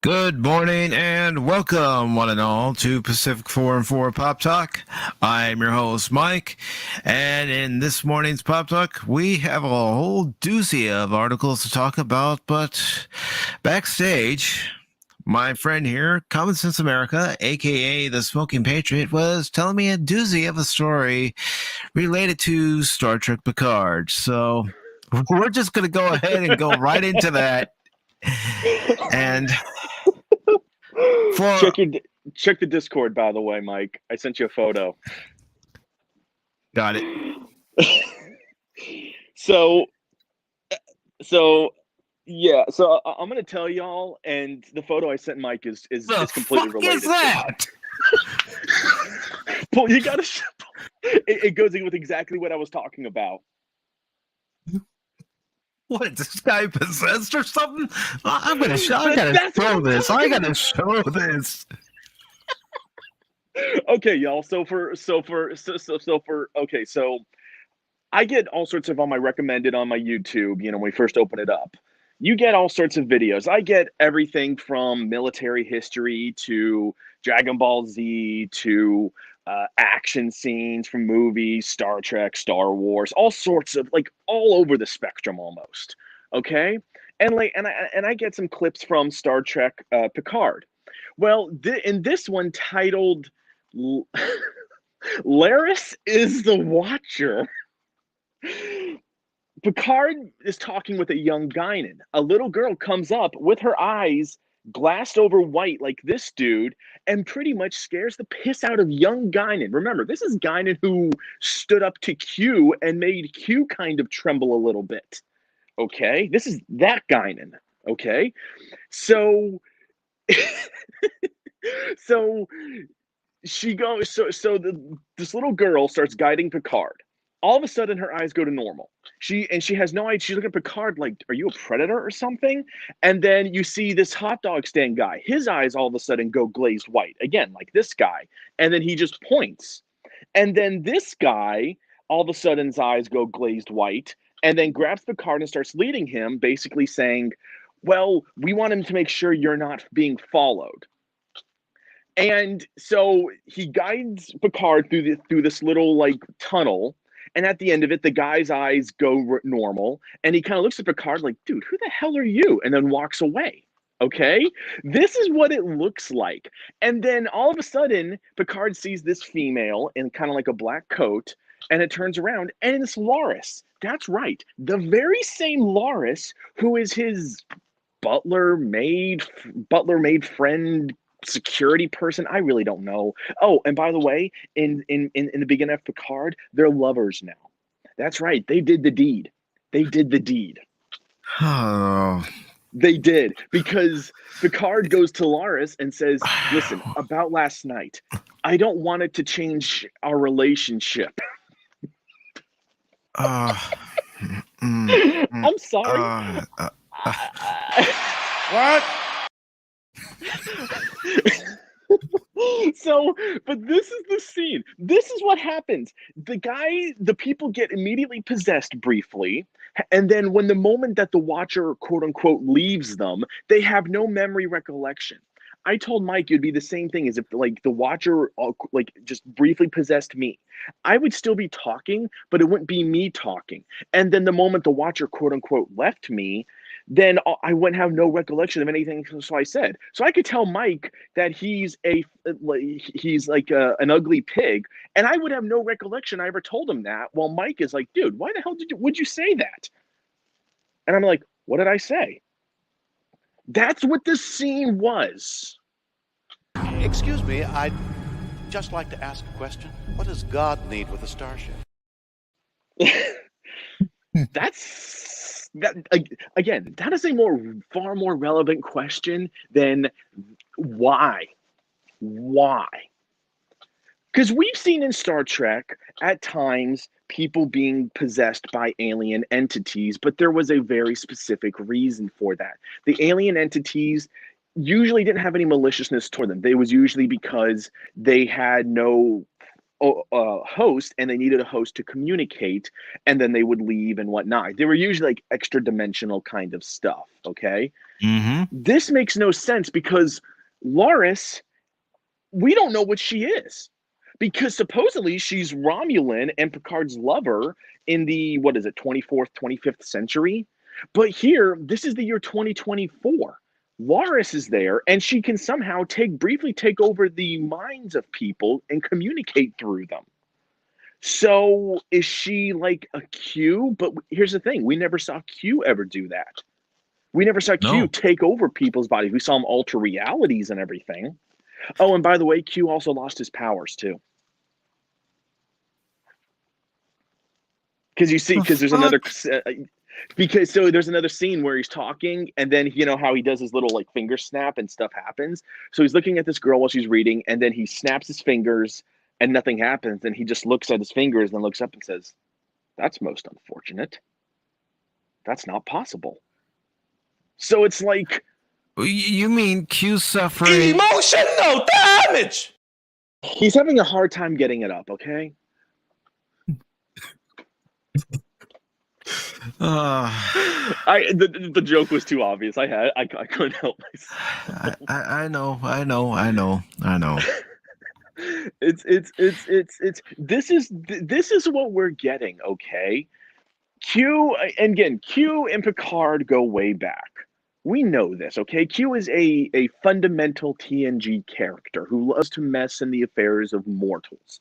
Good morning and welcome, one and all, to Pacific414 Pop Talk. I'm your host, Mike, and in this morning's Pop Talk, we have a whole doozy of articles to talk about, but backstage, my friend here, Common Sense America, aka the Smoking Patriot, was telling me a doozy of a story related to Star Trek Picard. So we're just going to go ahead and go right into that. And check the Discord, by the way, Mike. I sent you a photo. Got it. So yeah. So I'm gonna tell y'all, and the photo I sent Mike is completely related. Is that? Well, you gotta. It goes in with exactly what I was talking about. What, is this guy possessed or something? I gotta show this. I gotta show this. Okay, y'all. So I get all sorts of on my recommended on my YouTube, when we first open it up. You get all sorts of videos. I get everything from military history to Dragon Ball Z to action scenes from movies, Star Trek, Star Wars, all sorts of, like, all over the spectrum almost. Okay? And I get some clips from Star Trek Picard. Well, in this one titled Laris is the Watcher, Picard is talking with a young Guinan. A little girl comes up with her eyes glassed over white like this dude and pretty much scares the piss out of young Guinan. Remember, this is Guinan who stood up to Q and made Q kind of tremble a little bit. Okay? This is that Guinan. Okay? So so she goes this little girl starts guiding Picard. All of a sudden her eyes go to normal. She has no idea. She's looking at Picard like, are you a predator or something? And then you see this hot dog stand guy. His eyes all of a sudden go glazed white. Again, like this guy. And then he just points. And then this guy, all of a sudden his eyes go glazed white and then grabs Picard and starts leading him, basically saying, well, we want him to make sure you're not being followed. And so he guides Picard through this little, like, tunnel, and at the end of it, the guy's eyes go normal, and he kind of looks at Picard like, dude, who the hell are you? And then walks away. Okay? This is what it looks like. And then all of a sudden, Picard sees this female in kind of like a black coat, and it turns around, and it's Laris. That's right. The very same Laris who is his butler maid friend, security person. I really don't know. Oh, and by the way, in the beginning of Picard, they're lovers now. That's right. They did the deed. Oh. They did, because Picard goes to Laris and says, listen, about last night, I don't want it to change our relationship. I'm sorry. What? So, but this is the scene. This is what happens. The people get immediately possessed briefly, and then when the moment that the Watcher, quote unquote, leaves them, they have no memory recollection. I told Mike it'd be the same thing as if, like, the Watcher, like, just briefly possessed me. I would still be talking, but it wouldn't be me talking. And then the moment the Watcher, quote unquote, left me, then I wouldn't have no recollection of anything. So I said, so I could tell Mike that he's like an ugly pig, and I would have no recollection I ever told him that. While Mike is like, dude, why the hell would you say that? And I'm like, what did I say? That's what this scene was. Excuse me, I'd just like to ask a question. What does God need with a starship? Again, that is a far more relevant question than why. Why? Because we've seen in Star Trek at times people being possessed by alien entities, but there was a very specific reason for that. The alien entities usually didn't have any maliciousness toward them. It was usually because they had no host, and they needed a host to communicate, and then they would leave and whatnot. They were usually like extra dimensional kind of stuff. Okay, this makes no sense because Laris, we don't know what she is, because supposedly she's Romulan and Picard's lover in the, what is it, 24th, 25th century. But here, this is the year 2024. Laris is there, and she can somehow briefly take over the minds of people and communicate through them. So is she like a Q? But here's the thing: we never saw Q ever do that. We never saw Q take over people's bodies. We saw him alter realities and everything. Oh, and by the way, Q also lost his powers too. Because there's another. There's another scene where he's talking, and then you know how he does his little like finger snap and stuff happens. So he's looking at this girl while she's reading, and then he snaps his fingers and nothing happens. And he just looks at his fingers and then looks up and says, "That's most unfortunate. That's not possible." So it's like, you mean Q suffering emotional damage? He's having a hard time getting it up. Okay. The joke was too obvious. I couldn't help myself. I know. This is what we're getting. Okay, Q, and again, Q and Picard go way back. We know this. Okay, Q is a fundamental TNG character who loves to mess in the affairs of mortals.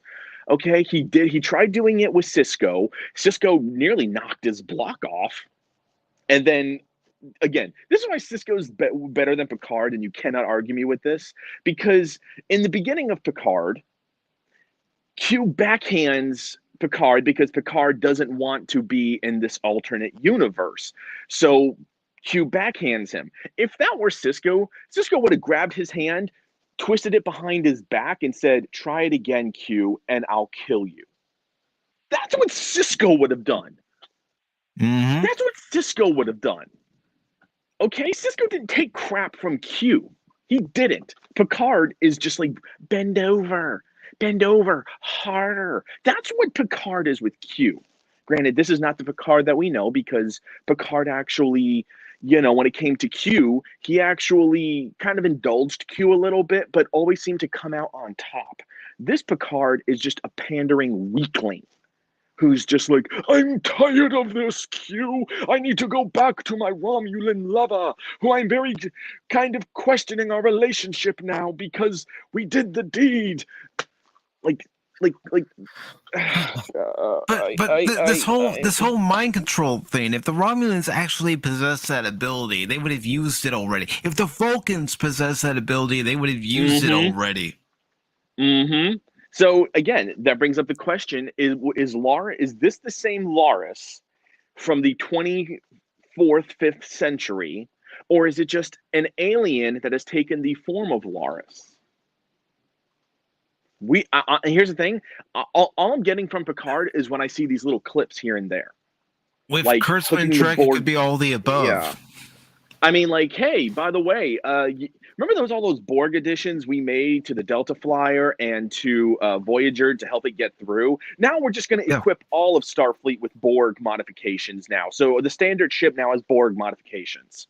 Okay, he tried doing it with Cisco. Cisco nearly knocked his block off. And then, again, this is why Cisco's better than Picard, and you cannot argue me with this. Because in the beginning of Picard, Q backhands Picard because Picard doesn't want to be in this alternate universe. So Q backhands him. If that were Cisco would have grabbed his hand, twisted it behind his back, and said, "Try it again, Q, and I'll kill you." That's what Cisco would have done. That's what Cisco would have done. Okay, Cisco didn't take crap from Q. He didn't. Picard is just like, bend over, harder. That's what Picard is with Q. Granted, this is not the Picard that we know, because Picard actually, you know, when it came to Q, he actually kind of indulged Q a little bit, but always seemed to come out on top. This Picard is just a pandering weakling who's just like, "I'm tired of this, Q. I need to go back to my Romulan lover, who I'm very kind of questioning our relationship now because we did the deed." This whole mind control thing, if the Romulans actually possessed that ability, they would have used it already. If the Vulcans possessed that ability, they would have used it already. So again, that brings up the question: is this the same Laris from the 24th, 5th century, or is it just an alien that has taken the form of Laris? Here's the thing: all I'm getting from Picard is when I see these little clips here and there. With like Kurtzman and Trek, it could be all the above. Yeah. I mean, like, hey, by the way, remember all those Borg additions we made to the Delta Flyer and to Voyager to help it get through? Now we're just going to equip all of Starfleet with Borg modifications now. So the standard ship now has Borg modifications.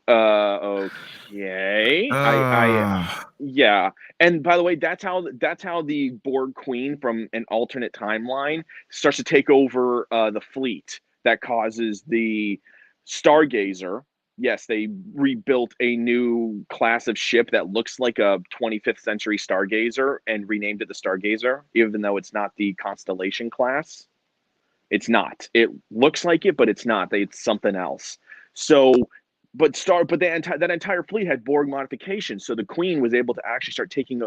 Okay. Yeah. And by the way, that's how the Borg Queen from an alternate timeline starts to take over the fleet. That causes the Stargazer. Yes, they rebuilt a new class of ship that looks like a 25th century Stargazer and renamed it the Stargazer, even though it's not the Constellation class. It's not. It looks like it, but it's not. It's something else. So, that entire fleet had Borg modifications. So the Queen was able to actually start taking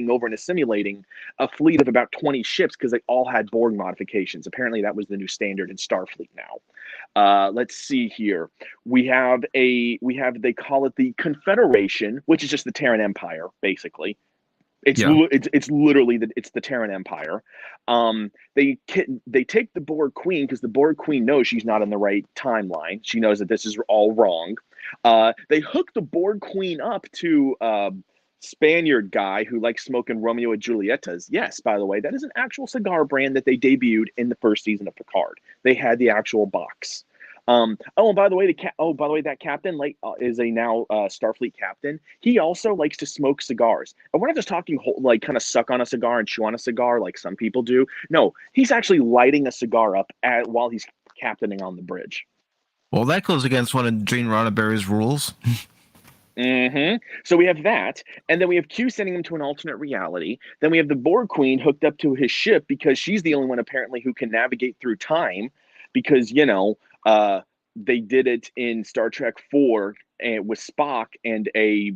over and assimilating a fleet of about 20 ships because they all had Borg modifications. Apparently, that was the new standard in Starfleet now. Let's see here. They call it the Confederation, which is just the Terran Empire, basically. It's literally the Terran Empire. They take the Borg Queen because the Borg Queen knows she's not in the right timeline. She knows that this is all wrong. They hook the Borg Queen up to Spaniard guy who likes smoking Romeo and Julietas. Yes, by the way, that is an actual cigar brand that they debuted in the first season of Picard. They had the actual box. And by the way, that captain is a now Starfleet captain. He also likes to smoke cigars. And we're not just talking like kind of suck on a cigar and chew on a cigar like some people do. No, he's actually lighting a cigar up while he's captaining on the bridge. Well, that goes against one of Gene Roddenberry's rules. So we have that, and then we have Q sending him to an alternate reality. Then we have the Borg Queen hooked up to his ship because she's the only one apparently who can navigate through time, because they did it in Star Trek 4 with Spock and a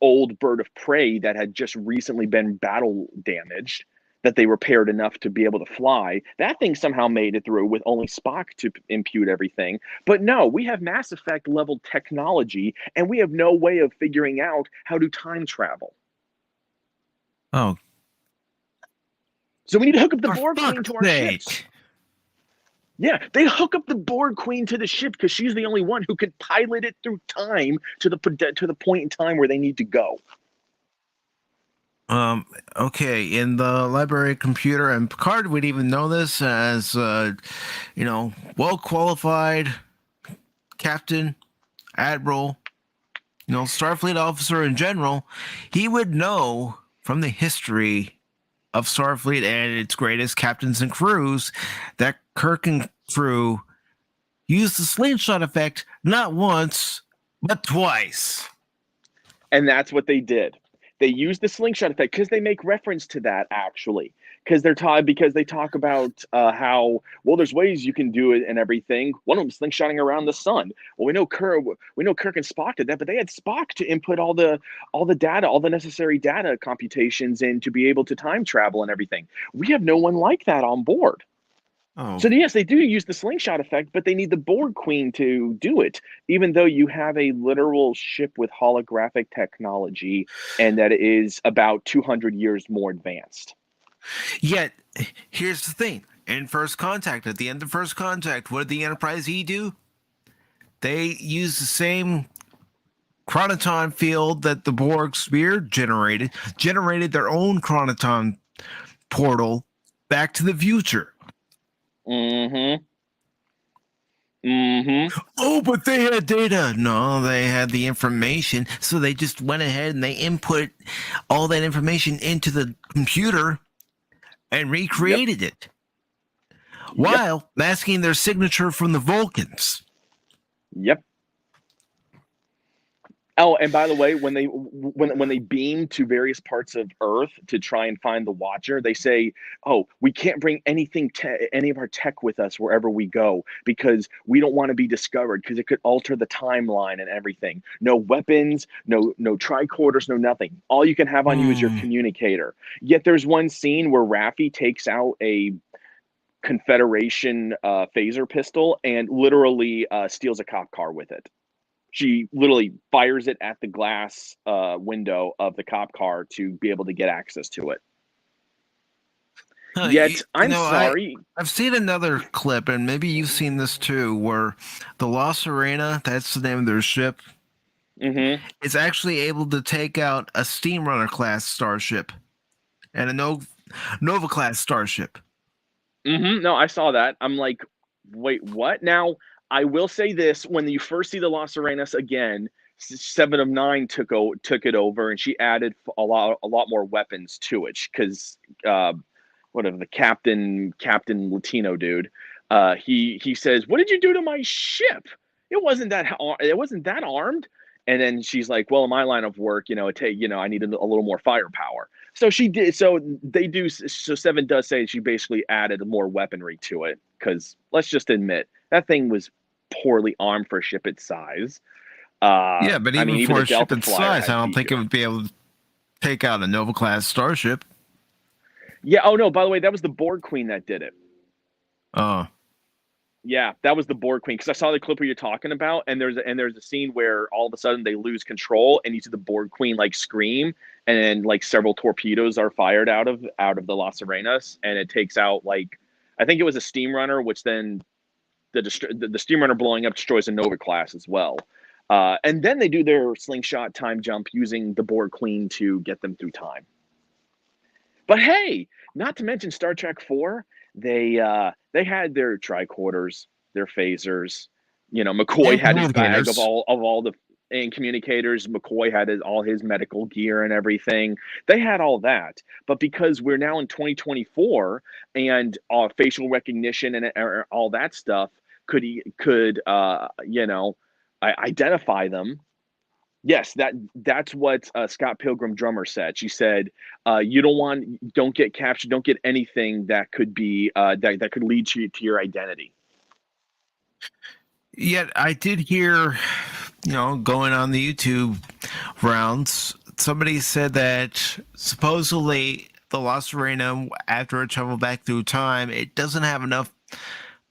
old bird of prey that had just recently been battle damaged, that they repaired enough to be able to fly. That thing somehow made it through with only Spock to impute everything. But no, we have Mass Effect level technology, and we have no way of figuring out how to time travel. Oh. So we need to hook up the Borg Queen to our sake. ships. Yeah, they hook up the Borg Queen to the ship because she's the only one who can pilot it through time to the point in time where they need to go. Okay, in the library computer, and Picard would even know this as, well-qualified captain, admiral, Starfleet officer in general. He would know from the history of Starfleet and its greatest captains and crews that Kirk and crew used the slingshot effect not once, but twice. And that's what they did. They use the slingshot effect because they make reference to that, actually, because they talk about how, well, there's ways you can do it and everything. One of them slingshotting around the sun. Well, we know Kirk and Spock did that, but they had Spock to input all the data, all the necessary data computations in to be able to time travel and everything. We have no one like that on board. Oh. So yes, they do use the slingshot effect, but they need the Borg Queen to do it, even though you have a literal ship with holographic technology, and that is about 200 years more advanced. Yet, here's the thing. In First Contact, at the end of First Contact, what did the Enterprise E do? They used the same chronoton field that the Borg sphere generated their own chronoton portal back to the future. Oh, but they had data. No, they had the information. So they just went ahead and they input all that information into the computer and recreated it while masking their signature from the Vulcans. Yep. Oh, and by the way, when they beam to various parts of Earth to try and find the Watcher, they say, "Oh, we can't bring any of our tech with us wherever we go because we don't want to be discovered because it could alter the timeline and everything. No weapons, no tricorders, no nothing. All you can have on you is your communicator." Yet there's one scene where Raffi takes out a Confederation phaser pistol and literally steals a cop car with it. She literally fires it at the glass window of the cop car to be able to get access to it. Yet, I'm sorry. I've seen another clip, and maybe you've seen this too, where the La Sirena, that's the name of their ship, is actually able to take out a Steamrunner class starship and a Nova class starship. No, I saw that. I'm like, wait, what? Now, I will say this: when you first see the La Sirenas again, 7 of 9 took it over, and she added a lot more weapons to it because whatever the captain Latino dude, he says, "What did you do to my ship? It wasn't that armed." And then she's like, "Well, in my line of work, I needed a little more firepower." So she did. So they do. So 7 does say she basically added more weaponry to it because let's just admit that thing was poorly armed for a ship its size. But even for a ship its size, I don't think it would be able to take out a Nova class starship. Yeah. Oh no. By the way, that was the Borg Queen that did it. Oh. Yeah, that was the Borg Queen because I saw the clip where you're talking about, and there's a scene where all of a sudden they lose control, and you see the Borg Queen like scream, and then like several torpedoes are fired out of the La Sirenas, and it takes out I think it was a steam runner, which then the steam runner blowing up destroys a Nova class as well. And then they do their slingshot time jump using the Borg Queen to get them through time. But hey, not to mention Star Trek 4, they had their tricorders, their phasers. You know, McCoy And had his bag communicators. of all the and communicators. McCoy had all his medical gear and everything. They had all that. But because we're now in 2024 and facial recognition and all that stuff could identify them. Yes, that's what Scott Pilgrim drummer said. She said, don't get captured, don't get anything that could be that could lead to your identity." Yet I did hear, going on the YouTube rounds, somebody said that supposedly the La Serena, after it traveled back through time, it doesn't have enough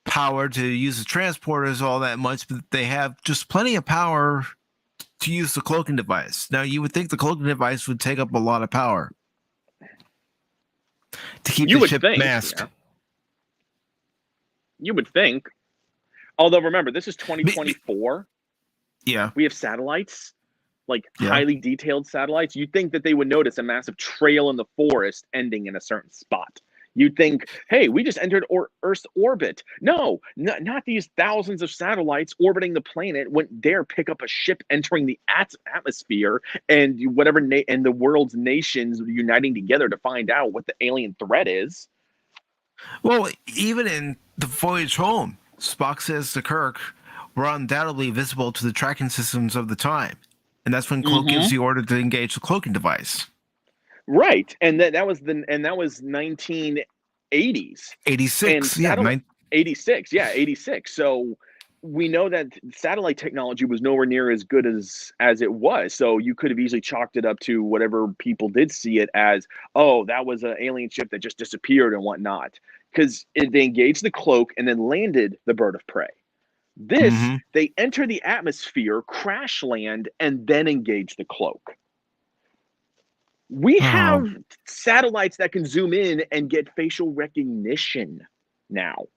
power to use the transporters all that much, but they have just plenty of power to use the cloaking device. Now, you would think the cloaking device would take up a lot of power to keep the ship masked. Yeah. You would think. Although, remember, this is 2024. Yeah. We have satellites, highly detailed satellites. You'd think that they would notice a massive trail in the forest ending in a certain spot. You'd think, hey, we just entered Earth's orbit. No, not these thousands of satellites orbiting the planet wouldn't dare pick up a ship entering the atmosphere and and the world's nations uniting together to find out what the alien threat is. Well, even in the voyage home, Spock says to Kirk, "We're undoubtedly visible to the tracking systems of the time." And that's when Cloak gives the order to engage the cloaking device. Right, and that was 1980s, 86, 86, 86. So we know that satellite technology was nowhere near as good as it was. So you could have easily chalked it up to whatever people did see it as. Oh, that was an alien ship that just disappeared and whatnot, because they engaged the cloak and then landed the bird of prey. This, they enter the atmosphere, crash land, and then engage the cloak. We have satellites that can zoom in and get facial recognition now.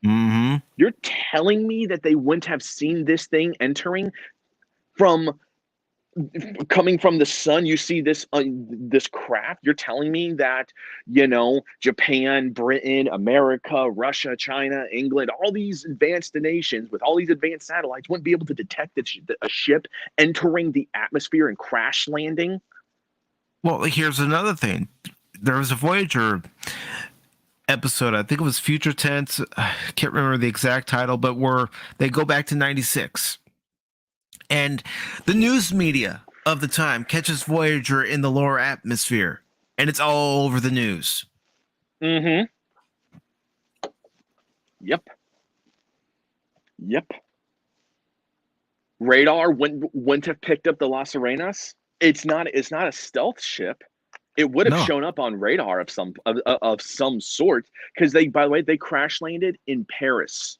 You're telling me that they wouldn't have seen this thing coming from the sun? You see this craft. You're telling me that Japan, Britain, America, Russia, China, England, all these advanced nations with all these advanced satellites wouldn't be able to detect a ship entering the atmosphere and crash landing? Well, here's another thing. There was a Voyager episode, I think it was Future Tense, I can't remember the exact title, but where they go back to 96. And the news media of the time catches Voyager in the lower atmosphere, and it's all over the news. Yep. Radar wouldn't have picked up the La Serenas. It's not a stealth ship. It would have shown up on radar of some sort, because by the way, they crash landed in Paris.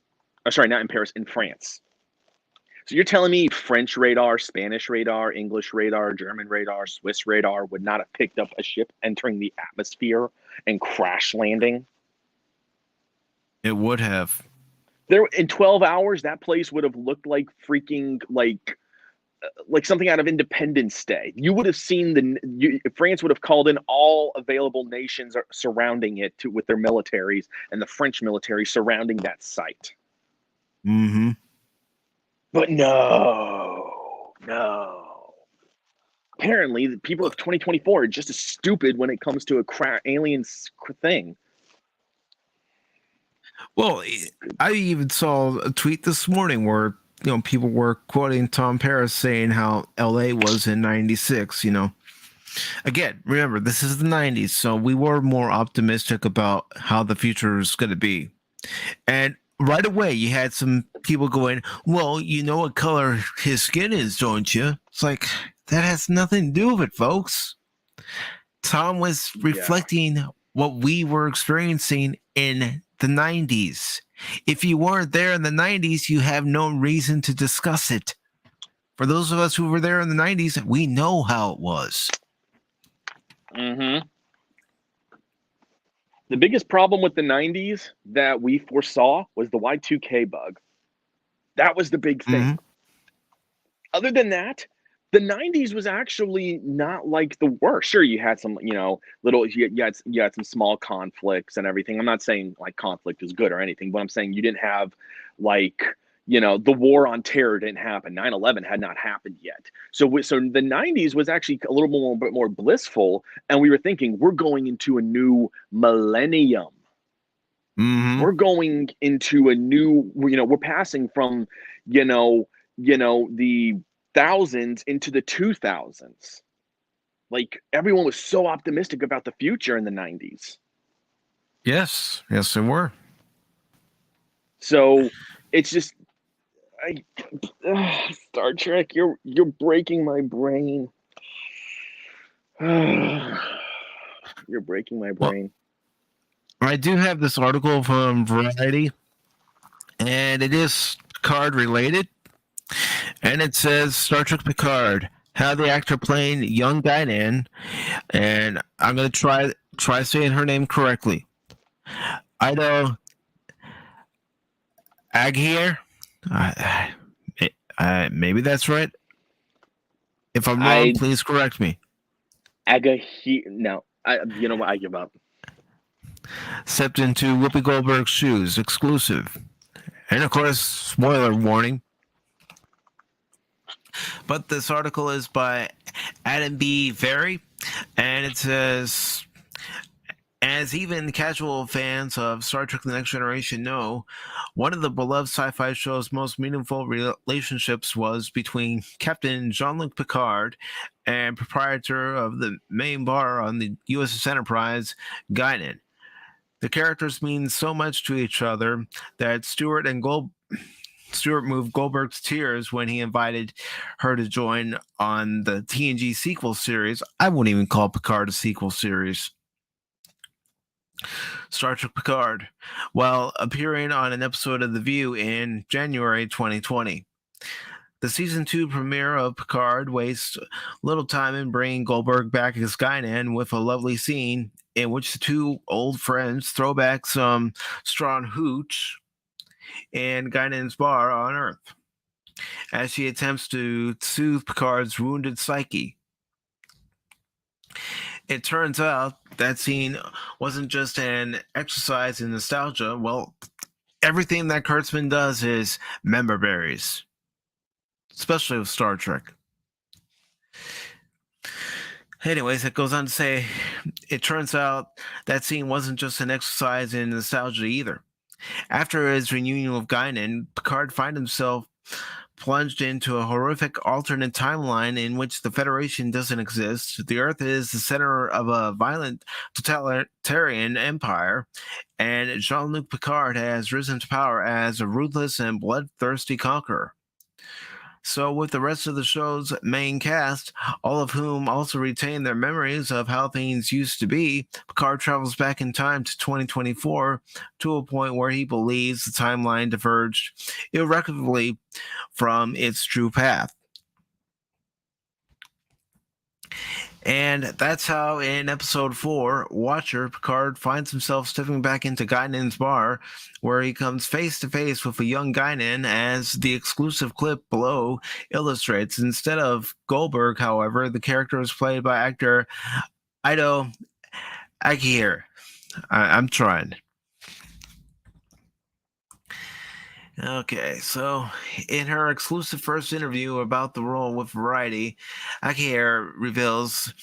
Sorry, not in Paris, in France. So you're telling me French radar, Spanish radar, English radar, German radar, Swiss radar would not have picked up a ship entering the atmosphere and crash landing? It would have. There in 12 hours, that place would have looked like freaking like something out of Independence Day. You would have seen France would have called in all available nations surrounding it with their militaries, and the French military surrounding that site. But no. Apparently, the people of 2024 are just as stupid when it comes to a alien thing. Well, I even saw a tweet this morning where people were quoting Tom Paris saying how LA was in 96, Again, remember, this is the 90s, so we were more optimistic about how the future is going to be. And right away, you had some people going, well, you know what color his skin is, don't you? It's like, that has nothing to do with it, folks. Tom was reflecting what we were experiencing in the 90s. If you weren't there in the 90s, you have no reason to discuss it. For those of us who were there in the 90s, we know how it was. The biggest problem with the 90s that we foresaw was the Y2K bug. That was the big thing. other than that, the 90s was actually not like the worst. Sure, you had some, little, you had some small conflicts and everything. I'm not saying like conflict is good or anything, but I'm saying you didn't have like, the war on terror didn't happen. 9/11 had not happened yet. So the 90s was actually a little bit more blissful. And we were thinking we're going into a new millennium. Mm-hmm. We're going into a new, we're passing from, the thousands into the 2000s. Like everyone was so optimistic about the future in the 90s. Yes, they were. So it's just, Star Trek, you're breaking my brain. You're breaking my brain. I do have this article from Variety, and it is Picard related. And it says Star Trek Picard, how the actor playing young Guinan, and I'm gonna try saying her name correctly. Ido Aguirre. Maybe that's right. If I'm wrong, please correct me. No, you know what? I give up. Stepped into Whoopi Goldberg's shoes, exclusive. And of course, spoiler warning. But this article is by Adam B. Very, and it says, as even casual fans of Star Trek The Next Generation know, one of the beloved sci-fi show's most meaningful relationships was between Captain Jean-Luc Picard and proprietor of the main bar on the USS Enterprise, Guinan. The characters mean so much to each other that Stewart moved Goldberg to tears when he invited her to join on the TNG sequel series. I wouldn't even call Picard a sequel series. Star Trek Picard, while appearing on an episode of The View in January 2020. The season 2 premiere of Picard wastes little time in bringing Goldberg back as Guinan with a lovely scene in which the two old friends throw back some strong hooch in Guinan's bar on Earth as she attempts to soothe Picard's wounded psyche. It turns out that scene wasn't just an exercise in nostalgia. Well, everything that Kurtzman does is member berries, especially with Star Trek. Anyways, it goes on to say, it turns out that scene wasn't just an exercise in nostalgia either. After his reunion with Guinan, Picard finds himself plunged into a horrific alternate timeline in which the Federation doesn't exist. The Earth is the center of a violent totalitarian empire, and Jean-Luc Picard has risen to power as a ruthless and bloodthirsty conqueror. So with the rest of the show's main cast, all of whom also retain their memories of how things used to be, Picard travels back in time to 2024 to a point where he believes the timeline diverged irrecoverably from its true path. And that's how in episode 4, Watcher, Picard finds himself stepping back into Guinan's bar, where he comes face to face with a young Guinan, as the exclusive clip below illustrates. Instead of Goldberg, however, the character is played by actor Ido Aguirre. I'm trying. Okay, so in her exclusive first interview about the role with Variety, Aguirre reveals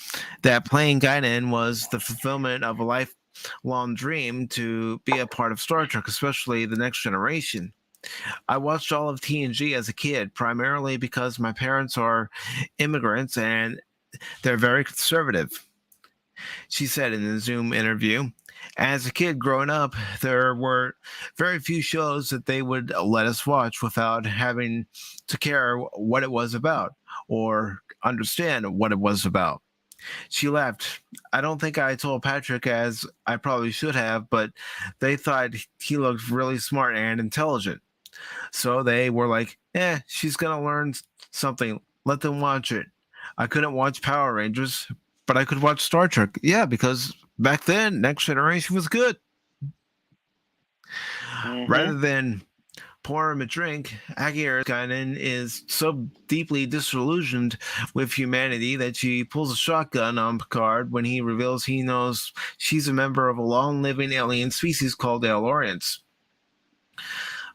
that playing Guinan was the fulfillment of a lifelong dream to be a part of Star Trek, especially The Next Generation. I watched all of TNG as a kid, primarily because my parents are immigrants and they're very conservative, she said in the Zoom interview. As a kid growing up, there were very few shows that they would let us watch without having to care what it was about or understand what it was about. She laughed. I don't think I told Patrick, as I probably should have, but they thought he looked really smart and intelligent. So they were like, she's going to learn something. Let them watch it. I couldn't watch Power Rangers, but I could watch Star Trek. Yeah, because back then, Next Generation was good. Mm-hmm. Rather than pour him a drink, Aguirre Guinan is so deeply disillusioned with humanity that she pulls a shotgun on Picard when he reveals he knows she's a member of a long-living alien species called Elorians.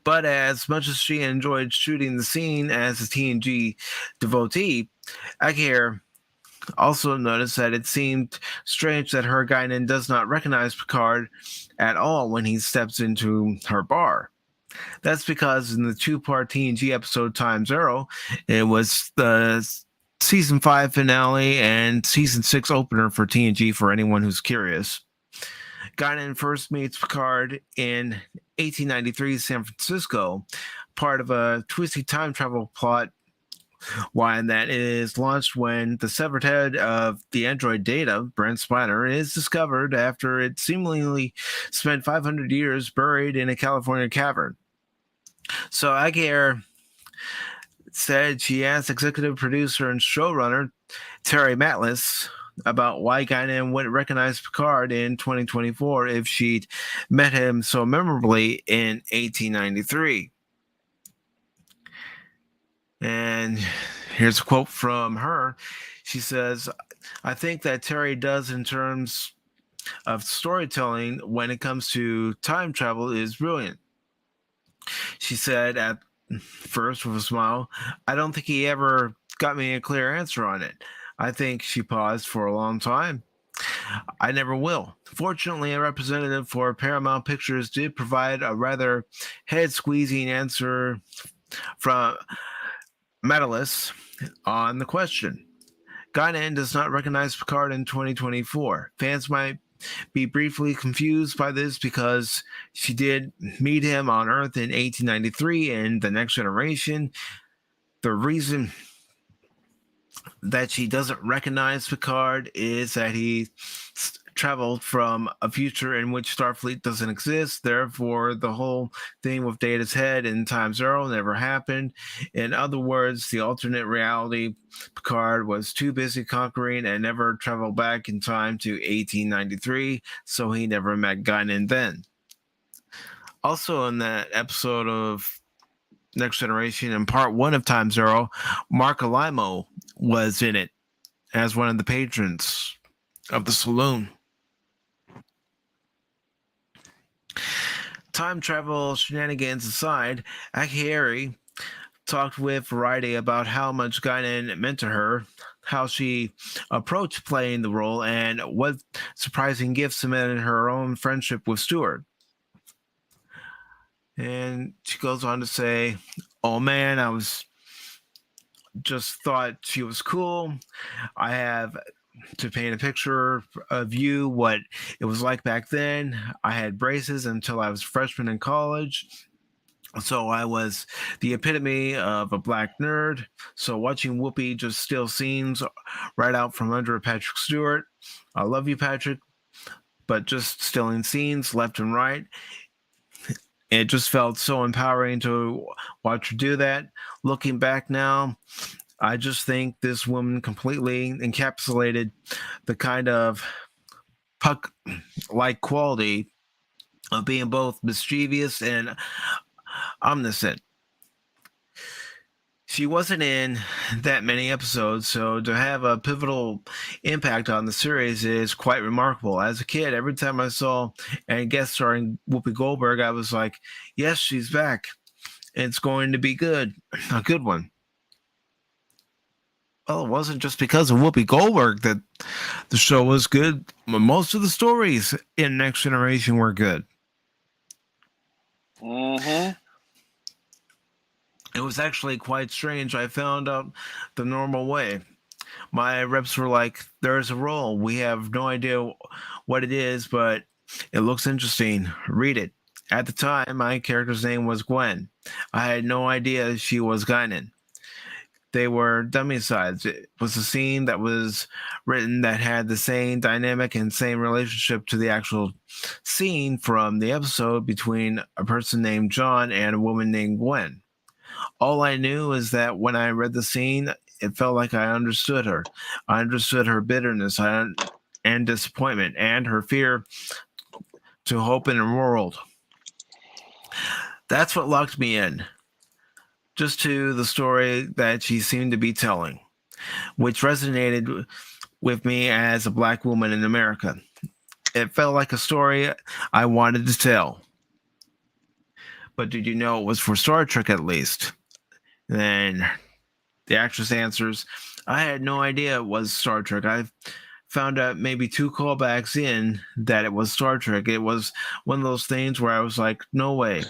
But as much as she enjoyed shooting the scene as a TNG devotee, Aguirre also noticed that it seemed strange that her Guinan does not recognize Picard at all when he steps into her bar. That's because in the two-part TNG episode Time Zero, it was the season 5 finale and season 6 opener for TNG for anyone who's curious. Guinan first meets Picard in 1893 San Francisco, part of a twisty time travel plot one that is launched when the severed head of the android Data, Brent Spiner, is discovered after it seemingly spent 500 years buried in a California cavern. So Aguirre said she asked executive producer and showrunner Terry Matlis about why Guinan wouldn't recognize Picard in 2024 if she'd met him so memorably in 1893. And here's a quote from her. She says, I think that Terry does in terms of storytelling when it comes to time travel is brilliant. She said at first with a smile, I don't think he ever got me a clear answer on it. I think she paused for a long time. I never will. Fortunately, a representative for Paramount Pictures did provide a rather head-squeezing answer from Metalis on the question. Guinan does not recognize Picard in 2024. Fans might be briefly confused by this because she did meet him on Earth in 1893 in The Next Generation. The reason that she doesn't recognize Picard is that he traveled from a future in which Starfleet doesn't exist. Therefore, the whole thing with Data's head in Time Zero never happened. In other words, the alternate reality, Picard was too busy conquering and never traveled back in time to 1893, so he never met Guinan then. Also in that episode of Next Generation, in part 1 of Time Zero, Mark Alimo was in it as one of the patrons of the saloon. Time travel shenanigans aside, Aguirre talked with Variety about how much Guinan meant to her, how she approached playing the role, and what surprising gifts cemented her own friendship with Stewart. And she goes on to say, oh man, I was just thought she was cool. I have to paint a picture of you, what it was like back then. I had braces until I was a freshman in college. So I was the epitome of a black nerd. So watching Whoopi just steal scenes right out from under Patrick Stewart. I love you, Patrick, but just stealing scenes left and right. It just felt so empowering to watch her do that. Looking back now, I just think this woman completely encapsulated the kind of Puck-like quality of being both mischievous and omniscient. She wasn't in that many episodes, so to have a pivotal impact on the series is quite remarkable. As a kid, every time I saw a guest starring Whoopi Goldberg, I was like, yes, she's back. It's going to be good. A good one. Well, it wasn't just because of Whoopi Goldberg that the show was good. Most of the stories in Next Generation were good. Mm-hmm. It was actually quite strange. I found out the normal way. My reps were like, there's a role. We have no idea what it is, but it looks interesting. Read it. At the time, my character's name was Gwen. I had no idea she was Guinan. They were dummy sides. It was a scene that was written that had the same dynamic and same relationship to the actual scene from the episode between a person named John and a woman named Gwen. All I knew is that when I read the scene, it felt like I understood her. I understood her bitterness and disappointment and her fear to hope in a world. That's what locked me in, just to the story that she seemed to be telling, which resonated with me as a black woman in America. It felt like a story I wanted to tell. But did you know it was for Star Trek at least? Then the actress answers, I had no idea it was Star Trek. I found out maybe 2 callbacks in that it was Star Trek. It was one of those things where I was like, no way.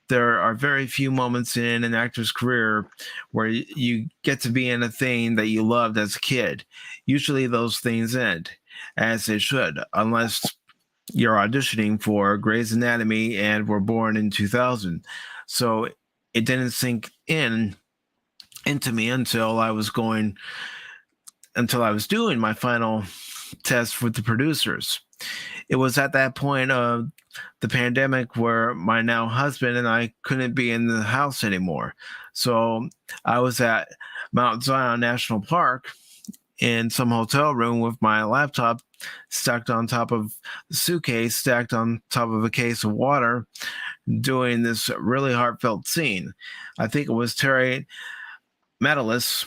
There are very few moments in an actor's career where you get to be in a thing that you loved as a kid. Usually those things end, as they should, unless you're auditioning for Grey's Anatomy and were born in 2000. So it didn't sink into me until I was doing my final test with the producers. It was at that point of the pandemic where my now husband and I couldn't be in the house anymore. So I was at Mount Zion National Park in some hotel room with my laptop stacked on top of the suitcase, stacked on top of a case of water, doing this really heartfelt scene. I think it was Terry Matalis,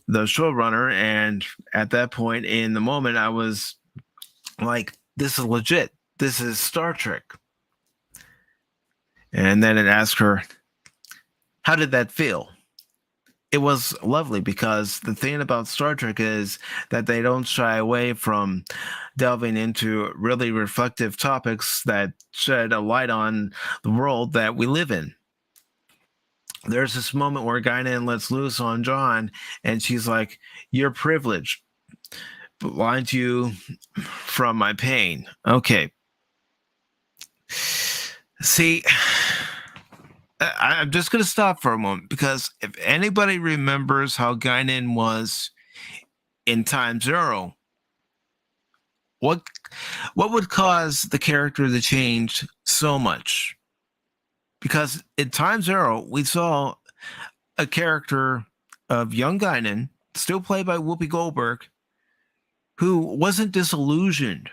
the showrunner, and at that point in the moment, I was like, this is legit. This is Star Trek. And then it asked her, how did that feel? It was lovely because the thing about Star Trek is that they don't shy away from delving into really reflective topics that shed a light on the world that we live in. There's this moment where Guinan lets loose on John, and she's like, you're privileged. Blind you from my pain. Okay. See, I'm just going to stop for a moment, because if anybody remembers how Guinan was in Time Zero, what would cause the character to change so much? Because in Time Zero, we saw a character of young Guinan, still played by Whoopi Goldberg, who wasn't disillusioned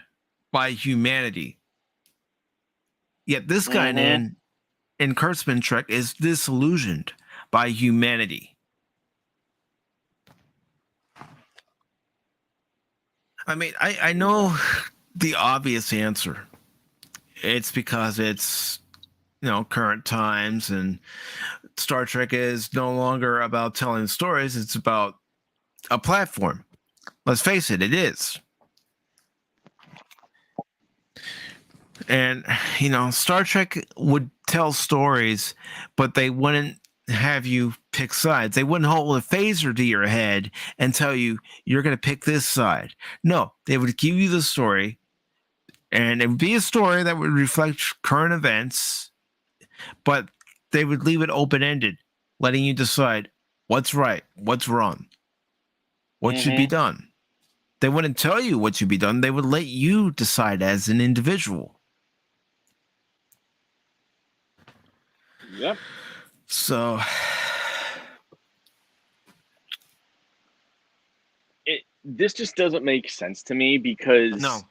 by humanity. Yet this Guinan in Kurtzman Trek is disillusioned by humanity. I mean, I know the obvious answer. It's because it's, current times, and Star Trek is no longer about telling stories. It's about a platform. Let's face it, it is. And, Star Trek would tell stories, but they wouldn't have you pick sides. They wouldn't hold a phaser to your head and tell you, you're going to pick this side. No, they would give you the story, and it would be a story that would reflect current events, but they would leave it open-ended, letting you decide what's right, what's wrong, what should be done. They wouldn't tell you what should be done. They would let you decide as an individual. Yep. So this just doesn't make sense to me, because no.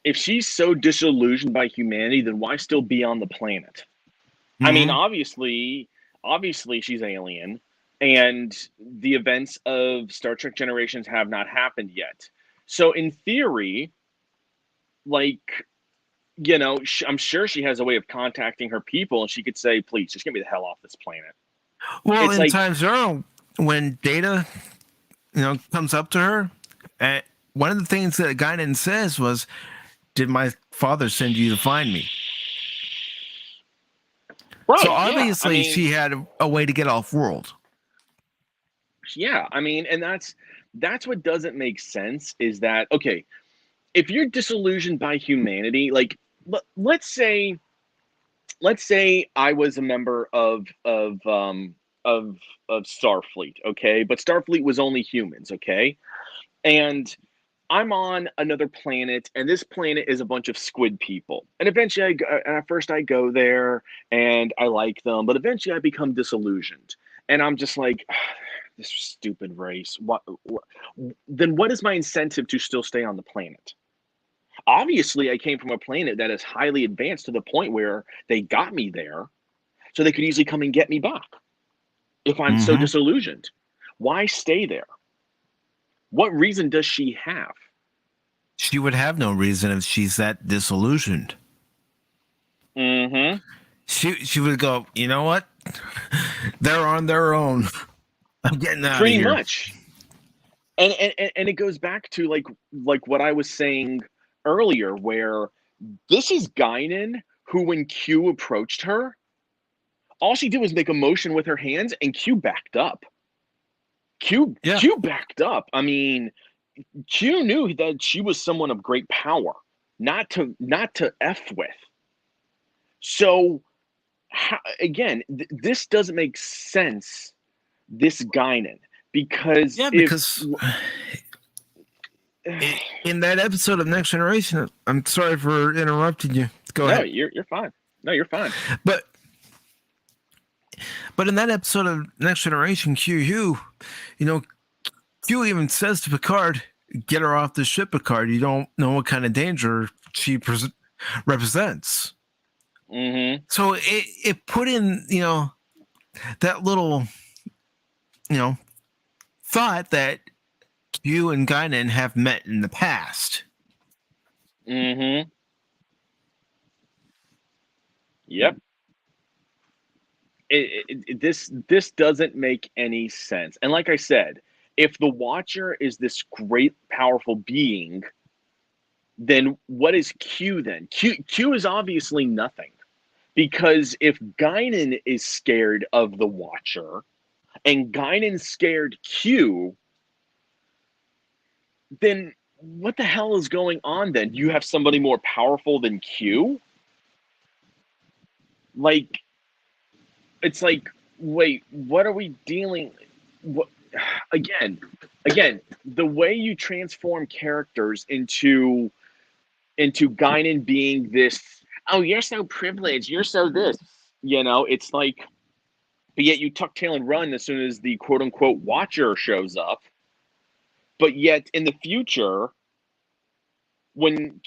If she's so disillusioned by humanity, then why still be on the planet? I mean, obviously she's alien, and the events of Star Trek Generations have not happened yet. So in theory, I'm sure she has a way of contacting her people, and she could say, please, just get me the hell off this planet. Well, it's in Time Zero, when Data, comes up to her, one of the things that Guinan says was, did my father send you to find me? Right, so obviously she had a way to get off world. Yeah, and that's what doesn't make sense, is that, okay, if you're disillusioned by humanity, let's say I was a member of Starfleet, okay, but Starfleet was only humans, okay, and I'm on another planet, and this planet is a bunch of squid people. And eventually, at first I go there, and I like them, but eventually I become disillusioned. And I'm just like, this stupid race. Then what is my incentive to still stay on the planet? Obviously, I came from a planet that is highly advanced to the point where they got me there. so they could easily come and get me back if I'm so disillusioned. Why stay there? What reason does she have? She would have no reason if she's that disillusioned. Mm-hmm. She would go, you know what? They're on their own. I'm getting out Pretty of here. much. And it goes back to like what I was saying earlier, where this is Guinan, who when Q approached her, all she did was make a motion with her hands, and Q backed up. Q backed up. I mean, Q knew that she was someone of great power, not to F with. So, again, this doesn't make sense, this Guinan, because in that episode of Next Generation, I'm sorry for interrupting you. Go ahead. No, you're fine. No, you're fine. But in that episode of Next Generation, Q even says to Picard, "Get her off the ship, Picard. You don't know what kind of danger she represents." Mm-hmm. So it put in, that little, thought that Q and Guinan have met in the past. Mm-hmm. Yep. This doesn't make any sense. And like I said, if the Watcher is this great, powerful being, then what is Q then? Q is obviously nothing. Because if Guinan is scared of the Watcher, and Guinan scared Q, then what the hell is going on then? You have somebody more powerful than Q? Like, it's like, wait, what are we dealing? What again? The way you transform characters into Guinan being this, oh, you're so privileged, you're so this, it's like, but yet you tuck tail and run as soon as the quote unquote Watcher shows up. But yet in the future, when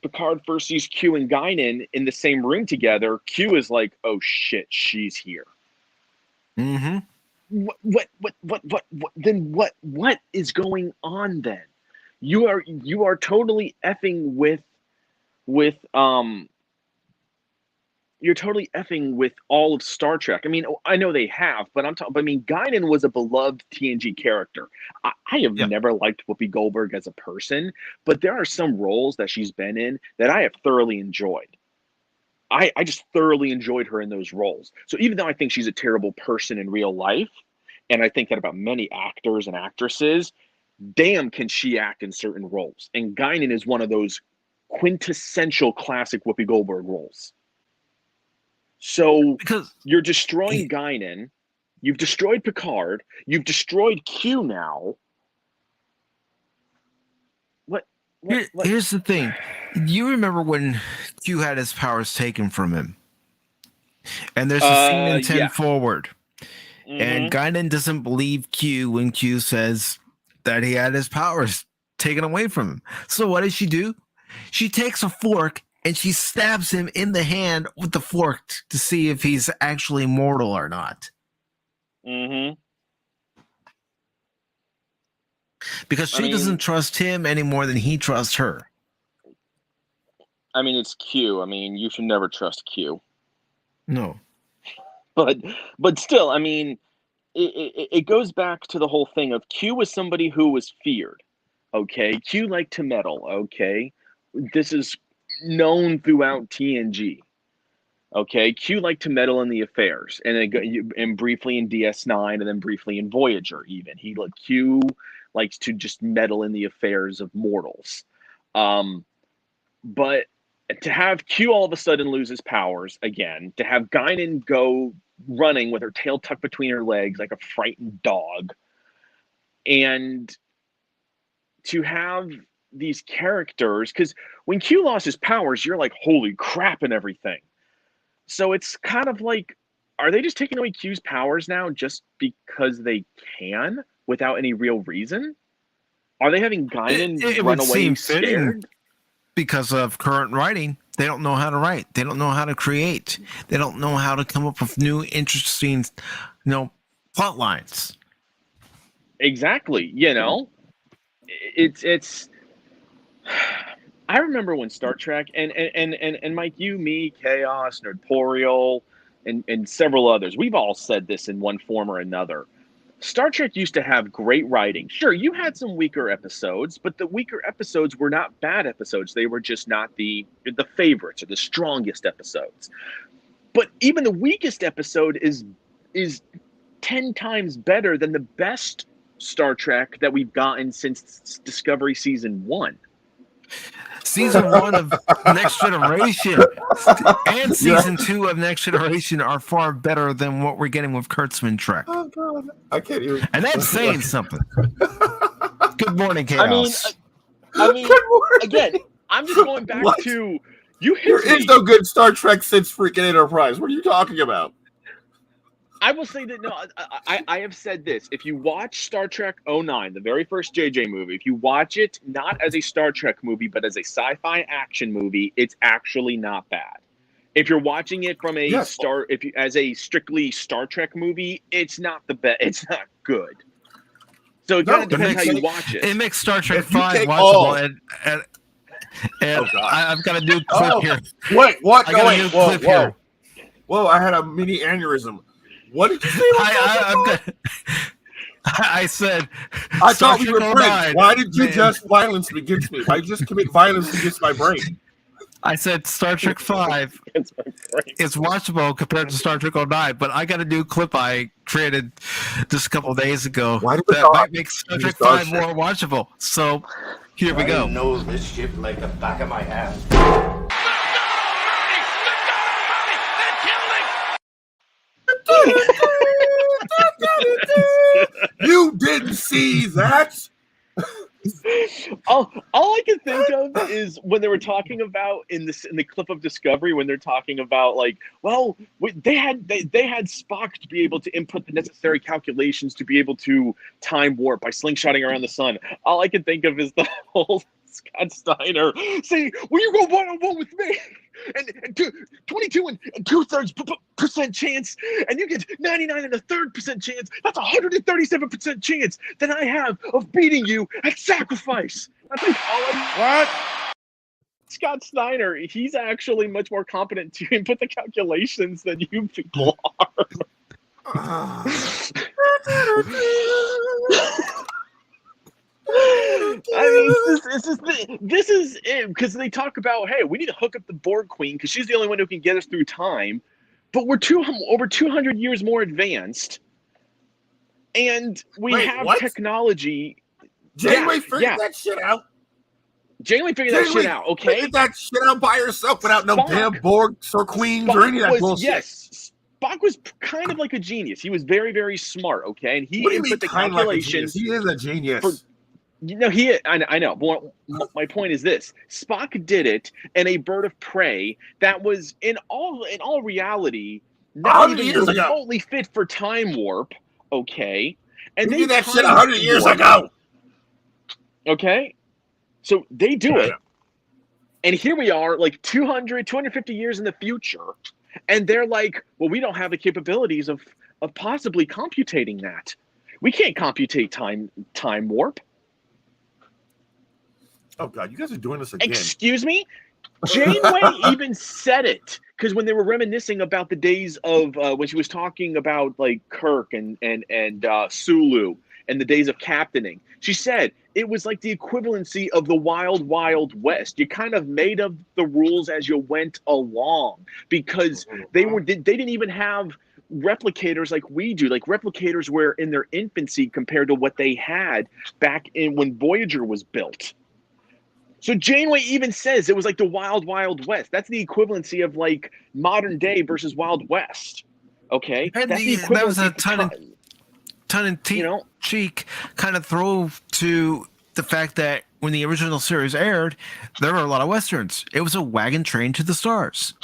Picard first sees Q and Guinan in the same room together, Q is like, oh shit, she's here. Mm-hmm. What then what is going on then? You are totally effing with you're totally effing with all of Star Trek. I mean, I know they have, but Guinan was a beloved TNG character. I have never liked Whoopi Goldberg as a person, but there are some roles that she's been in that I have thoroughly enjoyed. I just thoroughly enjoyed her in those roles. So even though I think she's a terrible person in real life, and I think that about many actors and actresses, damn, can she act in certain roles. And Guinan is one of those quintessential classic Whoopi Goldberg roles. So because you're destroying Guinan, you've destroyed Picard, you've destroyed Q now. Here's the thing. You remember when Q had his powers taken from him? And there's a scene in 10 Forward. Mm-hmm. And Guinan doesn't believe Q when Q says that he had his powers taken away from him. So what does she do? She takes a fork and she stabs him in the hand with the fork to see if he's actually mortal or not. Mm-hmm. Because she doesn't trust him any more than he trusts her. I mean, it's Q. I mean, you should never trust Q. No. But still, I mean, it goes back to the whole thing of Q was somebody who was feared. Okay? Q liked to meddle. Okay? This is known throughout TNG. Okay, Q liked to meddle in the affairs, and briefly in DS9, and then briefly in Voyager. Even Q likes to just meddle in the affairs of mortals. But to have Q all of a sudden lose his powers again, to have Guinan go running with her tail tucked between her legs like a frightened dog, and to have these characters, because when Q lost his powers, you're like, holy crap and everything. So it's kind of like, are they just taking away Q's powers now just because they can without any real reason? Are they having Guinan run away scared? Because of current writing. They don't know how to write. They don't know how to create. They don't know how to come up with new, interesting, plot lines. Exactly. It's. I remember when Star Trek and Mike, you, me, Chaos, Nerdporial, and several others, we've all said this in one form or another. Star Trek used to have great writing. Sure, you had some weaker episodes, but the weaker episodes were not bad episodes. They were just not the favorites or the strongest episodes. But even the weakest episode is 10 times better than the best Star Trek that we've gotten since Discovery Season 1. Season 1 of Next Generation and Season 2 of Next Generation are far better than what we're getting with Kurtzman Trek. Oh, God. I can't even. And that's saying something. Good morning, Chaos. I mean, again, I'm just going back to you. There is no good Star Trek since freaking Enterprise. What are you talking about? I will say that, no, I have said this. If you watch Star Trek 09, the very first JJ movie, if you watch it not as a Star Trek movie, but as a sci-fi action movie, it's actually not bad. If you're watching it from as a strictly Star Trek movie, it's not the best. It's not good. So it kind of depends how you watch it. It makes Star Trek 5 watchable. And I've got a new clip here. Wait, what? Whoa. Whoa, I had a mini aneurysm. What did you say? I said, I thought we were friends. Why did you just violence against me? Why did you just commit violence against my brain? I said Star Trek 5 is watchable compared to Star Trek 09, but I got a new clip I created just a couple of days ago that might make Star Trek 5 more watchable. So here we go. I know this ship like the back of my hand. You didn't see that? All I can think of is when they were talking about in the clip of Discovery, when they're talking about they had Spock to be able to input the necessary calculations to be able to time warp by slingshotting around the sun. All I can think of is the whole Scott Steiner saying, "Will you go 1-on-1 with me?" And 22 and 2/3% chance, and you get 99 and 1/3% chance. That's 137% chance that I have of beating you at sacrifice. I think what? Scott Steiner, he's actually much more competent to input the calculations than you people are. I mean, this is it, because they talk about, hey, we need to hook up the Borg Queen because she's the only one who can get us through time, but we're over 200 years more advanced, and we have technology. Janeway figured that shit out. Janeway figured that shit out. Okay, figured that shit out by herself without no damn Borgs or Queens or any of that bullshit. Yes. Spock was kind of like a genius. He was very, very smart. Okay, and he input the calculations. He is a genius. I know. But my point is this: Spock did it in a bird of prey that was in all reality not even remotely fit for time warp. Okay, and they did that shit 100 years ago. Okay, so they do it, and here we are, like 250 years in the future, and they're like, well, we don't have the capabilities of possibly computating that. We can't computate time warp. Oh, God, you guys are doing this again. Excuse me? Janeway even said it, because when they were reminiscing about the days of when she was talking about like Kirk and Sulu and the days of captaining, she said it was like the equivalency of the Wild Wild West. You kind of made up the rules as you went along, because they didn't even have replicators like we do. Like, replicators were in their infancy compared to what they had back in when Voyager was built. So Janeway even says it was like the Wild Wild West. That's the equivalency of like modern day versus Wild West. Okay, and that was a tongue in cheek kind of throw to the fact that when the original series aired, there were a lot of westerns. It was a wagon train to the stars.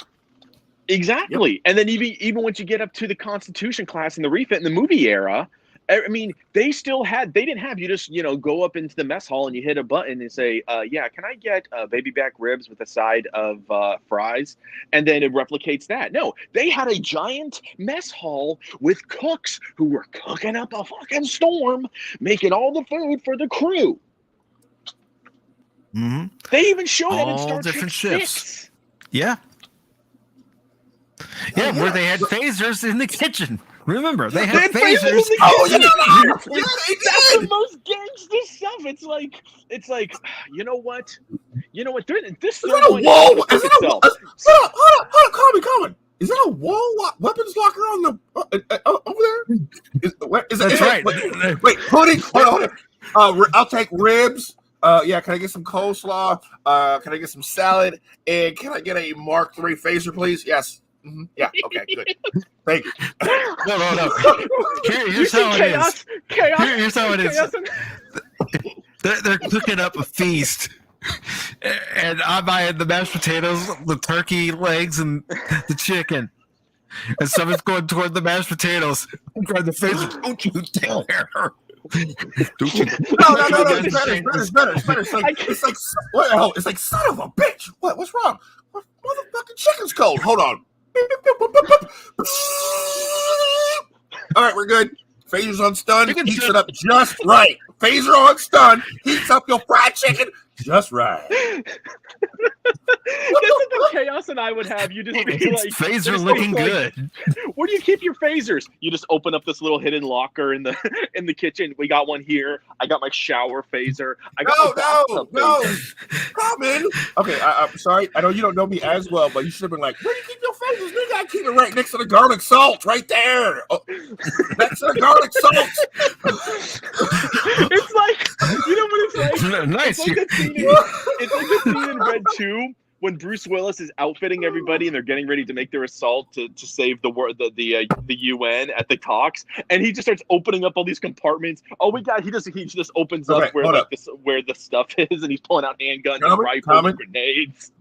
Exactly. Yep. And then even once you get up to the Constitution class and the refit in the movie era, I mean, they didn't have you just, go up into the mess hall and you hit a button and say, yeah, can I get baby back ribs with a side of fries? And then it replicates that. No, they had a giant mess hall with cooks who were cooking up a fucking storm, making all the food for the crew. Mm-hmm. They even show that in All Star different Trek shifts. 6. Yeah. Yeah, where they had phasers in the kitchen. Remember, they had phasers. In the Oh, kitchen. yeah, That's the most gangster stuff. It's like, you know what? This Is that a wall? Is that a wall? Hold on, calm on. Is that a wall weapons locker on the over there? That's right. Wait, hold on. I'll take ribs. Yeah, can I get some coleslaw? Can I get some salad? And can I get a Mark III phaser, please? Yes. Mm-hmm. Yeah. Okay. Good. Thank you. No. Here's how it is. Here's how it is. They're cooking up a feast, and I'm buying the mashed potatoes, the turkey legs, and the chicken. And someone's going toward the mashed potatoes. I'm trying the phaser. Don't you dare! No. It's better. It's like son of a bitch. What's wrong? Motherfucking chicken's cold. Hold on. All right, we're good. Phaser's on stun. Heats it up just right. Phaser on stun. Heats up your fried chicken just right. This is the chaos and I would have. You just be like, phaser looking good. Where do you keep your phasers? You just open up this little hidden locker in the kitchen. We got one here. I got my shower phaser. I got no. Come in. Okay, I'm sorry. I know you don't know me as well, but you should have been like, where do you keep your phasers? Nigga, I keep it right next to the garlic salt, right there. Oh, next to the garlic salt. It's like, you know what it's like? Nice. It's like the scene in Red 2 when Bruce Willis is outfitting everybody and they're getting ready to make their assault to save the UN at the talks, and he just starts opening up all these compartments. He just opens up where the stuff is, and he's pulling out handguns and rifles and grenades.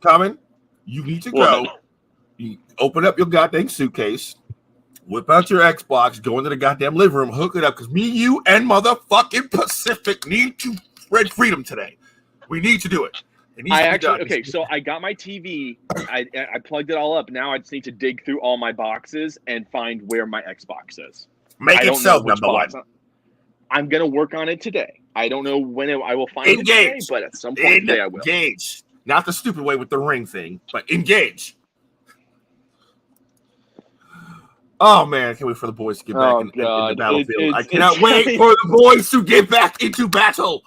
Common, you need to go. You open up your goddamn suitcase, whip out your Xbox, go into the goddamn living room, hook it up, because me, you, and motherfucking Pacific need to spread freedom today. We need to do it. So I got my TV. I plugged it all up. Now I just need to dig through all my boxes and find where my Xbox is. Make it so, number one. I'm going to work on it today. I don't know when I will find it today, but at some point today I will. Engage. Not the stupid way with the ring thing, but engage. Oh, man. I can't wait for the boys to get back in the battlefield. I cannot wait for the boys to get back into battle.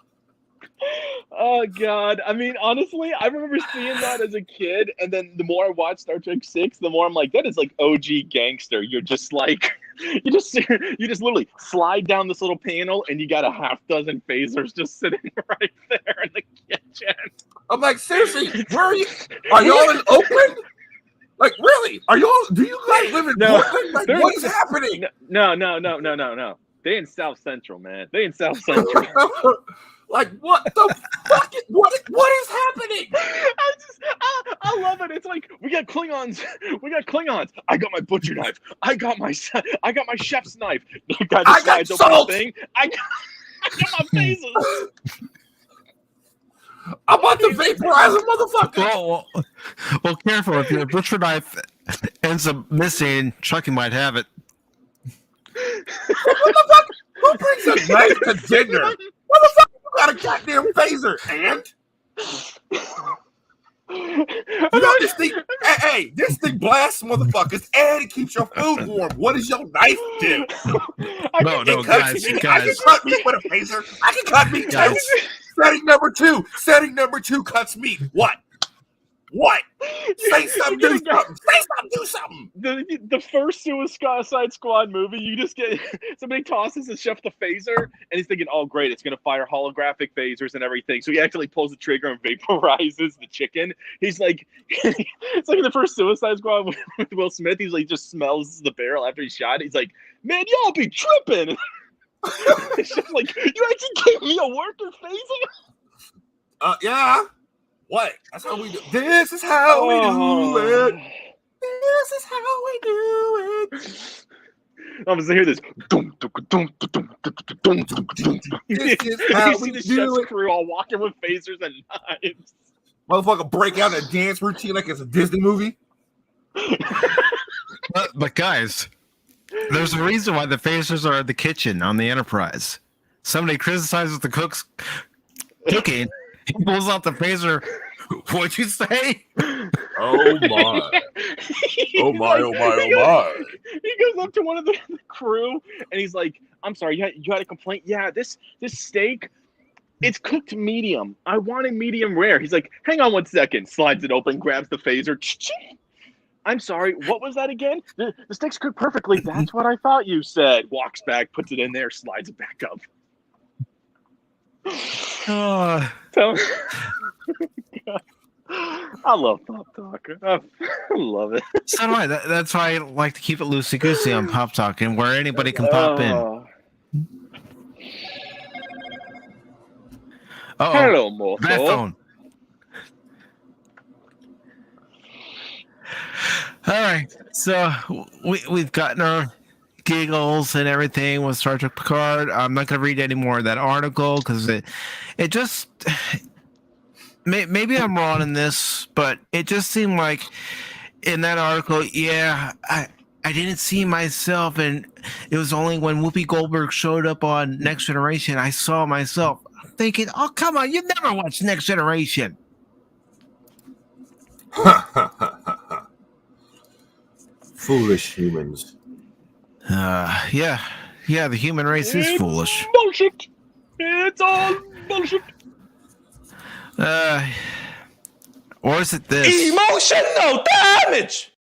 Oh, God. I mean, honestly, I remember seeing that as a kid, and then the more I watch Star Trek 6, the more I'm like, that is like OG gangster. You're just like, you just literally slide down this little panel, and you got a half dozen phasers just sitting right there in the kitchen. I'm like, seriously, where are you? Are y'all in Oakland? Like, really? Do you guys live in Portland? Like, what is happening? No. They in South Central, man. They in South Central. Like, what the fuck? What is happening? I love it. It's like we got Klingons. I got my butcher knife. I got my chef's knife. I got salt. I got my phasers. I'm about to vaporize a motherfucker. Well, careful. If your butcher knife ends up missing, Chucky might have it. What the fuck? Who brings a knife to dinner? Motherfucker, you got a goddamn phaser, and you know this thing. Hey, this thing blasts motherfuckers, and it keeps your food warm. What does your knife do? No, guys. I can cut meat with a phaser. I can cut meat too. Setting number two cuts meat. What? Say something, do something. The first Suicide Squad movie, you just get somebody tosses the chef the phaser, and he's thinking, "Oh, great, it's gonna fire holographic phasers and everything." So he actually pulls the trigger and vaporizes the chicken. He's like, it's like in the first Suicide Squad with Will Smith. He's like, just smells the barrel after he's shot. He's like, "Man, y'all be tripping." It's just like, you actually gave me a worker phaser. Yeah. What? That's how we do. This is how we do it. This is how we do it. I'm gonna hear this. Dum, dum, dum, dum, dum, dum, dum, dum. This is how You see we the do chef's it. crew all walking with phasers and knives. Motherfucker break out in a dance routine like it's a Disney movie. But guys, there's a reason why the phasers are in the kitchen on the Enterprise. Somebody criticizes the cook's cooking. He pulls out the phaser. What'd you say? Oh my. Oh my, oh my, oh my. He goes up to one of the crew and he's like, I'm sorry, you had a complaint? Yeah, this steak, it's cooked medium. I wanted medium rare. He's like, hang on 1 second. Slides it open, grabs the phaser. I'm sorry, what was that again? The steak's cooked perfectly. That's what I thought you said. Walks back, puts it in there, slides it back up. Tell me. I love Pop Talk. I love it. So do I. That's why I like to keep it loosey goosey on Pop Talk and where anybody can pop in. Hello, Mortal. Bad phone. All right, so we've gotten our giggles and everything with Star Trek Picard. I'm not going to read any more of that article because it just maybe I'm wrong in this, but it just seemed like in that article, yeah, I didn't see myself, and it was only when Whoopi Goldberg showed up on Next Generation I saw myself. I'm thinking, oh come on, you've never watched Next Generation. Foolish humans. Yeah, the human race is foolish. Bullshit. It's all bullshit. Or is it this? Emotional damage.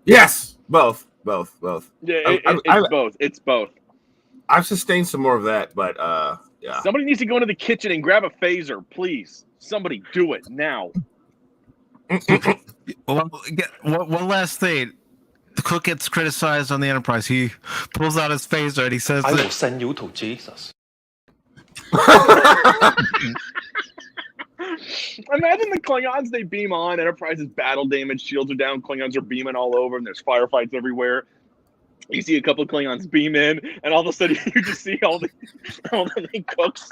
Yes, both. Yeah, it's both. It's both. I've sustained some more of that, but yeah. Somebody needs to go into the kitchen and grab a phaser, please. Somebody do it now. Well, one last thing. The cook gets criticized on the Enterprise. He pulls out his phaser and he says, I will send you to Jesus. Imagine the Klingons, they beam on. Enterprise's battle damage, shields are down. Klingons are beaming all over, and there's firefights everywhere. You see a couple of Klingons beam in, and all of a sudden you just see all the cooks.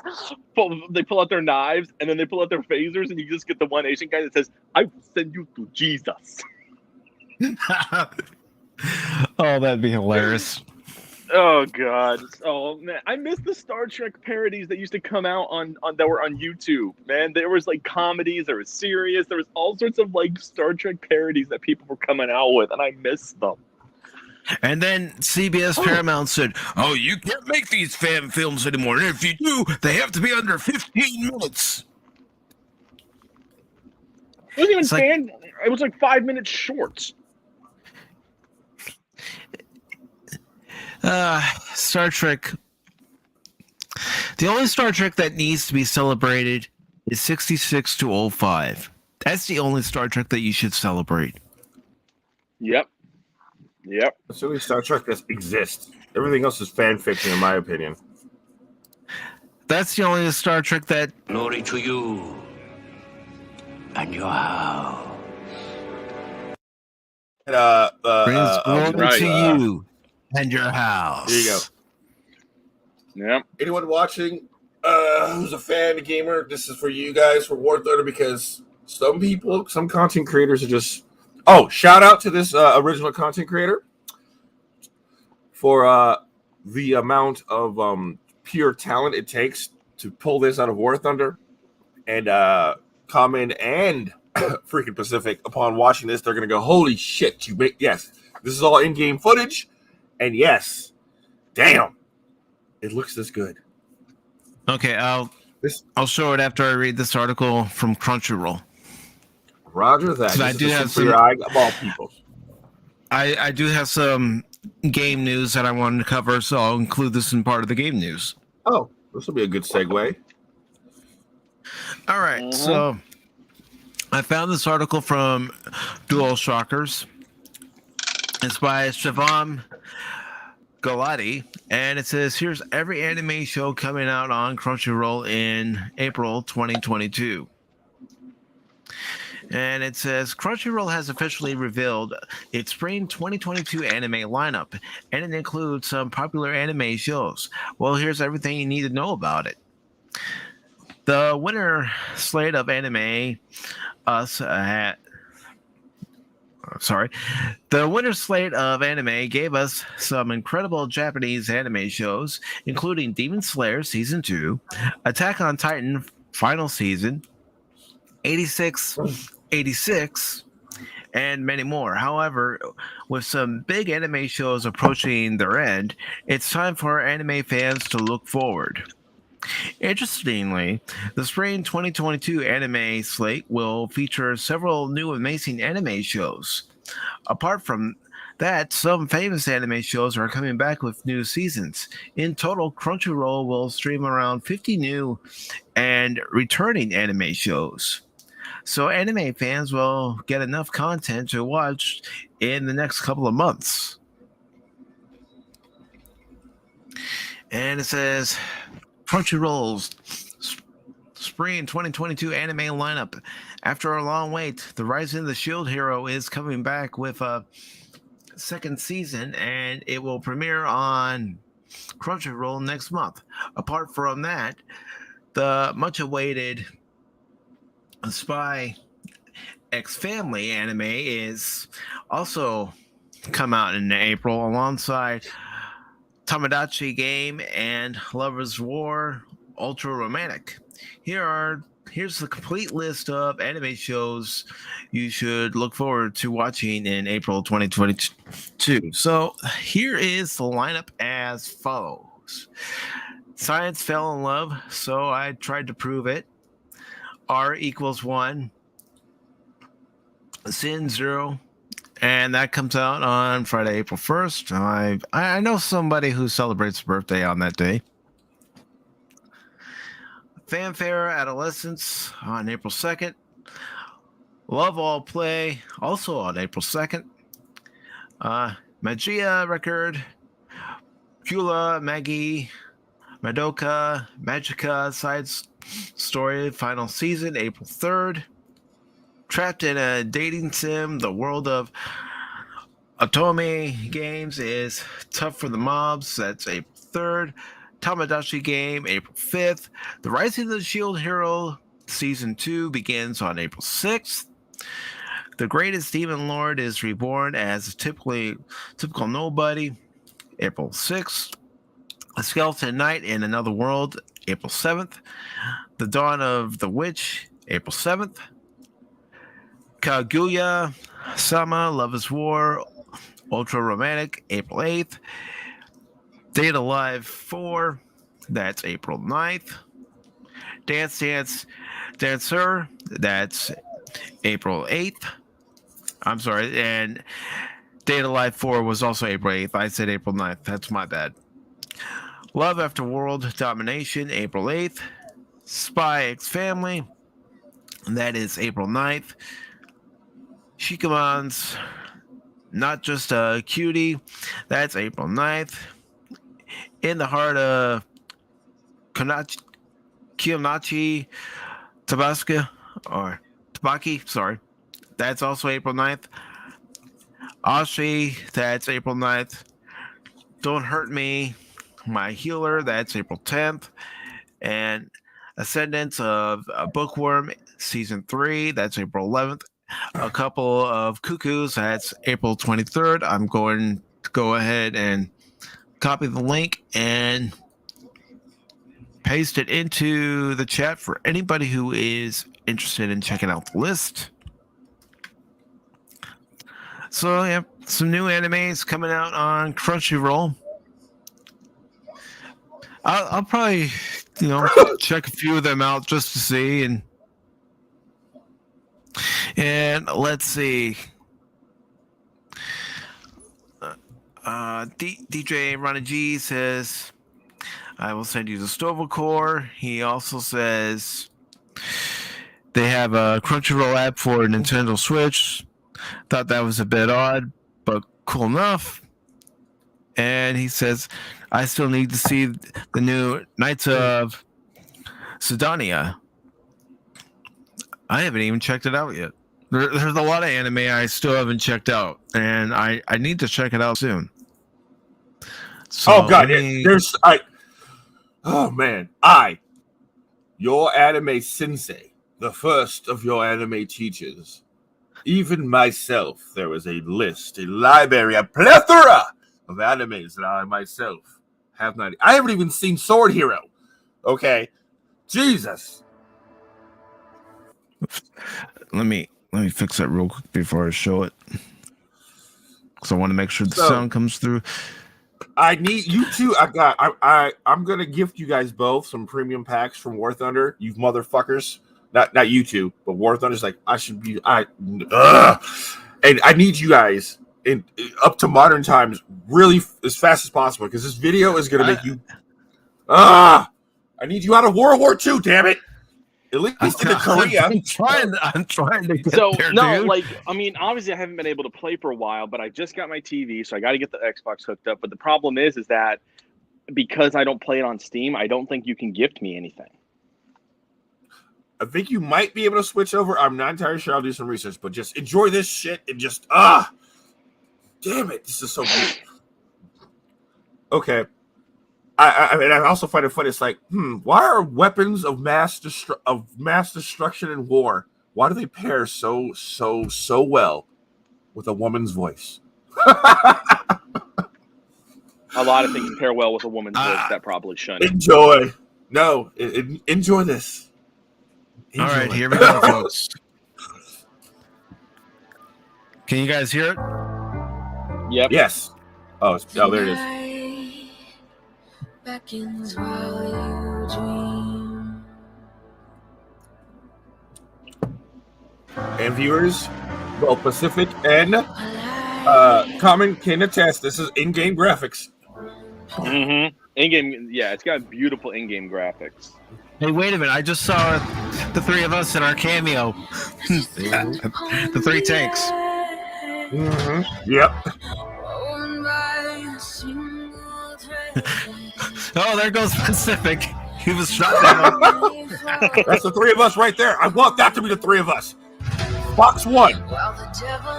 They pull out their knives, and then they pull out their phasers, and you just get the one Asian guy that says, I will send you to Jesus. oh, that'd be hilarious. Oh God! Oh man, I miss the Star Trek parodies that used to come out on that were on YouTube. Man, there was like comedies, there was serious, there was all sorts of like Star Trek parodies that people were coming out with, and I miss them. And then CBS Paramount said, "Oh, you can't make these fan films anymore. And if you do, they have to be under 15 minutes." It wasn't even fan. It was like 5-minute shorts. Star Trek. The only Star Trek that needs to be celebrated is 66 to 05. That's the only Star Trek that you should celebrate. Yep. That's the only Star Trek that exists. Everything else is fan fiction, in my opinion. That's the only Star Trek that... Glory to you and your house. brings glory to you and your house. There you go. Yep. Anyone watching who's a fan, a gamer, this is for you guys, for War Thunder, because some people, some content creators are just... Oh, shout out to this original content creator for the amount of pure talent it takes to pull this out of War Thunder. And Common and freaking Pacific, upon watching this, they're going to go, holy shit, yes, this is all in-game footage. And yes, damn, it looks this good. Okay, I'll show it after I read this article from Crunchyroll. Roger that. So I do have some eyeball people. I do have some game news that I wanted to cover, so I'll include this in part of the game news. Oh, this will be a good segue. All right, so I found this article from Dual Shockers. It's by Shivam Galati, and it says, here's every anime show coming out on Crunchyroll in April 2022. And it says Crunchyroll has officially revealed its spring 2022 anime lineup, and it includes some popular anime shows. Well, here's everything you need to know about it. The winter slate of anime The winter slate of anime gave us some incredible Japanese anime shows, including Demon Slayer Season 2, Attack on Titan Final Season, 86, and many more. However, with some big anime shows approaching their end, it's time for anime fans to look forward. Interestingly, the spring 2022 anime slate will feature several new amazing anime shows. Apart from that, some famous anime shows are coming back with new seasons. In total, Crunchyroll will stream around 50 new and returning anime shows. So anime fans will get enough content to watch in the next couple of months. And it says Crunchyroll's spring 2022 anime lineup. After a long wait, The Rising of the Shield Hero is coming back with a second season, and it will premiere on Crunchyroll next month. Apart from that, the much-awaited Spy X Family anime is also come out in April alongside Tomodachi Game and Lover's War Ultra Romantic. Here's the complete list of anime shows you should look forward to watching in April 2022. So here is the lineup as follows. Science fell in love, so I tried to prove it. R equals 1. Sin 0. And that comes out on Friday, April 1st. I know somebody who celebrates a birthday on that day. Fanfare Adolescence on April 2nd. Love All Play also on April 2nd. Magia Record. Kula, Maggie, Madoka, Magica Side Story Final Season, April 3rd. Trapped in a Dating Sim, The World of Otome Games is Tough for the Mobs. That's April 3rd. Tomodachi Game, April 5th. The Rising of the Shield Hero Season 2 begins on April 6th. The Greatest Demon Lord is reborn as a typical nobody, April 6th. A Skeleton Knight in Another World, April 7th. The Dawn of the Witch, April 7th. Kaguya Sama Love is War Ultra Romantic, April 8th. Data Live 4, that's April 9th. Dance Dance Dancer, that's April 8th. I'm sorry, and Data Live 4 was also April 8th. I said April 9th. That's my bad. Love After World Domination, April 8th. Spy X Family, that is April 9th. Shikamon's Not Just a Cutie, that's April 9th. In the Heart of Kiyonachi Tabaki, sorry. That's also April 9th. Ashi, that's April 9th. Don't Hurt Me, My Healer, that's April 10th. And Ascendance of a Bookworm, Season 3, that's April 11th. A Couple of Cuckoos, that's April 23rd. I'm going to go ahead and copy the link and paste it into the chat for anybody who is interested in checking out the list. So, yeah, some new animes coming out on Crunchyroll. I'll probably, check a few of them out just to see. And let's see. DJ Ronnie G says, I will send you the Stovocore. He also says they have a Crunchyroll app for Nintendo Switch. Thought that was a bit odd, but cool enough. And he says, I still need to see the new Knights of Sidonia. I haven't even checked it out yet. There's a lot of anime I still haven't checked out, and I need to check it out soon. So Oh God, oh man, your anime sensei, the first of your anime teachers, even myself, there was a list, a library, a plethora of animes that I myself have not. I haven't even seen Sword Hero. Okay, Jesus. Let me fix that real quick before I show it, because I want to make sure the sound comes through. I need you two. I'm gonna gift you guys both some premium packs from War Thunder. You motherfuckers. Not you two, but War Thunder's like and I need you guys up to modern times really as fast as possible because this video is gonna make you. I need you out of World War II. Damn it. At least in Korea. I'm trying to get So there, no, dude. like I mean, obviously I haven't been able to play for a while, but I just got my TV, so I got to get the Xbox hooked up. But the problem is that because I don't play it on Steam, I don't think you can gift me anything. I think you might be able to switch over. I'm not entirely sure. I'll do some research, but just enjoy this shit and just damn it, this is so good. Okay. I mean, I also find it funny. It's like, why are weapons of mass destruction and war? Why do they pair so well with a woman's voice? A lot of things pair well with a woman's voice that probably shouldn't. Enjoy. No, enjoy this. All right, here we go, folks. Can you guys hear it? Yep. Yes. Oh, there it is. Beckons while you dream. And viewers, both Pacific and Common can attest. This is in-game graphics. Mm-hmm. In-game, yeah, it's got beautiful in-game graphics. Hey, wait a minute! I just saw the three of us in our cameo. The three tanks. Mm-hmm. Yep. Oh, there goes Pacific. He was shot down. That's the three of us right there. I want that to be the three of us. Box one. While the devil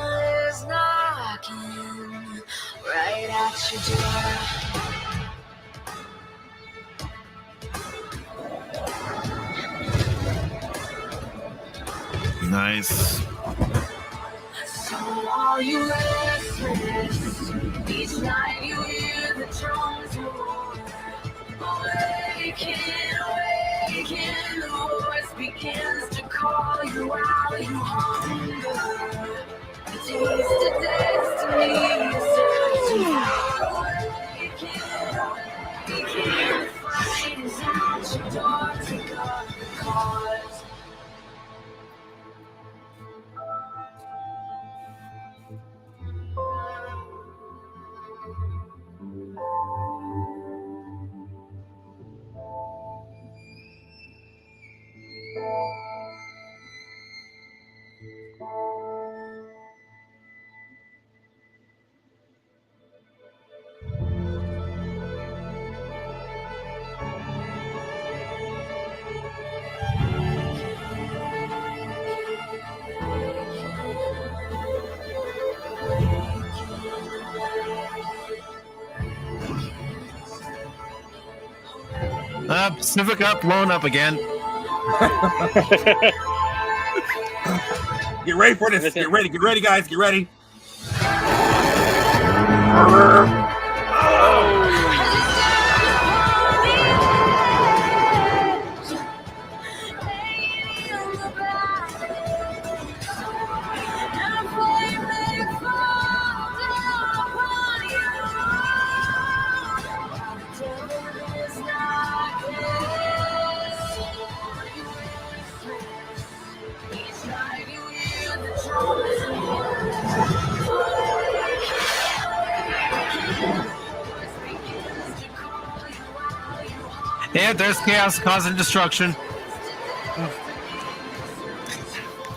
is knocking right at your door. Nice. So are you restless? Each night you hear the drums roar. Awaken, awaken, the voice begins to call you while you hunger. Taste the destiny you search. Awaken, awaken, the fight is at your door. Take up the cause. Pacific up, blown up again. Get ready for this. Get ready, guys. Get ready. Yeah, there's chaos causing destruction.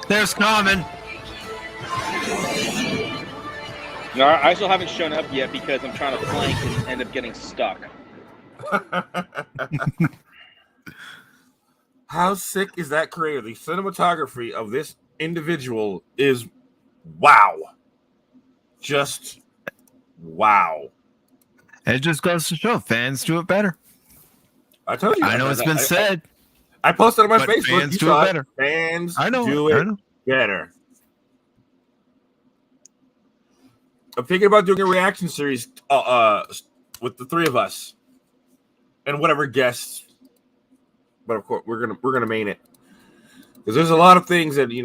There's Common. No, I still haven't shown up yet because I'm trying to flank and end up getting stuck. How sick is that creator? The cinematography of this individual is wow. Just wow. It just goes to show fans do it better. I told you. I know it's been said. I posted on my but Facebook. Fans You do saw it it. better. Fans I know. do it better. I'm thinking about doing a reaction series with the three of us and whatever guests. But of course, we're gonna main it because there's a lot of things that we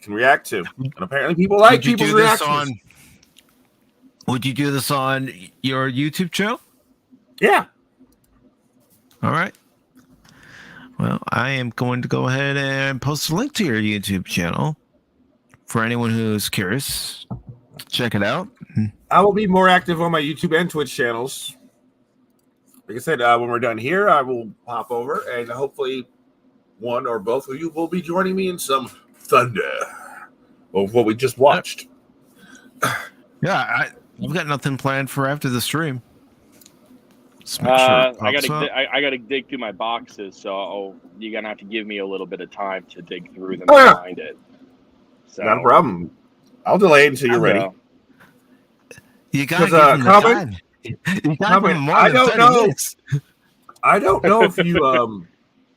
can react to, and apparently people like people's reactions. Would you do this on your YouTube channel? Yeah. All right. Well, I am going to go ahead and post a link to your YouTube channel for anyone who's curious. Check it out. I will be more active on my YouTube and Twitch channels. Like I said, when we're done here, I will pop over, and hopefully one or both of you will be joining me in some thunder of what we just watched. Yeah, I've got nothing planned for after the stream. I gotta dig through my boxes, so you're gonna have to give me a little bit of time to dig through them and find it. So, not a problem. I'll delay it until you're ready. You gotta give them the time. I don't know. I don't know if you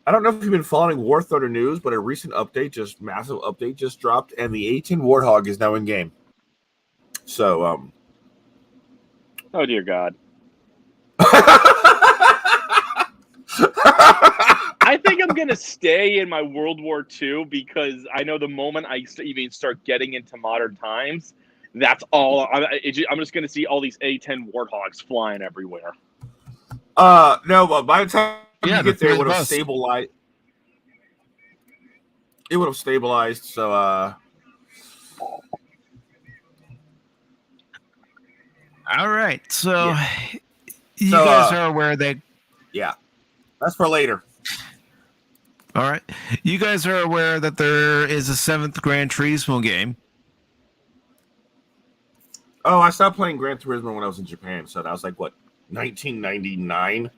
I don't know if you've been following War Thunder news, but a recent massive update just dropped, and the A10 Warthog is now in game. So oh dear God. I think I'm gonna stay in my World War II because I know the moment I even start getting into modern times, that's all. I'm just gonna see all these A10 Warthogs flying everywhere. No, but by the time you get there, it would have stabilized. It would have stabilized. So, all right. So, you guys are aware that. Yeah, that's for later. All right. You guys are aware that there is a 7th Gran Turismo game. Oh, I stopped playing Gran Turismo when I was in Japan, so that was like what, 1999?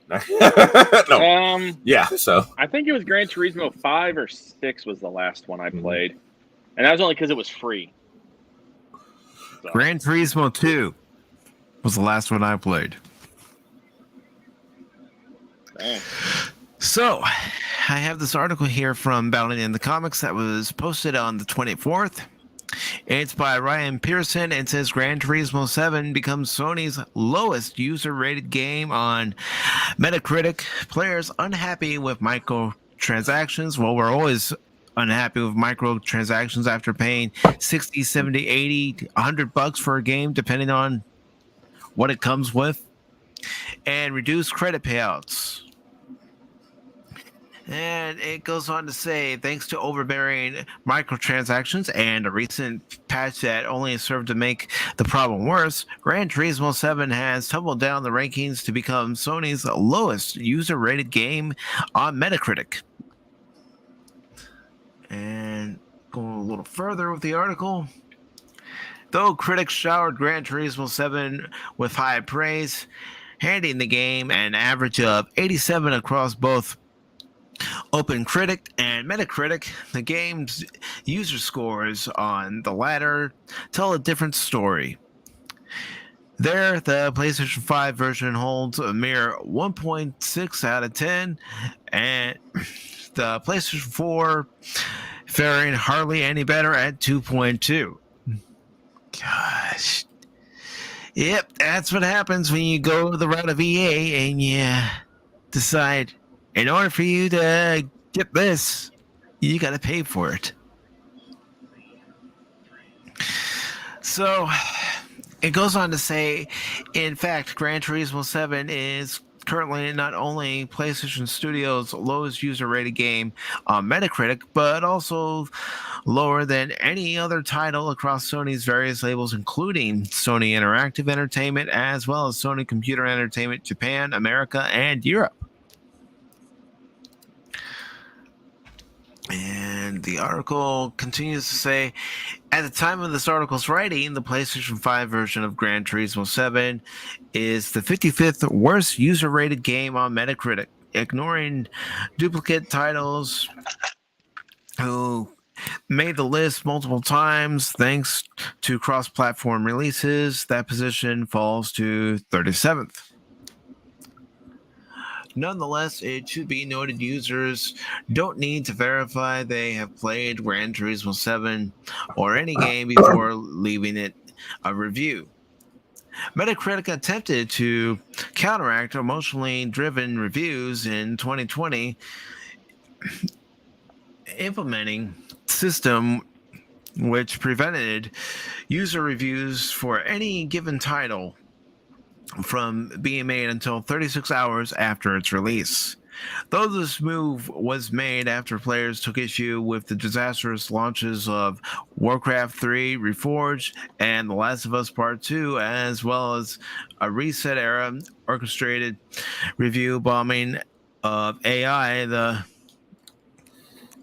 No. Yeah, so I think it was Gran Turismo 5 or 6 was the last one I played, and that was only because it was free. So. Gran Turismo 2 was the last one I played. Dang. So, I have this article here from Battling in the Comics that was posted on the 24th. It's by Ryan Pearson and says Gran Turismo 7 becomes Sony's lowest user-rated game on Metacritic. Players unhappy with microtransactions. Well, we're always unhappy with microtransactions after paying 60, 70, 80, $100 for a game, depending on what it comes with. And reduced credit payouts. And it goes on to say, thanks to overbearing microtransactions and a recent patch that only served to make the problem worse, Gran Turismo 7 has tumbled down the rankings to become Sony's lowest user-rated game on Metacritic. And going a little further with the article, though critics showered Gran Turismo 7 with high praise, handing the game an average of 87 across both OpenCritic and Metacritic, the game's user scores on the latter tell a different story. There, the PlayStation 5 version holds a mere 1.6 out of 10, and the PlayStation 4 faring hardly any better at 2.2. Gosh. Yep, that's what happens when you go the route of EA and you decide, in order for you to get this, you got to pay for it. So, it goes on to say, in fact, Gran Turismo 7 is currently not only PlayStation Studios' lowest user-rated game on Metacritic, but also lower than any other title across Sony's various labels, including Sony Interactive Entertainment, as well as Sony Computer Entertainment Japan, America, and Europe. And the article continues to say, at the time of this article's writing, the PlayStation 5 version of Gran Turismo 7 is the 55th worst user-rated game on Metacritic, ignoring duplicate titles who made the list multiple times thanks to cross-platform releases. That position falls to 37th. Nonetheless, it should be noted users don't need to verify they have played Gran Turismo 7 or any game before leaving it a review. Metacritic attempted to counteract emotionally driven reviews in 2020, implementing a system which prevented user reviews for any given title from being made until 36 hours after its release. Though this move was made after players took issue with the disastrous launches of Warcraft 3 Reforged and The Last of Us Part 2, as well as a reset era orchestrated review bombing of AI, the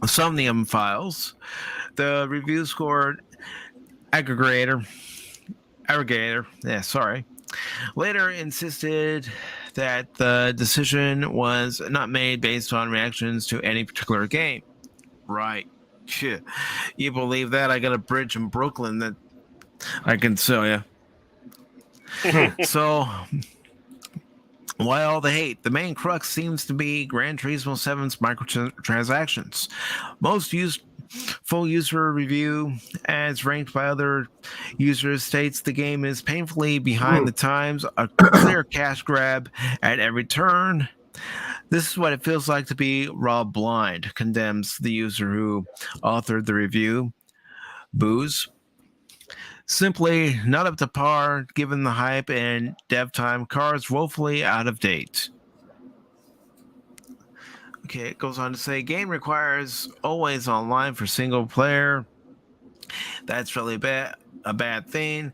Somnium files, the review score aggregator, later insisted that the decision was not made based on reactions to any particular game. Right. Shit. You believe that? I got a bridge in Brooklyn that I can sell you. So, why all the hate? The main crux seems to be Gran Turismo 7's microtransactions. Most full user review, as ranked by other users, states the game is painfully behind the times, a clear cash grab at every turn. This is what it feels like to be robbed blind, condemns the user who authored the review. Booze. Simply not up to par, given the hype and dev time. Cars woefully out of date. Okay, it goes on to say, game requires always online for single player. That's really a bad thing.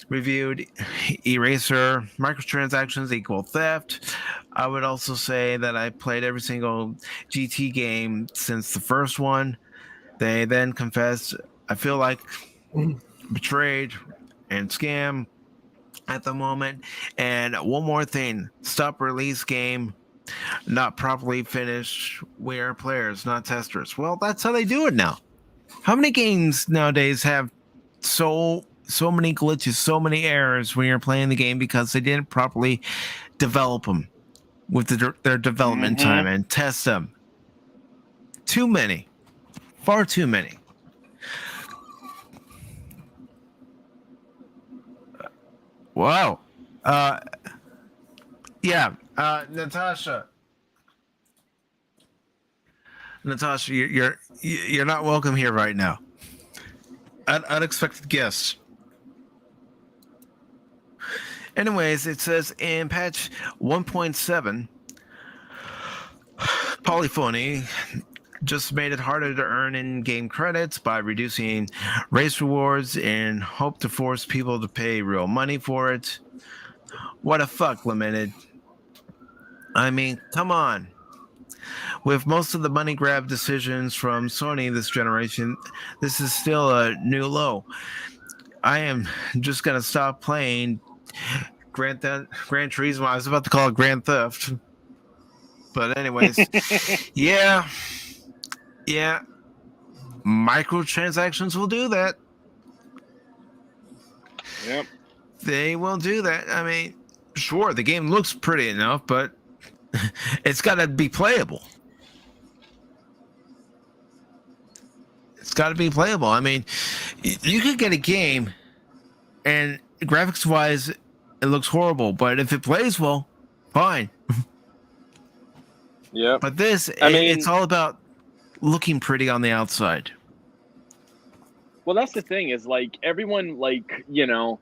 Reviewed Eraser, microtransactions equal theft. I would also say that I played every single GT game since the first one. They then confessed, I feel like betrayed and scam at the moment. And one more thing, stop release game not properly finished. We are players, not testers. Well, that's how they do it now. How many games nowadays have so many glitches, so many errors when you're playing the game because they didn't properly develop them with their development time and test them? Too many. Far too many. Wow. Natasha, you're not welcome here right now. Unexpected guests. Anyways, it says in patch 1.7, Polyphony just made it harder to earn in-game credits by reducing race rewards and hope to force people to pay real money for it. What a fuck, Limited. I mean, come on. With most of the money grab decisions from Sony this generation, this is still a new low. I am just going to stop playing Gran Turismo. I was about to call it Grand Theft. But anyways, yeah. Microtransactions will do that. Yep. They will do that. I mean, sure, the game looks pretty enough, but it's got to be playable. It's got to be playable. I mean, you could get a game and graphics-wise, it looks horrible, but if it plays well, fine. Yeah. But it's all about looking pretty on the outside. Well, that's the thing is, like, everyone, like, you know,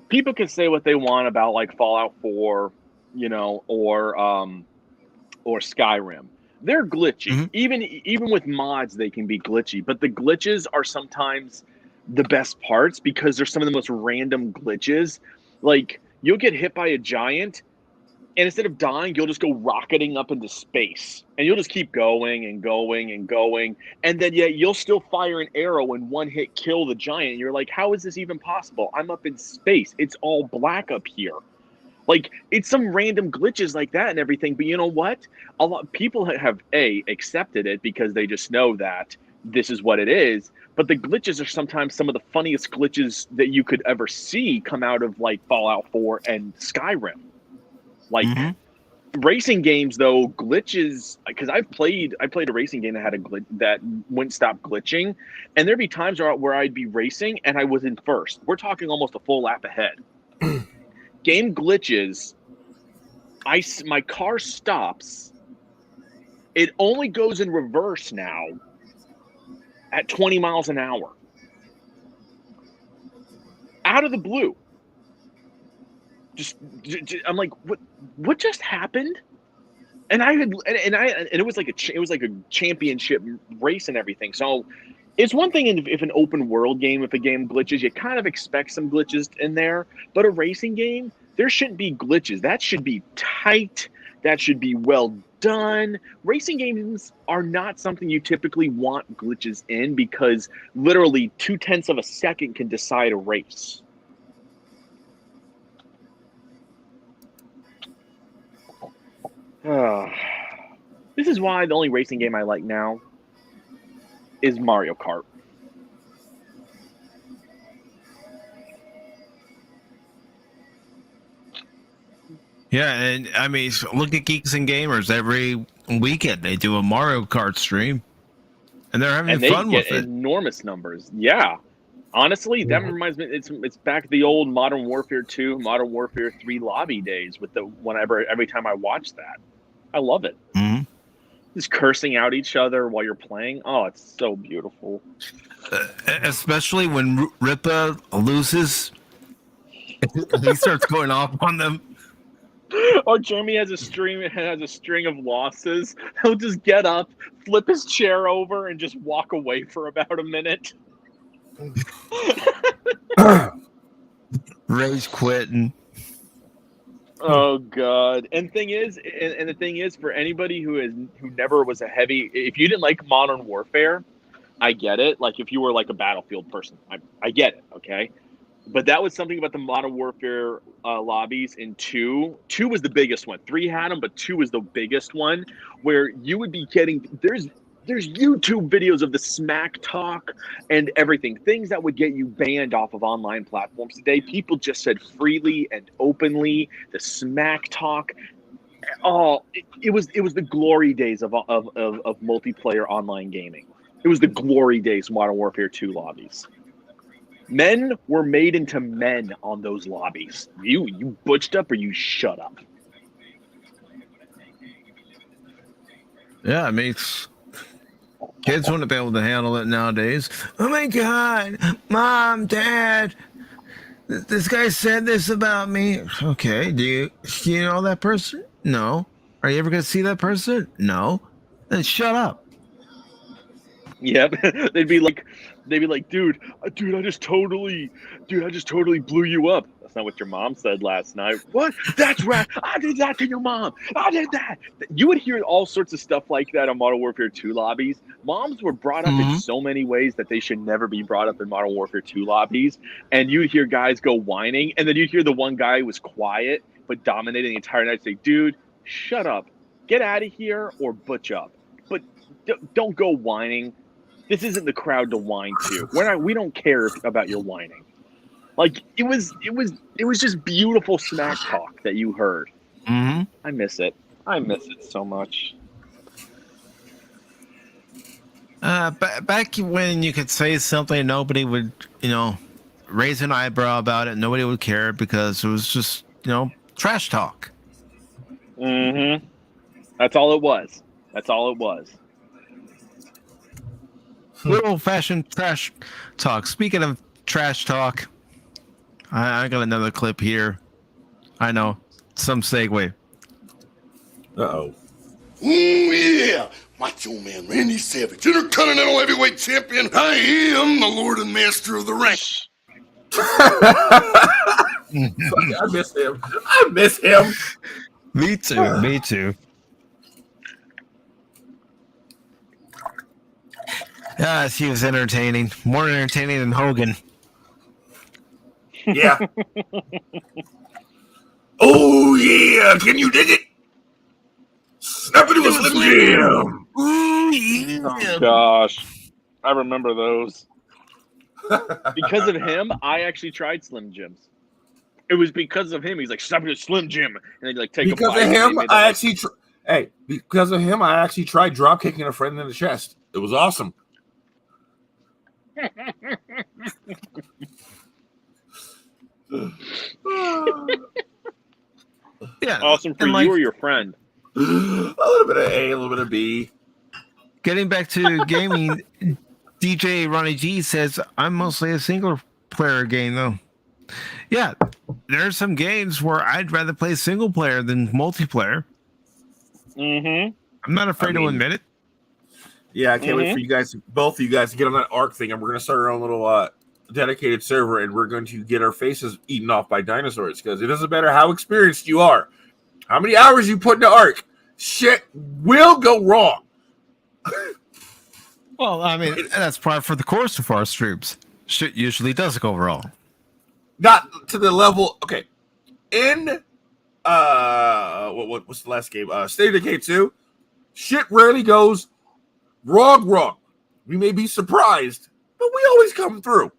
people can say what they want about, like, Fallout 4, you know, or Skyrim. They're glitchy. Even with mods, they can be glitchy. But the glitches are sometimes the best parts because they're some of the most random glitches. Like, you'll get hit by a giant, and instead of dying, you'll just go rocketing up into space. And you'll just keep going and going and going. And then, you'll still fire an arrow and one hit kill the giant. And you're like, how is this even possible? I'm up in space. It's all black up here. Like, it's some random glitches like that and everything. But you know what? A lot of people have, accepted it because they just know that, this is what it is. But the glitches are sometimes some of the funniest glitches that you could ever see come out of like Fallout 4 and Skyrim. Like racing games, though, glitches, because I played a racing game that had a glitch that wouldn't stop glitching, and there'd be times where I'd be racing and I was in first. We're talking almost a full lap ahead. Game glitches. My car stops. It only goes in reverse now at 20 miles an hour. Out of the blue. Just I'm like, what just happened? And it was like a championship race and everything. So it's one thing if an open world game, if a game glitches, you kind of expect some glitches in there. But a racing game, there shouldn't be glitches. That should be tight. That should be well done. Racing games are not something you typically want glitches in because literally 0.2 of a second can decide a race. This is why the only racing game I like now is Mario Kart. Yeah, and I mean, look at Geeks and Gamers. Every weekend they do a Mario Kart stream, and they're having fun with it. Enormous numbers. Yeah, honestly, that reminds me. It's back to the old Modern Warfare 2, Modern Warfare 3 lobby days. With every time I watch that, I love it. Mm-hmm. Just cursing out each other while you're playing. Oh, it's so beautiful. Especially when Ripa loses, he starts going off on them. Or Jeremy has a string of losses. He'll just get up, flip his chair over, and just walk away for about a minute. Rage quitting. Oh God! And the thing is, for anybody who never was a heavy, if you didn't like Modern Warfare, I get it. Like if you were like a Battlefield person, I get it. Okay. But that was something about the Modern Warfare lobbies in 2. 2 was the biggest one. 3 had them, but 2 was the biggest one, where you would be getting there's YouTube videos of the smack talk and everything, things that would get you banned off of online platforms today. People just said freely and openly the smack talk. Oh, it was the glory days of multiplayer online gaming. It was the glory days of Modern Warfare 2 lobbies. Men were made into men on those lobbies. You butched up or you shut up. Yeah, I mean, kids wouldn't be able to handle it nowadays. Oh my God, Mom, Dad, this guy said this about me. Okay, do you know that person? No. Are you ever going to see that person? No. Then shut up. Yep. They'd be like, dude, I just totally blew you up. That's not what your mom said last night. What? That's right. I did that to your mom. I did that. You would hear all sorts of stuff like that on Modern Warfare 2 lobbies. Moms were brought up in so many ways that they should never be brought up in Modern Warfare 2 lobbies. And you'd hear guys go whining, and then you'd hear the one guy who was quiet but dominating the entire night say, dude, shut up. Get out of here or butch up. But don't go whining. This isn't the crowd to whine to. We don't care about your whining. Like it was just beautiful smack talk that you heard. Mm-hmm. I miss it. I miss it so much. Back when you could say something, nobody would, raise an eyebrow about it. Nobody would care because it was just, trash talk. Mm-hmm. That's all it was. Good old-fashioned trash talk. Speaking of trash talk, I got another clip here. I know, some segue. Uh-oh. Yeah, Macho Man Randy Savage, Intercontinental Heavyweight Champion. I am the Lord and Master of the Ring. I miss him. Me too. Yes, he was entertaining. More entertaining than Hogan. Yeah. Oh, yeah. Can you dig it? Snap into a Slim Jim. Ooh, yeah. Oh, gosh. I remember those. Because of him, I actually tried Slim Jims. It was because of him. He's like, stop at Slim Jim, and they like take because a bite. of him, I because of him, I actually tried drop kicking a friend in the chest. It was awesome. Yeah, awesome for you or your friend. A little bit of A, a little bit of B. Getting back to gaming, DJ Ronnie G says, I'm mostly a single player game, though. Yeah, there are some games where I'd rather play single player than multiplayer. Mm-hmm. I'm not afraid to admit it. Yeah, I can't wait for you guys, both of you guys, to get on that ARC thing, and we're going to start our own little dedicated server, and we're going to get our faces eaten off by dinosaurs, because it doesn't matter how experienced you are, how many hours you put into ARC, shit will go wrong. Well, I mean, that's par for the course of our streams. Shit usually does go wrong. Not to the level. Okay, in what's the last game? State of Decay 2. Shit rarely goes wrong. We may be surprised, but we always come through.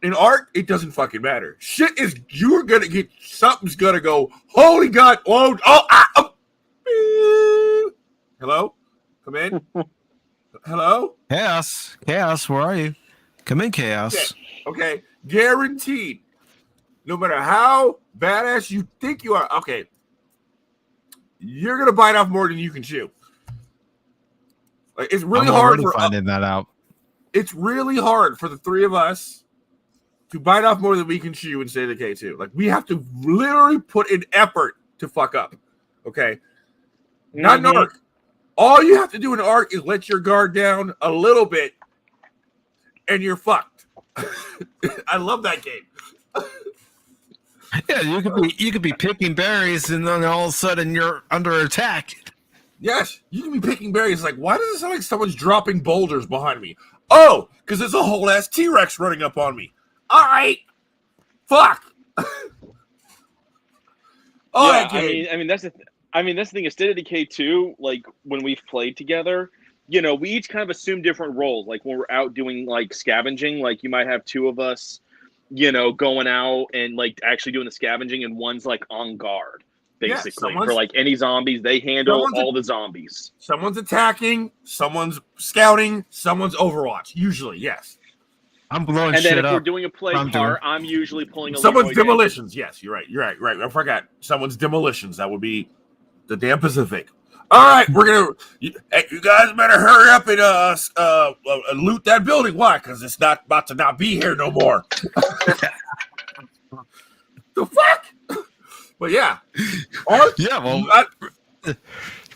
In ARC, it doesn't fucking matter. Shit is you're gonna get something's gonna go. Holy God! Hello, come in. Hello, Chaos, where are you? Come in, Chaos. Okay, guaranteed. No matter how badass you think you are, okay, you're gonna bite off more than you can chew. Like, it's really hard for finding that out. It's really hard for the three of us to bite off more than we can chew in State of Decay 2. Like, we have to literally put in effort to fuck up. Okay, not in ARC. All you have to do in ARC is let your guard down a little bit, and you're fucked. I love that game. Yeah, you could be picking berries, and then all of a sudden you're under attack. Yes, you can be picking berries. Like, why does it sound like someone's dropping boulders behind me? Oh, because there's a whole ass T-Rex running up on me. All right, fuck. I mean that's the thing. Is State of Decay 2, like when we've played together, you know, we each kind of assume different roles. Like when we're out doing like scavenging, like you might have two of us, you know, going out and like actually doing the scavenging, and one's like on guard, basically, for like any zombies. They handle all the zombies. Someone's attacking, someone's scouting, someone's Overwatch. Usually, yes. I'm blowing and shit up. And then if we're doing a play part, I'm usually pulling a someone's demolitions. Yes, you're right. I forgot. Someone's demolitions. That would be the damn Pacific. All right, we're gonna. You guys better hurry up and loot that building. Why? Because it's not about to not be here no more. The fuck? But yeah.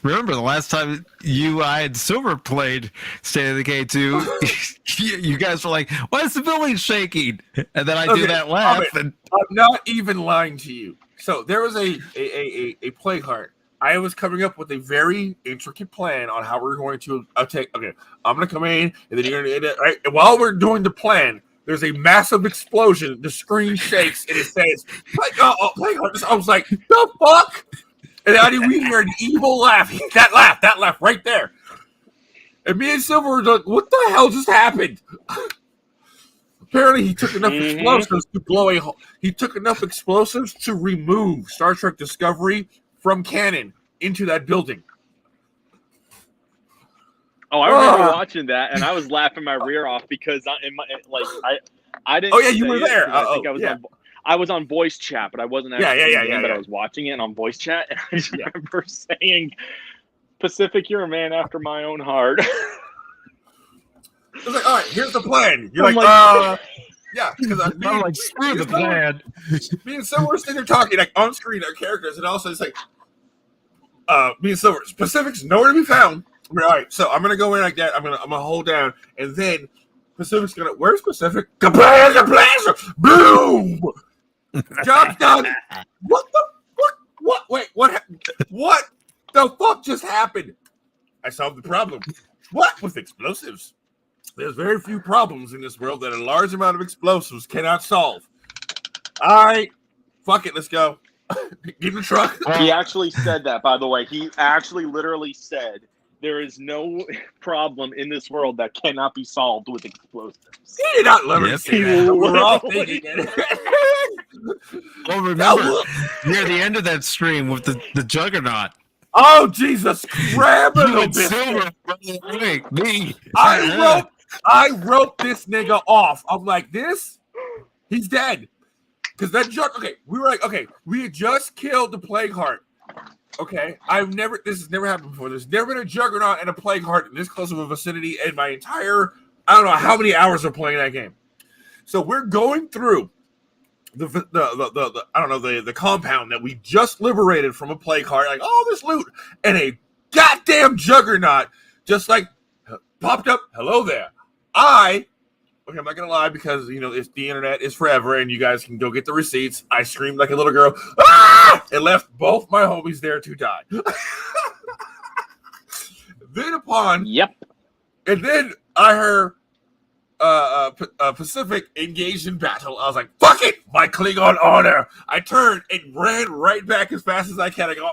Remember the last time I and Silver played State of Decay 2, you guys were like, why is the building shaking? And then I do that laugh. I'm not even lying to you. So there was a play card. I was coming up with a very intricate plan on how we're going to attack. Okay, I'm going to come in, and then you're going to, right? And while we're doing the plan, there's a massive explosion. The screen shakes, and it says, play card. I was like, the fuck? And then we hear an evil laugh. That laugh right there. And me and Silver were like, what the hell just happened? Apparently, he took enough explosives to blow a hole. He took enough explosives to remove Star Trek Discovery from canon into that building. Oh, I remember watching that, and I was laughing my rear off because I didn't. Oh yeah, you were there. I think I was on voice chat, but I wasn't actually in the game, but I was watching it on voice chat, and I just remember saying, "Pacific, you're a man after my own heart." I was like, all right, here's the plan. You're yeah, because I'm like, screw the plan. Me and Silver were sitting there talking, like on screen, our characters, and also it's like, me and Silver, Pacific's nowhere to be found. All right, so I'm gonna go in like that. I'm gonna hold down, and then Pacific's gonna. Where's Pacific? Kablam! Boom! Job's done. What the fuck? What? Wait, what the fuck just happened? I solved the problem. What? With explosives. There's very few problems in this world that a large amount of explosives cannot solve. All right. Fuck it. Let's go. Get in the truck. He actually said that, by the way. He actually literally said there is no problem in this world that cannot be solved with explosives. He did not literally Yep. say that, but we're all thinking it. Well, remember, near the end of that stream with the Juggernaut, Oh, Jesus, grab a you little and bit. Silver, me. I wrote this nigga off. I'm like, he's dead. Because that we had just killed the Plague Heart. Okay, this has never happened before. There's never been a Juggernaut and a Plague Heart in this close of a vicinity in my entire, I don't know how many hours of playing that game. So we're going through the compound that we just liberated from a Plague Heart, like, oh, this loot, and a goddamn Juggernaut just like popped up. Hello there. I'm not gonna lie, because it's the internet is forever, and you guys can go get the receipts. I screamed like a little girl, ah! And left both my homies there to die. And then I heard Pacific engaged in battle. I was like, fuck it, my Klingon honor. I turned and ran right back as fast as I can. I go,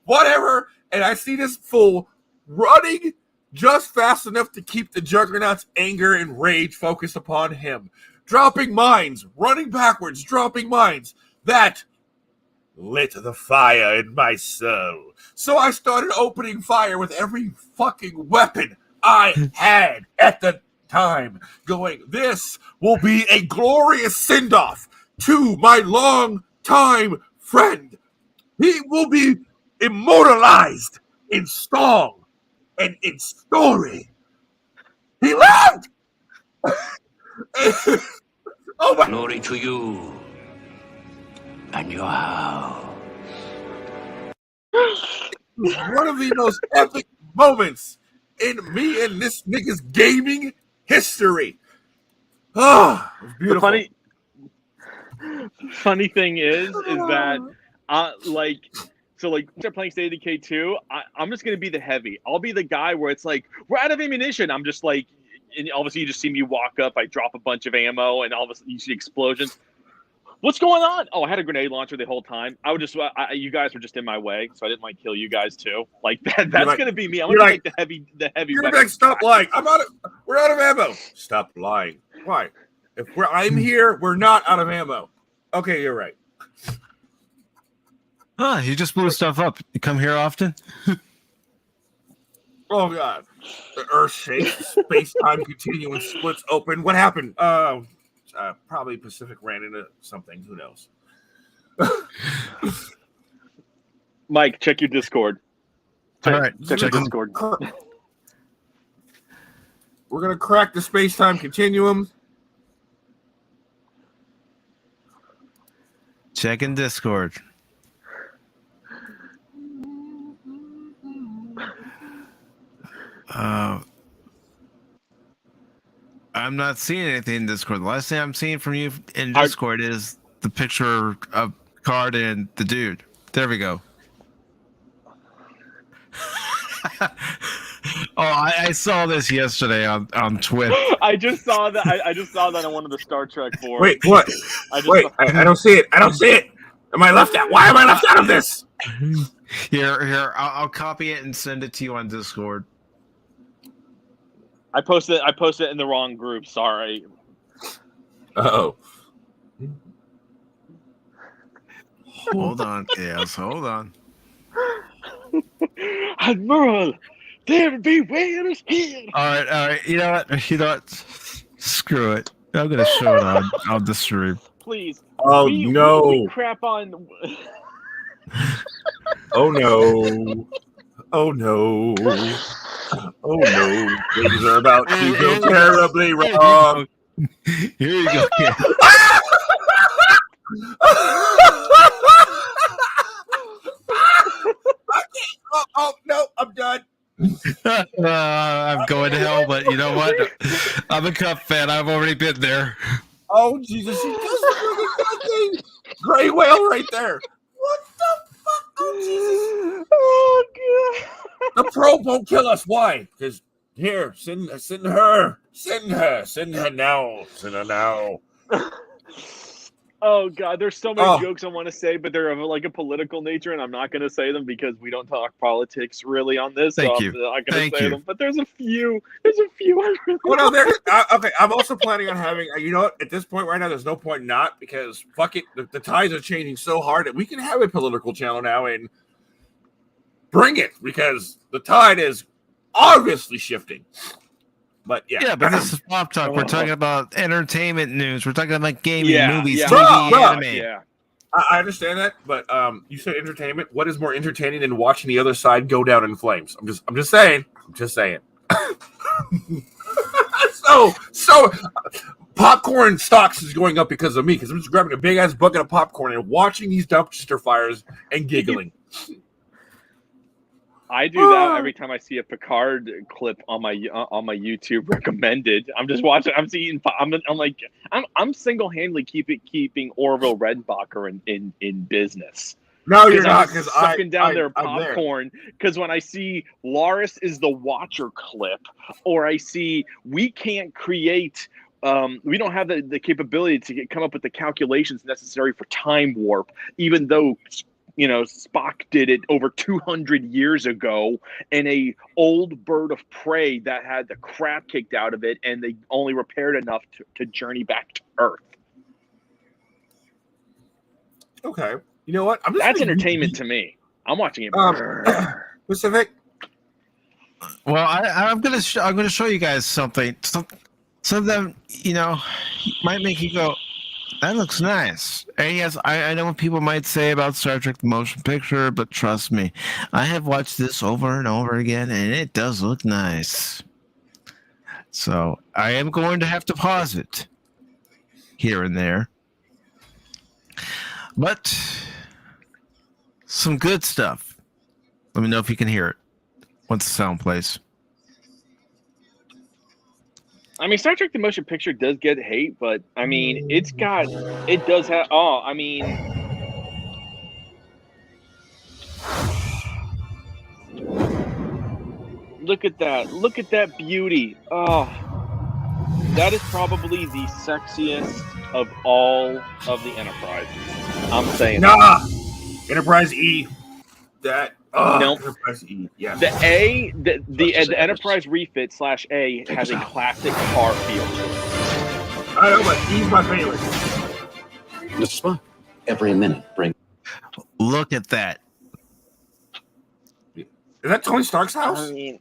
whatever. And I see this fool running just fast enough to keep the Juggernaut's anger and rage focused upon him. Dropping mines, running backwards, dropping mines. That lit the fire in my soul. So I started opening fire with every fucking weapon I had at the time, going, this will be a glorious send-off to my long-time friend. He will be immortalized in song and in story. He lived! Oh my! Glory to you and your house. One of the most epic moments in me and this nigga's gaming history. Oh, it was beautiful. The funny thing is that they're playing State of Decay 2. I'm just gonna be the heavy. I'll be the guy where it's like, we're out of ammunition. I'm just like, and obviously you just see me walk up. I drop a bunch of ammo, and all of a sudden you see explosions. What's going on? Oh, I had a grenade launcher the whole time. You guys were just in my way, so I didn't like kill you guys too. Like that. That's gonna be me. I'm gonna take the heavy. You're like, stop lying. We're out of ammo. Stop lying. Why? If I'm here, we're not out of ammo. Okay, you're right. You just blew stuff up. You come here often? Oh god. The earth shakes, space-time continuum splits open. What happened? Probably Pacific ran into something. Who knows? Mike, check your Discord. All right, check your Discord. We're gonna crack the space-time continuum. Checking Discord. I'm not seeing anything in Discord. The last thing I'm seeing from you in Discord is the picture of Card and the dude. There we go. I saw this yesterday on Twitch. I just saw that. I just saw that on one of the Star Trek boards. Wait, what? I don't see it. I don't see it. Am I left out? Why am I left out of this? Here. I'll copy it and send it to you on Discord. I posted it in the wrong group. Sorry. Oh. Hold on, Chaos. Hold on. Admiral, there be whalers here. All right. You know what? Screw it. I'm gonna show it on the stream. Please. Oh no. We crap on. Oh no. Oh no. Oh no. Things are about to go terribly wrong. Here you go. Oh no, I'm done. I'm going to hell, but you know what? I'm a Cup fan. I've already been there. Oh Jesus, he does the fucking gray whale right there. What the fuck? Oh Jesus. Oh god. The probe won't kill us. Why? Because here, send her now. Send her now. Oh God, there's so many jokes I want to say, but they're of like a political nature, and I'm not going to say them because we don't talk politics really on this. Thank so you. I'm not going Thank to say you. them. But there's a few. There's a few. I really Well, no, okay. I'm also planning on having. You know what? At this point right now, there's no point not because fuck it. The tides are changing so hard that we can have a political channel now and bring it because the tide is obviously shifting. But yeah, but this is Pop Talk. We're talking about entertainment news. We're talking about gaming, movies, yeah. TV, anime. Yeah. I understand that, but you said entertainment. What is more entertaining than watching the other side go down in flames? I'm just saying. so popcorn stocks is going up because of me because I'm just grabbing a big ass bucket of popcorn and watching these dumpster fires and giggling. I do that every time I see a Picard clip on my YouTube recommended. I'm just watching. I'm seeing. I'm single handedly keeping Orville Redenbacher in business. No, you're not because sucking down their popcorn. Because when I see Laris is the Watcher clip, or I see we can't create. We don't have the capability to come up with the calculations necessary for time warp, even though. Spock did it over 200 years ago in a old bird of prey that had the crap kicked out of it, and they only repaired enough to journey back to Earth. Okay, you know what? That's entertainment to me. I'm watching it. Pacific. Well, I'm gonna show you guys something. Some of them, might make you go, "That looks nice." And yes, I know what people might say about Star Trek: The Motion Picture, but trust me, I have watched this over and over again, and it does look nice. So I am going to have to pause it here and there. But some good stuff. Let me know if you can hear it once the sound plays. I mean, Star Trek: The Motion Picture does get hate, but I mean, it does have. Oh, I mean, look at that! Look at that beauty! Oh, that is probably the sexiest of all of the Enterprises. I'm saying. Nah, Enterprise E. That. Nope. Enterprise E. Yeah. The Enterprise refit /A has a classic car feel to it. I know, but E's my favorite. Mr. Spock, every minute bring. Look at that. Is that Tony Stark's house? I mean,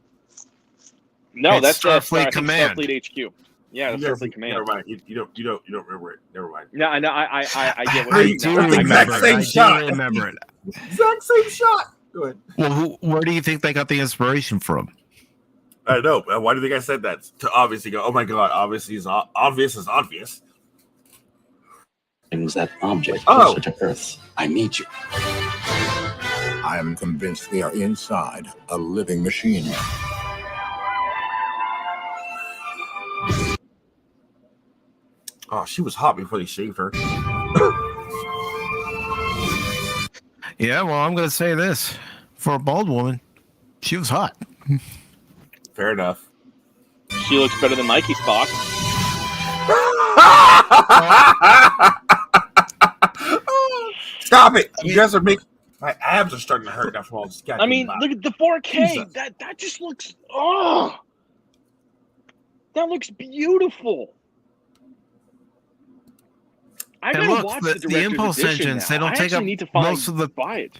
no, It's that's Starfleet Command. Starfleet HQ. Yeah, that's Starfleet Command. Never mind. You don't remember it. Never mind. No, I know. I get what I you do mean. remember exact same it. shot. I do remember it. Exact same shot. Go ahead. Well, where do you think they got the inspiration from? I don't know. Why do you think I said that? To obviously go, oh my god, obviously is obvious is obvious. Brings that object closer to Earth. I need you. I am convinced we are inside a living machine. Oh, she was hot before they shaved her. Yeah, well, I'm going to say this. For a bald woman, she was hot. Fair enough. She looks better than Mikey Spock. Stop it! You guys are making my abs are starting to hurt now from all this. I mean, look at the 4K. Jesus. That just looks. Oh, that looks beautiful. I And gotta look, watch the director's impulse edition engines, now. they don't I take actually up need to find, most of the- buy it.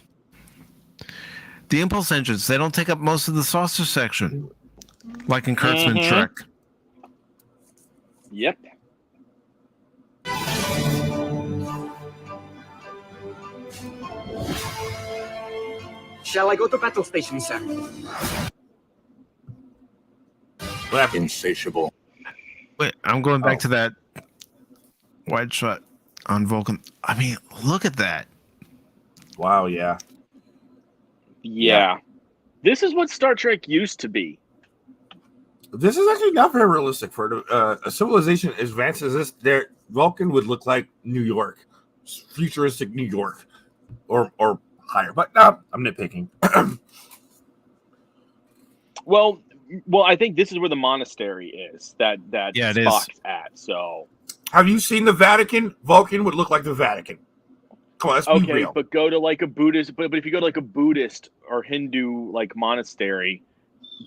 The impulse engines, they don't take up most of the saucer section, like in Kurtzman Trek. Yep. Shall I go to battle station, sir? Insatiable. Wait, I'm going back to that wide shot on Vulcan. I mean, look at that. Wow, yeah. Yeah. This is what Star Trek used to be. This is actually not very realistic for a civilization as advanced as this. There, Vulcan would look like New York, futuristic New York, or higher. But no, I'm nitpicking. Well, I think this is where the monastery is that Yeah, it Spock's is. at. So Have you seen the Vatican? Vulcan would look like the Vatican. Come on, let's be real. But go to like a Buddhist, but if you go to like a Buddhist or Hindu like monastery,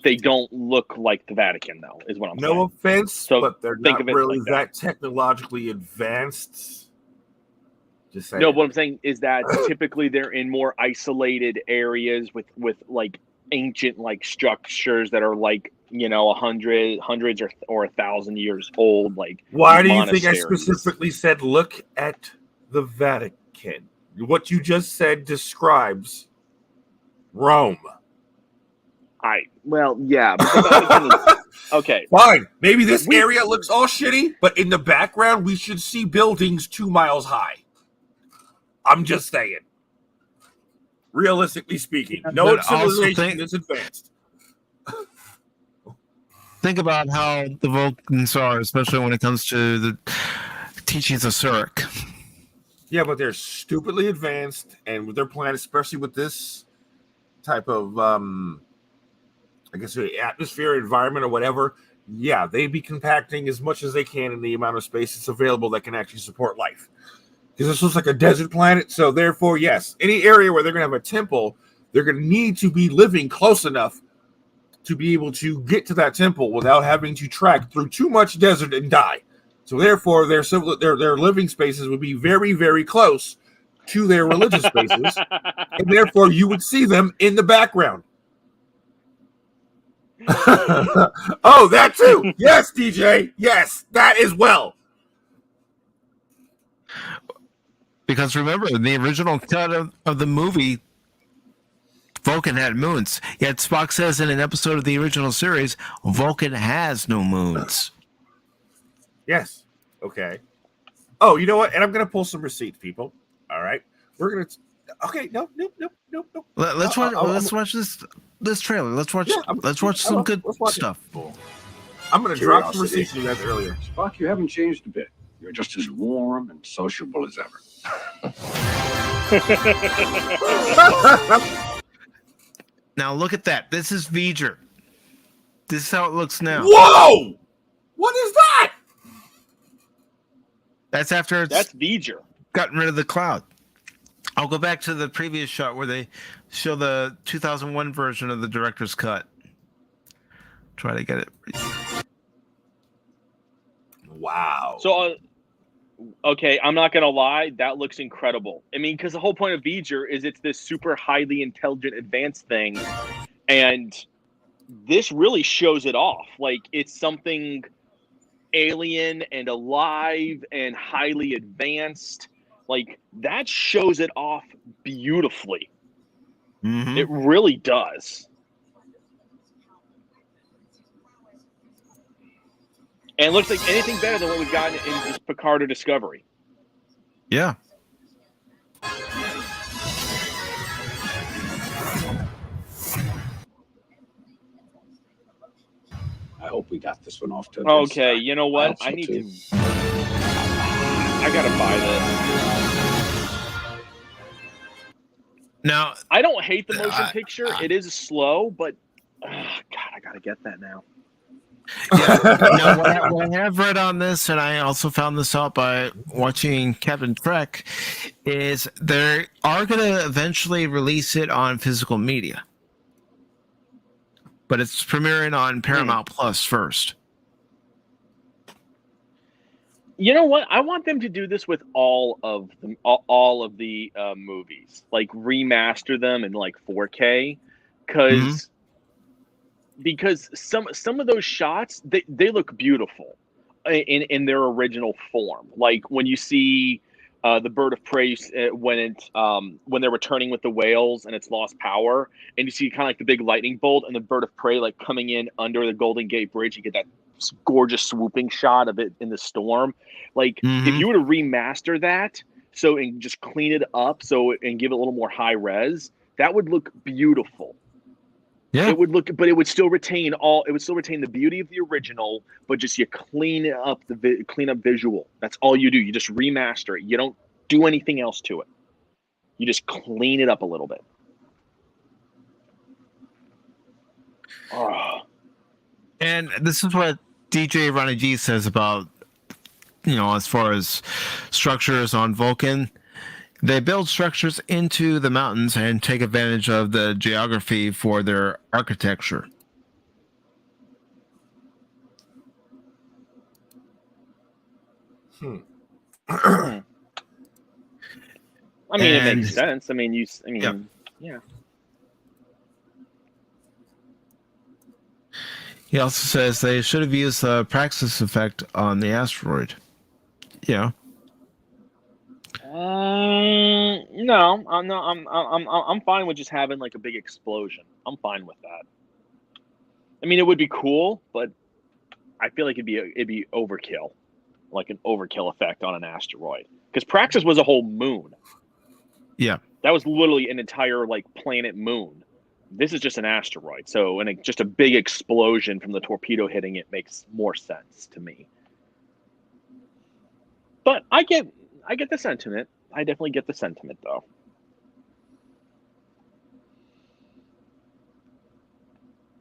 they don't look like the Vatican, though. Is what I'm saying. No offense, So but they're think not of it really like that technologically advanced. Just saying. No, what I'm saying is that typically they're in more isolated areas with like ancient like structures that are like, you know, hundreds or 1,000 years old. Like, why do you think I monasteries. specifically said look at the Vatican? What you just said describes Rome. Well, yeah. But the Vatican is, okay. Fine. Maybe this area looks all shitty, but in the background, we should see buildings 2 miles high. I'm just saying. Realistically speaking, no civilization is advanced. Think about how the Vulcans are, especially when it comes to the teachings of Zurich. Yeah, but they're stupidly advanced, and with their plan, especially with this type of, I guess, atmosphere, environment, or whatever, yeah, they'd be compacting as much as they can in the amount of space that's available that can actually support life. Because this looks like a desert planet, so therefore, yes, any area where they're going to have a temple, they're going to need to be living close enough to be able to get to that temple without having to trek through too much desert and die. So therefore, their living spaces would be very, very close to their religious spaces, and therefore you would see them in the background. Oh, that too. Yes, DJ. Yes, that as well. Because remember, in the original cut of the movie, Vulcan had moons. Yet Spock says in an episode of the original series, Vulcan has no moons. Yes. Okay. Oh, you know what? And I'm going to pull some receipts, people. All right. We're going to... Okay. No. Let's watch this trailer. Let's watch some good stuff. I'm going to drop some receipts you guys earlier. Spock, you haven't changed a bit. You're just as warm and sociable as ever. Now look at that. This is V'ger. This is how it looks now. Whoa! What is that? That's after it's That's V'ger. gotten rid of the cloud. I'll go back to the previous shot where they show the 2001 version of the director's cut. Try to get it. Wow. So, okay, I'm not going to lie. That looks incredible. I mean, because the whole point of V'ger is it's this super highly intelligent, advanced thing. And this really shows it off. Like, it's something alien and alive and highly advanced. Like, that shows it off beautifully. Mm-hmm. It really does. And it looks like anything better than what we've gotten in just Picard or Discovery. Yeah. I hope we got this one off to a good Okay, start. you know what? I need to... I gotta buy this. Now, I don't hate the motion picture. It is slow, but... God, I gotta get that now. Yeah. Now, what I have read on this, and I also found this out by watching Captain Trek, is they are going to eventually release it on physical media. But it's premiering on Paramount Plus first. You know what? I want them to do this with all of the movies, like remaster them in like 4K, because some of those shots they look beautiful in their original form. Like when you see the bird of prey when they're returning with the whales and it's lost power, and you see kind of like the big lightning bolt and the bird of prey like coming in under the Golden Gate Bridge, you get that gorgeous swooping shot of it in the storm. Like if you were to remaster that and just clean it up and give it a little more high res, that would look beautiful. Yeah. It would look, but it would still retain the beauty of the original, but just you clean up visual. That's all you do. You just remaster it. You don't do anything else to it. You just clean it up a little bit. Oh. And this is what DJ Ronnie G says about as far as structures on Vulcan. They build structures into the mountains and take advantage of the geography for their architecture. I mean, it makes sense. I mean, yeah. He also says they should have used the Praxis effect on the asteroid. Yeah. No, I'm not. I'm fine with just having like a big explosion. I'm fine with that. I mean, it would be cool, but I feel like it'd be overkill, like an overkill effect on an asteroid. Because Praxis was a whole moon. Yeah, that was literally an entire like planet moon. This is just an asteroid, so just a big explosion from the torpedo hitting it makes more sense to me. But I get the sentiment. I definitely get the sentiment, though.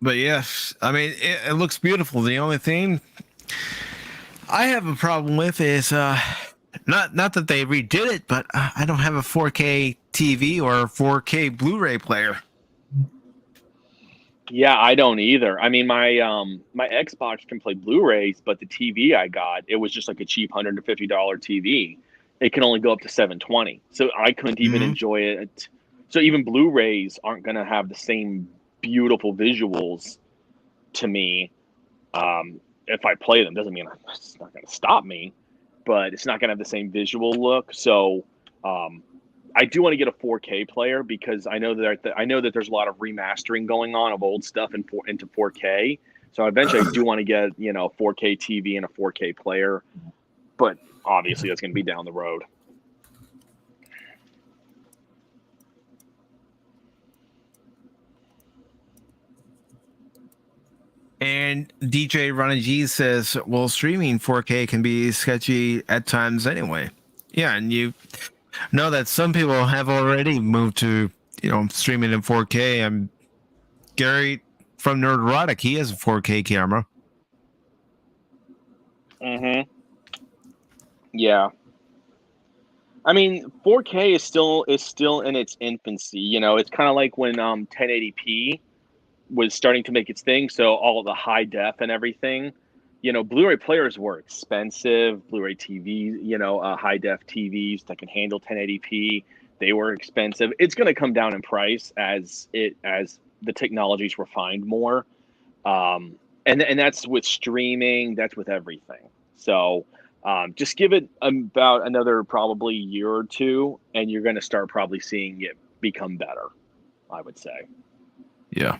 But yes, I mean, it looks beautiful. The only thing I have a problem with is not that they redid it, but I don't have a 4K TV or a 4K Blu-ray player. Yeah, I don't either. I mean, my Xbox can play Blu-rays, but the TV I got, it was just like a cheap $150 TV. It can only go up to 720, so I couldn't even enjoy it. So even Blu-rays aren't going to have the same beautiful visuals to me. If I play them, doesn't mean it's not going to stop me, but it's not going to have the same visual look. So I do want to get a 4K player because I know that there's a lot of remastering going on of old stuff into 4K. So eventually, I do want to get 4K TV and a 4K player, but obviously that's going to be down the road. And DJ Ronnie G says, well, streaming 4K can be sketchy at times anyway. Yeah, and you know that some people have already moved to, streaming in 4K. And Gary from Nerderotic, he has a 4K camera. Yeah. I mean, 4K is still in its infancy. It's kind of like when 1080p was starting to make its thing. So all the high def and everything, Blu-ray players were expensive. Blu-ray TVs, high def TVs that can handle 1080p, they were expensive. It's going to come down in price as the technology's refined more. And that's with streaming, that's with everything. So just give it about another probably year or two, and you're going to start probably seeing it become better, I would say. Yeah.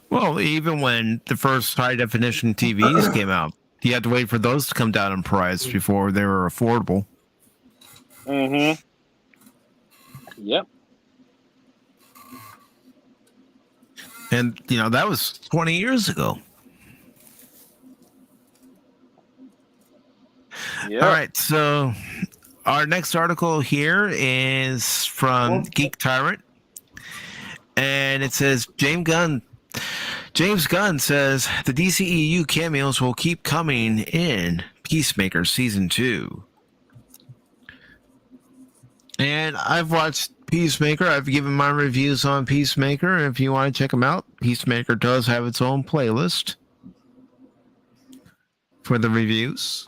Well, even when the first high definition TVs came out, you had to wait for those to come down in price before they were affordable. Yep. And, that was 20 years ago. Yep. All right. So our next article here is from Geek Tyrant. And it says, James Gunn says the DCEU cameos will keep coming in Peacemaker Season 2. And I've watched Peacemaker. I've given my reviews on Peacemaker. If you want to check them out, Peacemaker does have its own playlist for the reviews.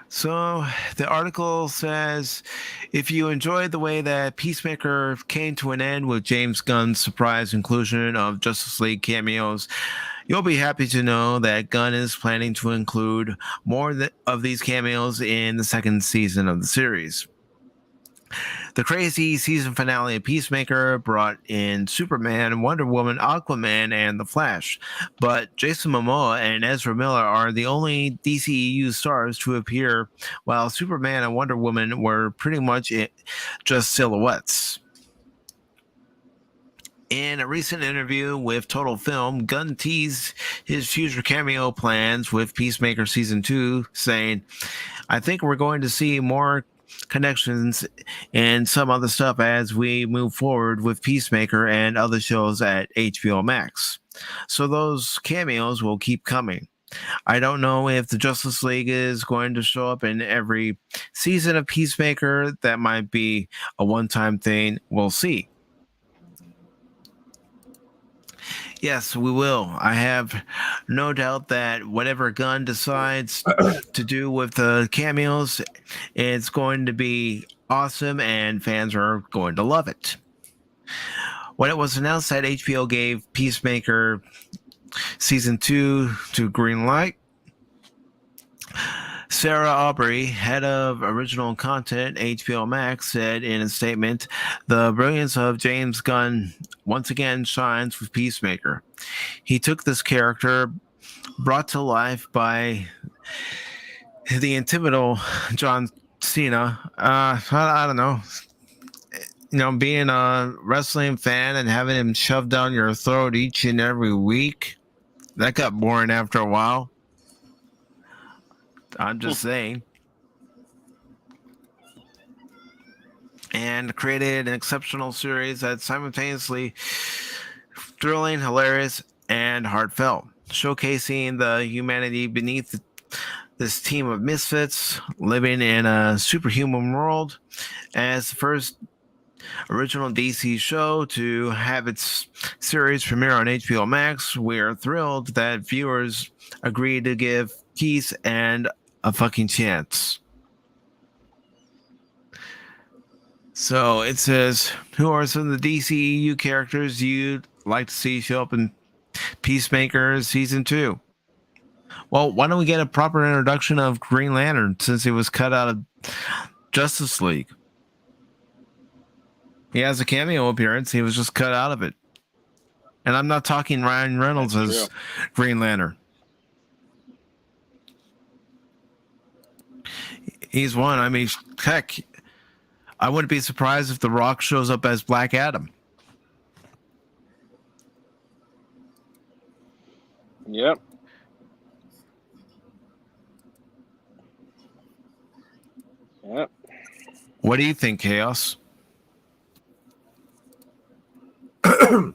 So the article says, if you enjoyed the way that Peacemaker came to an end with James Gunn's surprise inclusion of Justice League cameos, you'll be happy to know that Gunn is planning to include more of these cameos in the second season of the series. The crazy season finale of Peacemaker brought in Superman, Wonder Woman, Aquaman, and The Flash. But Jason Momoa and Ezra Miller are the only DCEU stars to appear, while Superman and Wonder Woman were pretty much just silhouettes. In a recent interview with Total Film, Gunn teased his future cameo plans with Peacemaker Season 2, saying, I think we're going to see more connections and some other stuff as we move forward with Peacemaker and other shows at HBO Max. So those cameos will keep coming. I don't know if the Justice League is going to show up in every season of Peacemaker. That might be a one-time thing. We'll see. Yes, we will. I have no doubt that whatever Gunn decides to do with the cameos, it's going to be awesome and fans are going to love it. When it was announced that HBO gave Peacemaker Season 2 to Greenlight, Sarah Aubrey, head of original content, HBO Max, said in a statement, "The brilliance of James Gunn once again shines with Peacemaker. He took this character, brought to life by the intimidable John Cena. I don't know. Being a wrestling fan and having him shoved down your throat each and every week, that got boring after a while. I'm just saying." And created an exceptional series that's simultaneously thrilling, hilarious, and heartfelt, showcasing the humanity beneath this team of misfits living in a superhuman world. As the first original DC show to have its series premiere on HBO Max, we are thrilled that viewers agreed to give Keith and a fucking chance. So it says, who are some of the DCEU characters you'd like to see show up in Peacemaker Season 2? Well, why don't we get a proper introduction of Green Lantern since he was cut out of Justice League? He has a cameo appearance. He was just cut out of it. And I'm not talking Ryan Reynolds as Green Lantern. He's one. I mean, heck, I wouldn't be surprised if The Rock shows up as Black Adam. Yep. Yep. What do you think, Chaos? Hold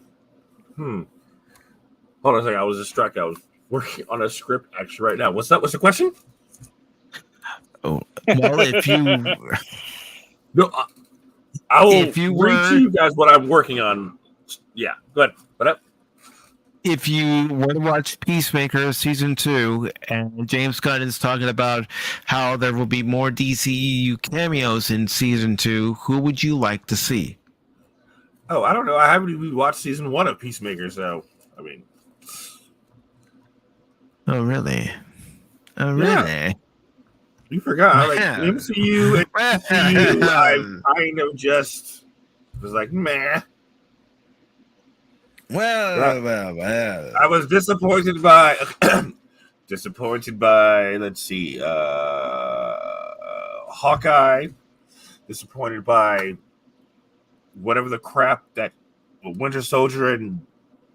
on a second. I was distracted. I was working on a script actually right now. What's that? What's the question? Oh, well, if you no, I will if you read to you guys what I'm working on. Yeah, go ahead. What? If you were to watch Peacemaker Season 2, and James Gunn is talking about how there will be more DCEU cameos in Season 2, who would you like to see? Oh, I don't know. I haven't even watched Season 1 of Peacemaker, so, I mean. Oh, really? Oh, really? Yeah. You forgot. Like, MCU and DCU, I kind of just was like, meh. Well. I was disappointed by let's see, Hawkeye, disappointed by whatever the crap that Winter Soldier and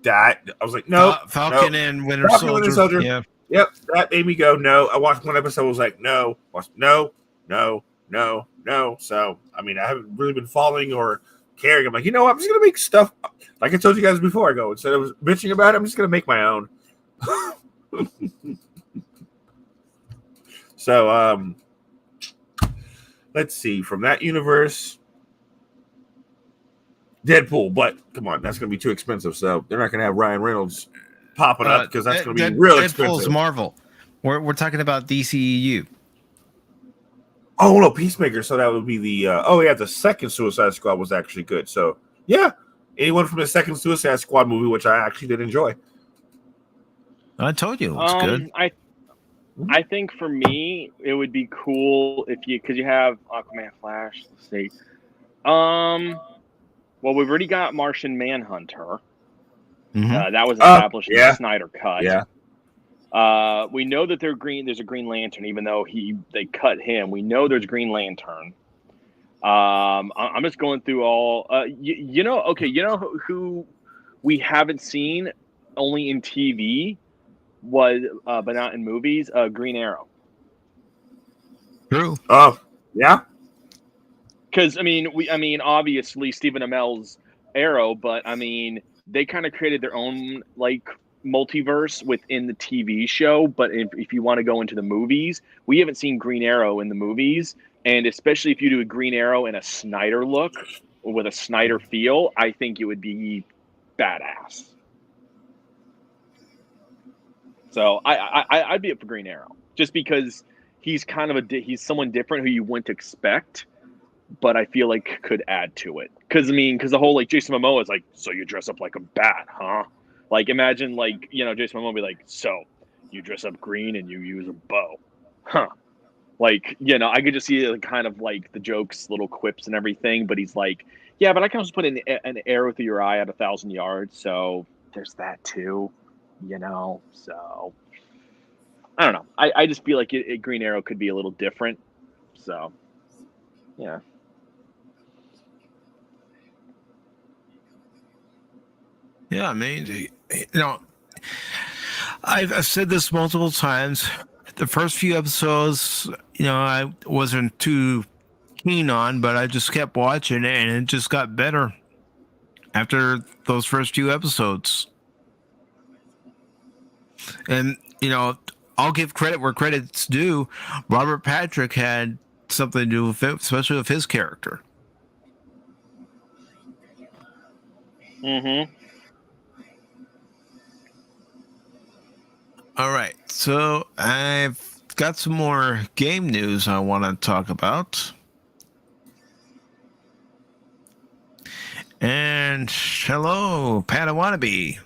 that I was like, no, Falcon and Winter Soldier. Yeah. Yep, that made me go no. I watched one episode, was like, no. So I mean, I haven't really been following or caring. I'm like, you know what? I'm just gonna make stuff like I told you guys before. I go, instead of bitching about it, I'm just gonna make my own. So let's see, from that universe, Deadpool, but come on, that's gonna be too expensive. So they're not gonna have Ryan Reynolds popping up because that's gonna be real expensive. Deadpool's Marvel. We're talking about DCEU. Oh no, Peacemaker. So that would be the the second Suicide Squad was actually good. So yeah, anyone from the second Suicide Squad movie, which I actually did enjoy. I told you it was good. I think for me it would be cool if because you have Aquaman, Flash. Let's see. Well, we've already got Martian Manhunter. Mm-hmm. That was established in the Snyder Cut. Yeah. We know that there's a Green Lantern, even though they cut him. We know there's Green Lantern. I'm just going through all. You know who we haven't seen only in TV was, but not in movies. Green Arrow. True. Oh yeah. Because obviously Stephen Amell's Arrow, but I mean, they kind of created their own like multiverse within the TV show, but if you want to go into the movies, we haven't seen Green Arrow in the movies, and especially if you do a Green Arrow in a Snyder look or with a Snyder feel, I think it would be badass. So I'd be up for Green Arrow just because he's kind of he's someone different who you wouldn't expect, but I feel like could add to it. Because the whole like Jason Momoa is like, so you dress up like a bat, huh? Like imagine like Jason Momoa be like, so you dress up green and you use a bow, huh? Like I could just see kind of like the jokes, little quips and everything. But he's like, yeah, but I can also put an arrow through your eye at 1,000 yards. So there's that too. So I don't know. I just feel like Green Arrow could be a little different. So, yeah. Yeah, I mean, I've said this multiple times. The first few episodes, I wasn't too keen on, but I just kept watching it, and it just got better after those first few episodes. And, I'll give credit where credit's due. Robert Patrick had something to do with it, especially with his character. Mm-hmm. All right. So I've got some more game news I want to talk about. And hello, Padawannabe.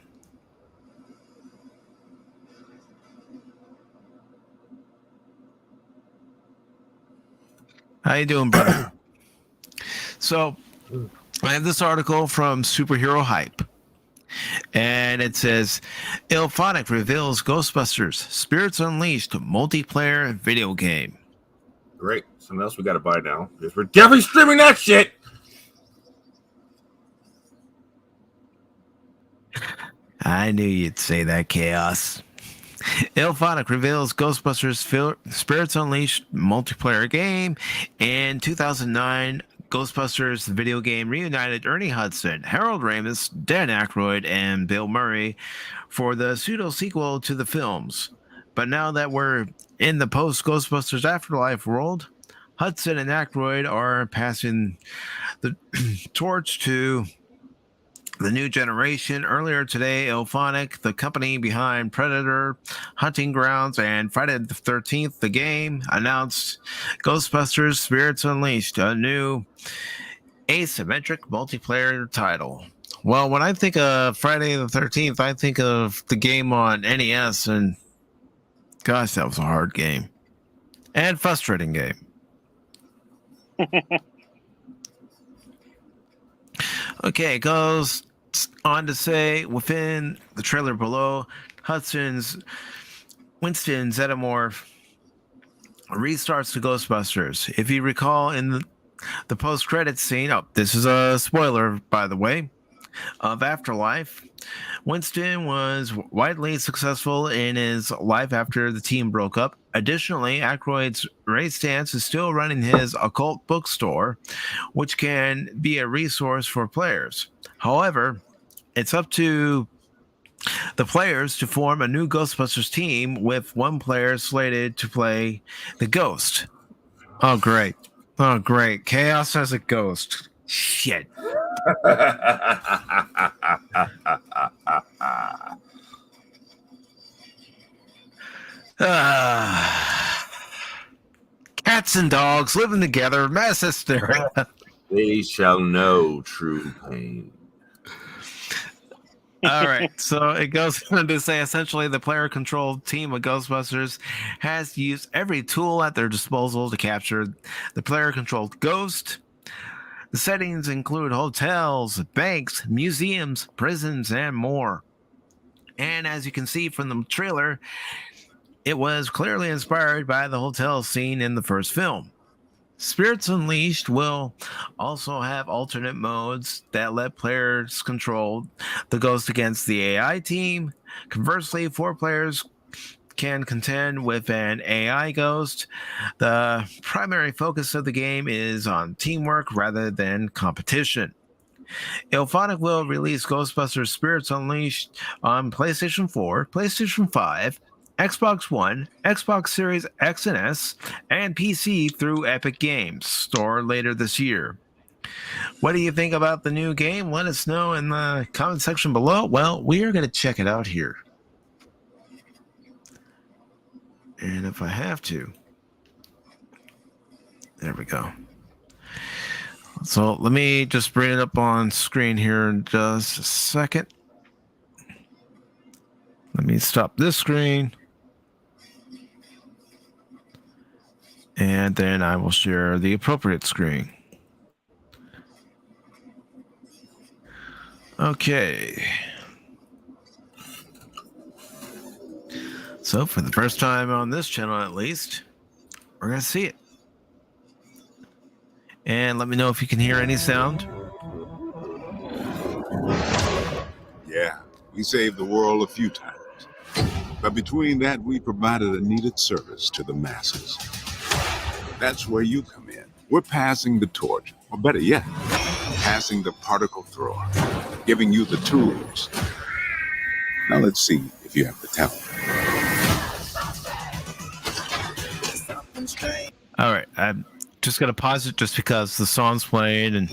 How you doing, brother? So, I have this article from Superhero Hype, and it says, Ilphonic reveals Ghostbusters Spirits Unleashed multiplayer video game. Great. Something else we got to buy now, because we're definitely streaming that shit. I knew you'd say that, Chaos. Ilphonic reveals Ghostbusters Spirits Unleashed multiplayer game. In 2009, Ghostbusters the video game reunited Ernie Hudson, Harold Ramis, Dan Aykroyd, and Bill Murray for the pseudo-sequel to the films. But now that we're in the post-Ghostbusters Afterlife world, Hudson and Aykroyd are passing the torch to the new generation. Earlier today, Ilphonic, the company behind Predator, Hunting Grounds, and Friday the 13th, the game, announced Ghostbusters Spirits Unleashed, a new asymmetric multiplayer title. Well, when I think of Friday the 13th, I think of the game on NES, and gosh, that was a hard game. And frustrating game. Okay, it goes on to say within the trailer below, Winston Zeddemore restarts the Ghostbusters. If you recall in the post-credits scene, this is a spoiler, by the way, of Afterlife, Winston was widely successful in his life after the team broke up. Additionally, Aykroyd's Ray Stantz is still running his occult bookstore, which can be a resource for players. However, it's up to the players to form a new Ghostbusters team with one player slated to play the Ghost. Oh, great. Chaos as a ghost. Shit. Cats and dogs living together, mass hysteria. They shall know true pain. All right, so it goes on to say essentially the player-controlled team of Ghostbusters has to use every tool at their disposal to capture the player-controlled ghost. The settings include hotels, banks, museums, prisons, and more. And as you can see from the trailer, it was clearly inspired by the hotel scene in the first film. Spirits Unleashed will also have alternate modes that let players control the ghost against the AI team. Conversely, 4 players can contend with an AI ghost. The primary focus of the game is on teamwork rather than competition. Ilphonic will release Ghostbusters Spirits Unleashed on PlayStation 4, PlayStation 5, Xbox One, Xbox Series X and S, and PC through Epic Games Store later this year. What do you think about the new game? Let us know in the comment section below. Well, we are going to check it out here. And if I have to, there we go. So let me just bring it up on screen here in just a second. Let me stop this screen. And then I will share the appropriate screen. Okay. So for the first time on this channel, at least, we're going to see it. And let me know if you can hear any sound. Yeah, we saved the world a few times. But between that, we provided a needed service to the masses. That's where you come in. We're passing the torch, or better yet, passing the particle thrower, giving you the tools. Now let's see if you have the talent. All right, I'm just going to pause it just because the song's playing and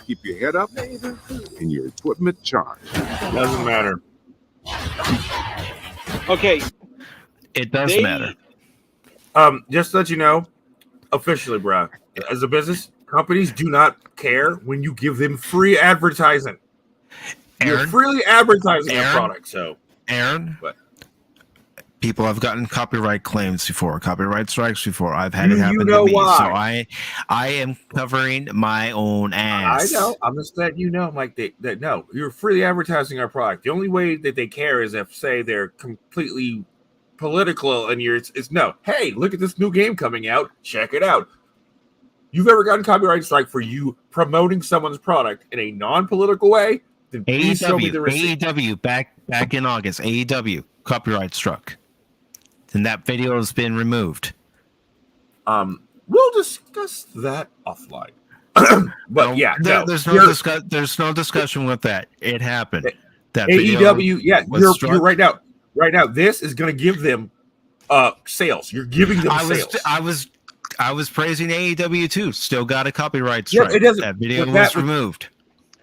keep your head up and your equipment charged. Doesn't matter. Okay. It does matter. Just to let you know, officially, bro, as a business, companies do not care when you give them free advertising. You're freely advertising their product, so. Aaron, what? People have gotten copyright claims before, copyright strikes before. I've had it happen know to me, why. so I am covering my own ass. I know. I'm just letting you know, Mike, that no, you're freely advertising our product. The only way that they care is if, say, they're completely political and it's no. Hey, look at this new game coming out. Check it out. You've ever gotten copyright strike for you promoting someone's product in a non-political way? Then please show me the receipt. AEW back in August. AEW copyright struck. And that video has been removed. We'll discuss that offline. But yeah, there's no discussion with that. It happened. That AEW, yeah, you're right now. Right now, this is going to give them sales. You're giving them sales. I was praising AEW too. Still got a copyright strike. Yeah, it doesn't. That video was removed.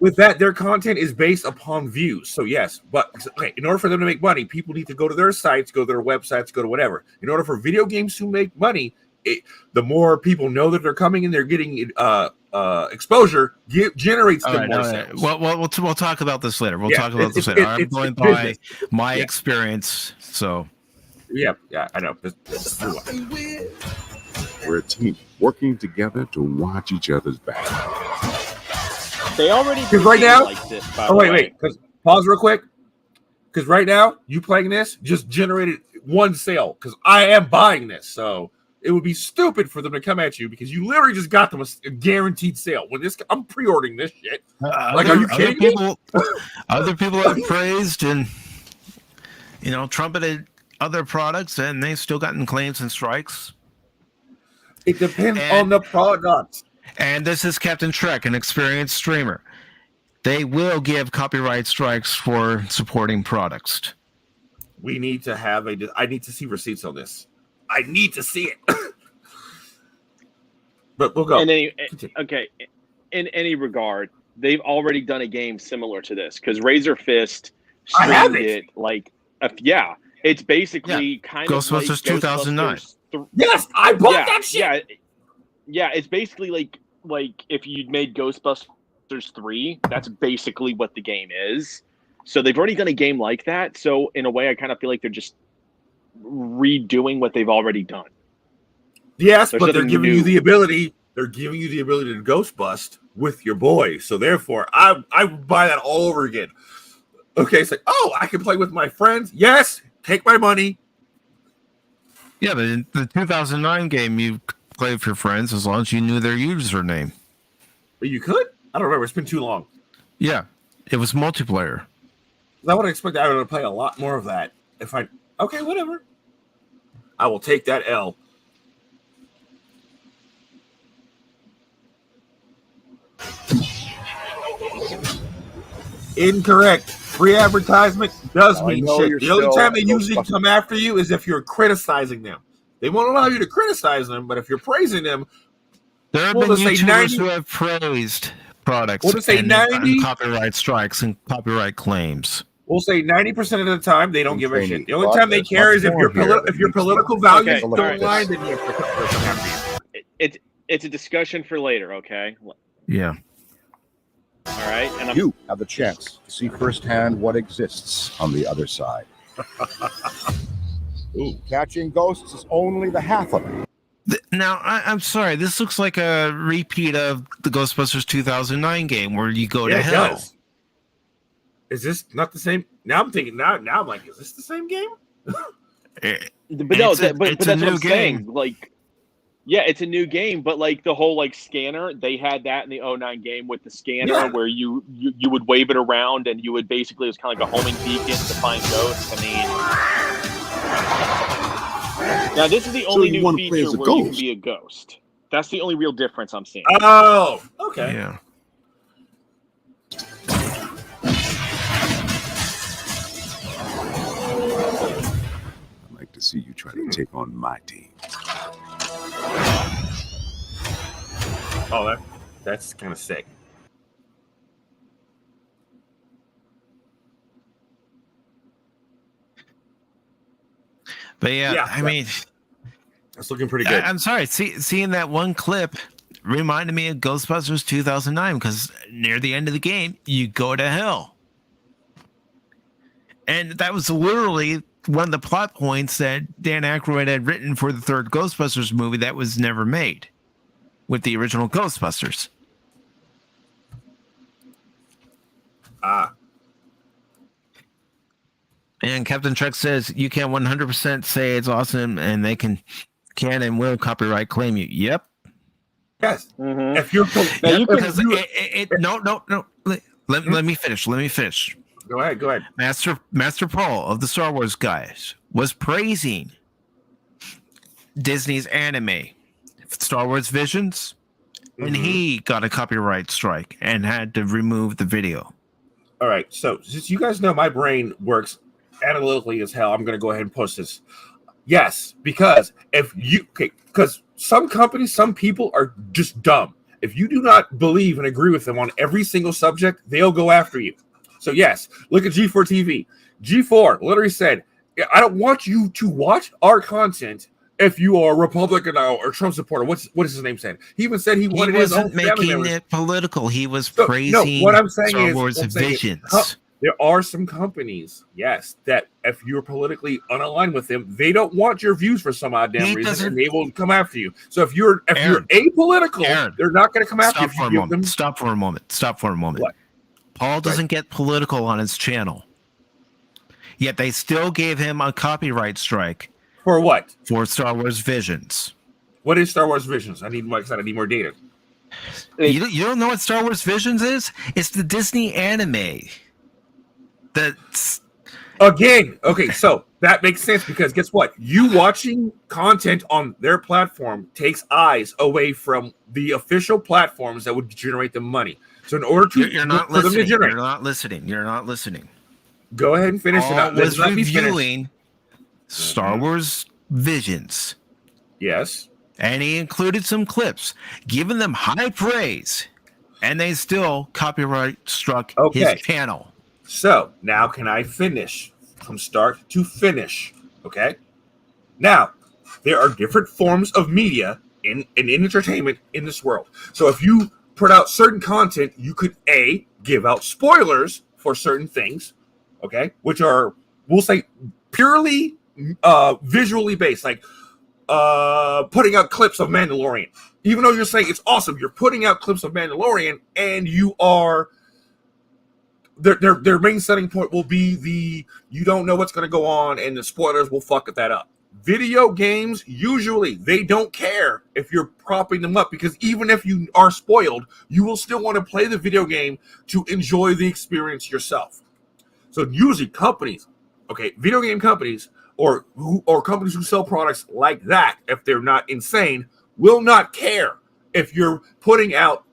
With that, their content is based upon views. So yes, but okay, in order for them to make money, people need to go to their sites, go to their websites, go to whatever. In order for video games to make money, the more people know that they're coming and they're getting exposure, generates them more sales. Well, we'll talk about this later. We'll talk about this later. I'm going by my experience. So yeah, I know. We're a team working together to watch each other's back. They already right now. Like this, wait. Because pause real quick. Because right now, you playing this just generated one sale. Because I am buying this, so it would be stupid for them to come at you because you literally just got them a guaranteed sale. When this, I'm pre-ordering this shit. Are you kidding me? Other people have praised and trumpeted other products, and they've still gotten claims and strikes. It depends on the product. And this is Captain Trek, an experienced streamer. They will copyright strikes for supporting products. We need to have I need to see receipts on this. I need to see it. But we'll go. Okay. In any regard, they've already done a game similar to this because Razor Fist streamed it like, it's basically kind of like Ghostbusters 2009. Yes, I bought that shit. Yeah, it's basically like if you'd made Ghostbusters 3, that's basically what the game is. So they've already done a game like that. So in a way, I kind of feel like they're just redoing what they've already done. Yes, but they're giving you the ability. They're giving you the ability to ghost bust with your boy. So therefore, I would buy that all over again. Okay, it's like, I can play with my friends. Yes, take my money. Yeah, but in the 2009 game, you play with your friends as long as you knew their username. But you could? I don't remember. It's been too long. Yeah, it was multiplayer. I would expect I would play a lot more of that. Okay, whatever. I will take that L. Incorrect. Free advertisement does Now, I mean know shit. you're The only still time they usually Ghostbusters. come after you is if you're criticizing them. They won't allow you to criticize them, but if you're praising them, There have we'll been just say YouTubers 90. who have praised products We'll just say and they've gotten 90. copyright strikes and copyright claims. We'll say 90% of the time they don't give a shit. The only time they There's care much is if more your here than meets the political eye. values Okay, don't all right. align, then you have to come after you. It's a discussion for later, okay? Yeah. All right, and You have the chance to see firsthand what exists on the other side. Catching ghosts is only the half of it. Now, I'm sorry. This looks like a repeat of the Ghostbusters 2009 game where you go to Yeah, it hell. does. Is this not the same? Now I'm thinking. Now I'm like, is this the same game? It- but no, it's a- but it's a that's what new I'm saying. game. Like, yeah, it's a new game, but like the whole like scanner, they had that in the 09 game with the scanner Yeah. where you would wave it around and you would basically, it was kind of like a homing beacon to find ghosts. I mean, now this is the only you new wanna play feature as a where you can ghost? be a ghost. That's the only real difference I'm seeing. Oh, okay. Yeah. I'd like to see you try to take on my team. Oh, that's kind of sick. But yeah, I mean, That's looking pretty good. I'm sorry. Seeing that one clip reminded me of Ghostbusters 2009 because near the end of the game, you go to hell. And that was literally one of the plot points that Dan Aykroyd had written for the third Ghostbusters movie that was never made with the original Ghostbusters. And Captain Trek says you can 100% say it's awesome and they can and will copyright claim you. Yep. Yes. Mhm. If you're Now you can Because no. Let me finish. Go ahead. Master Paul of the Star Wars guys was praising Disney's anime, Star Wars Visions, and he got a copyright strike and had to remove the video. All right. So since you guys know my brain works analytically as hell, I'm going to go ahead and post this. Yes, because because some companies, some people are just dumb. If you do not believe and agree with them on every single subject, they'll go after you. So yes, look at G4 TV. G4 literally said, I don't want you to watch our content if you are a Republican or Trump supporter. What is his name said? He even said he wanted his own wasn't family making members. it political. He was No, praising what I'm saying Star is, Wars what I'm saying is, Visions. there are some companies, yes, that if you're politically unaligned with them, they don't want your views for some odd damn He reason, doesn't- and they will come after you. So if you're Aaron, apolitical, Aaron, they're not going to come after you Stop if for you a give moment. them. Stop for a moment. What? Paul doesn't get political on his channel. Yet they still gave him a copyright strike. For what? For Star Wars Visions. What is Star Wars Visions? I need more data. You don't know what Star Wars Visions is? It's the Disney anime. That's Again, okay, so that makes sense because guess what? You watching content on their platform takes eyes away from the official platforms that would generate them money. So in order to you're not for them to listening. generate, You're not listening. go ahead and finish it Paul up. was Let me finish. reviewing Star Wars Visions. Yes. And he included some clips, giving them high praise, and they still copyright struck his channel. So now can I finish from start to finish? Okay. Now, there are different forms of media in entertainment in this world. So if you put out certain content, you could give out spoilers for certain things, okay, which are, we'll say, purely visually based, like putting out clips of Mandalorian. Even though you're saying it's awesome, you're putting out clips of Mandalorian, and you are their main setting point will be you don't know what's going to go on, and the spoilers will fuck that up. Video games, usually they don't care if you're propping them up, because even if you are spoiled, you will still want to play the video game to enjoy the experience yourself. So usually companies, video game companies or companies who sell products like that, if they're not insane, will not care if you're putting out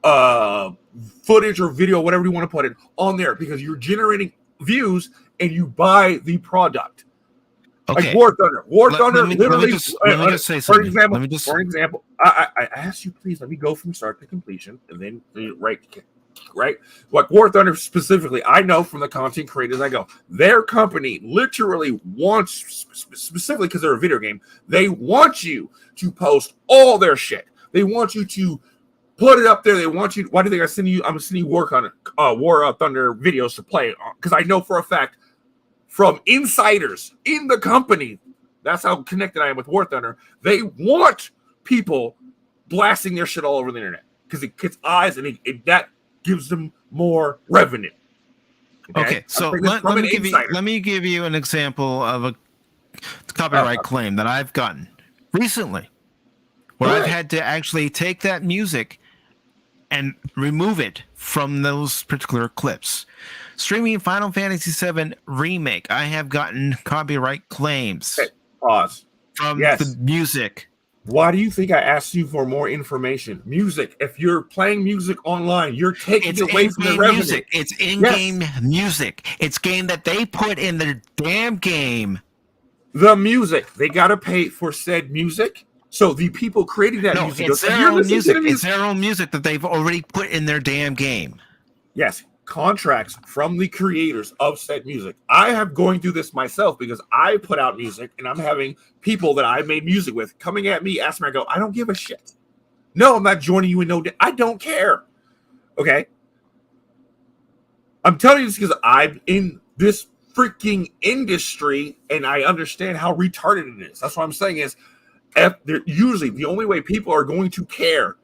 footage or video, whatever you want to put it on there, because you're generating views and you buy the product. Okay. Like War Thunder. Let me just say something. For example, I asked you, please let me go from start to completion, and then right. Like War Thunder specifically, I know from the content creators I go, their company literally wants, specifically because they're a video game, they want you to post all their shit. They want you to put it up there. They want you. Why do they got send you? I'm sending you War Thunder videos to play, because I know for a fact from insiders in the company, that's how connected I am with War Thunder. They want people blasting their shit all over the internet because it gets eyes and that gives them more revenue. Okay, so let me give you an example of a copyright claim that I've gotten recently, where I've had to actually take that music and remove it from those particular clips. Streaming Final Fantasy VII Remake, I have gotten copyright claims. Okay, pause. From the music. Why do you think I asked you for more information? Music. If you're playing music online, you're taking away from the revenue. Music. It's in-game music. It's game that they put in the damn game. The music. They got to pay for said music. So the people creating that music. It's their own music. It's their own music that they've already put in their damn game. Yes. Contracts from the creators of said music. I have going through this myself because I put out music and I'm having people that I made music with coming at me, asking me, I go, I don't give a shit. No, I'm not joining you in no, I don't care. Okay. I'm telling you this because I'm in this freaking industry and I understand how retarded it is. That's what I'm saying is usually the only way people are going to care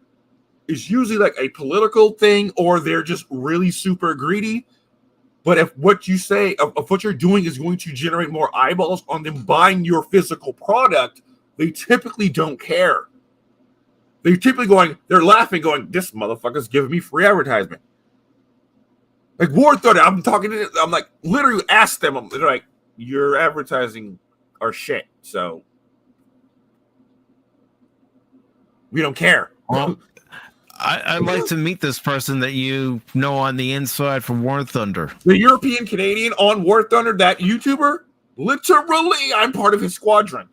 is usually like a political thing, or they're just really super greedy. But if what you say, if what you're doing is going to generate more eyeballs on them buying your physical product, they typically don't care. They're typically they're laughing, going, this motherfucker's giving me free advertisement. Like War Thunder, I'm like, literally ask them, they're like, your advertising are shit, so we don't care. Well, I'd like to meet this person that you know on the inside from War Thunder. The European Canadian on War Thunder, that YouTuber, literally, I'm part of his squadron.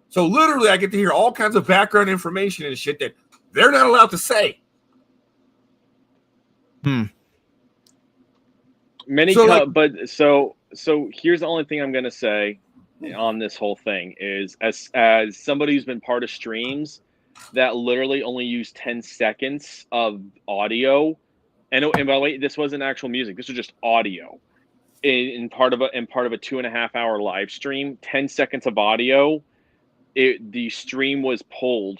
So literally, I get to hear all kinds of background information and shit that they're not allowed to say. So here's the only thing I'm going to say on this whole thing is, as somebody who's been part of streams that literally only use 10 seconds of audio, and by the way, this wasn't actual music, this was just audio in part of a 2.5 hour live stream. 10 seconds of audio, the stream was pulled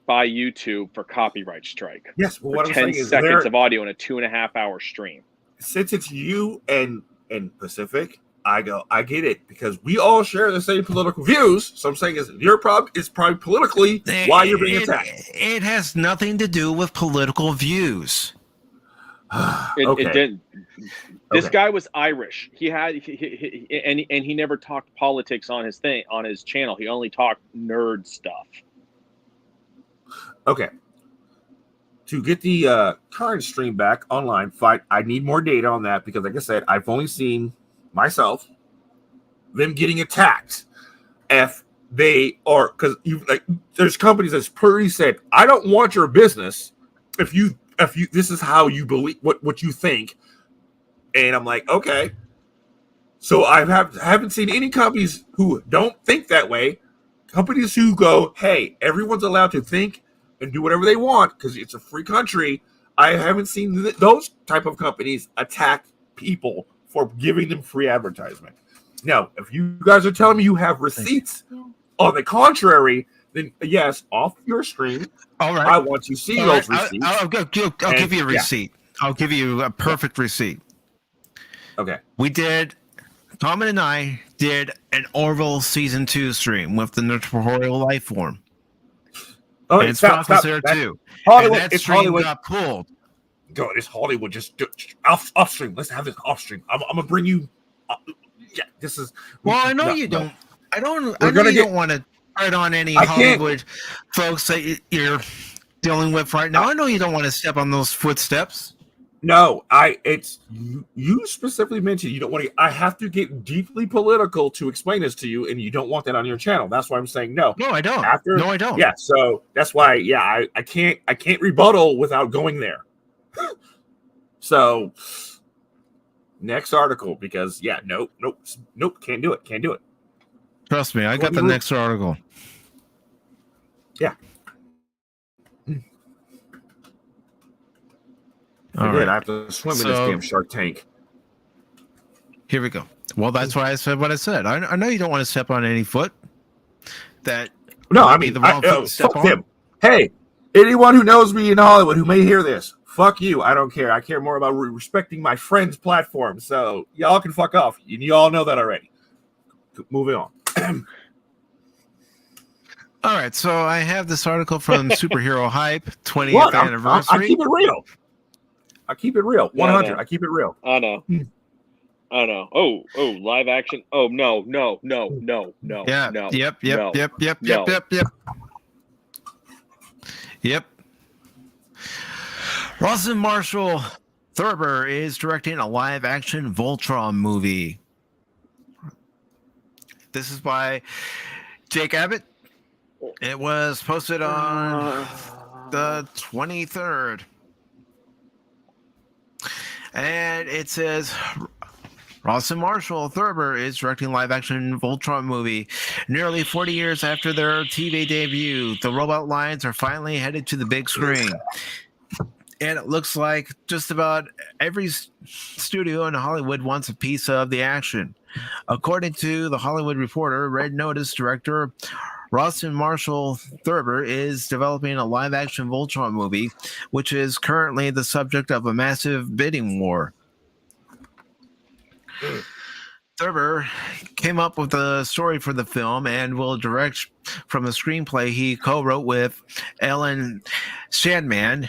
by YouTube for copyright strike. Yes, well, what I'm 10 saying is seconds of audio in a 2.5 hour stream. Since it's you and Pacific, I get it, because we all share the same political views. So I'm saying is your problem is probably politically why you're being attacked. It has nothing to do with political views. It didn't. This guy was Irish. He never talked politics on his channel. He only talked nerd stuff. Okay. To get the current stream back online, I need more data on that, because like I said, I've only seen myself them getting attacked if they are, because there's companies that's pretty said, I don't want your business if you this is how you believe what you think. And I'm like, okay. So I haven't seen any companies who don't think that way. Companies who go, hey, everyone's allowed to think and do whatever they want because it's a free country. I haven't seen those type of companies attack people for giving them free advertisement. Now, if you guys are telling me you have receipts on the contrary, then yes, off your stream. All right. I want to see those receipts. I'll give you a receipt. Yeah. I'll give you a perfect receipt. Okay. Tom and I did an Orville Season 2 stream with the Nocturnal Life Form. Oh, and Scott was there too. Hollywood, and that stream got pulled. Go, it's Hollywood. Just off stream. Let's have this off stream. I'm gonna bring you. Yeah, this is. Well, I know you don't. I know you don't want to hurt on any Hollywood folks that you're dealing with right now. I know you don't want to step on those footsteps. No, it's you specifically mentioned you don't want to. I have to get deeply political to explain this to you, and you don't want that on your channel. That's why I'm saying no. No, I don't. No, I don't. Yeah, so that's why. Yeah, I can't rebuttal without going there. So next article, because nope, can't do it. Trust me, I got the next article. Yeah. All right. I have to swim in this damn Shark Tank. Here we go. Well, that's why I said what I said. I know you don't want to step on any foot. No, I mean, the wrong foot to step fuck on. him. Hey, anyone who knows me in Hollywood who may hear this, fuck you. I don't care. I care more about respecting my friend's platform. So y'all can fuck off. You all know that already. Moving on. All right, so I have this article from Superhero Hype, 20th anniversary. I keep it real. 100. No. I keep it real. Oh no. Oh no. Oh, live action. Oh no. Yeah. No. Yep. Rawson Marshall Thurber is directing a live action Voltron movie. This is by Jake Abbott. It was posted on the 23rd. And it says Rawson Marshall Thurber is directing live-action Voltron movie. Nearly 40 years after their TV debut, the robot lions are finally headed to the big screen. And it looks like just about every studio in Hollywood wants a piece of the action. According to The Hollywood Reporter, Red Notice director Rawson Marshall Thurber is developing a live-action Voltron movie, which is currently the subject of a massive bidding war. Thurber came up with the story for the film and will direct from a screenplay he co-wrote with Ellen Sandman.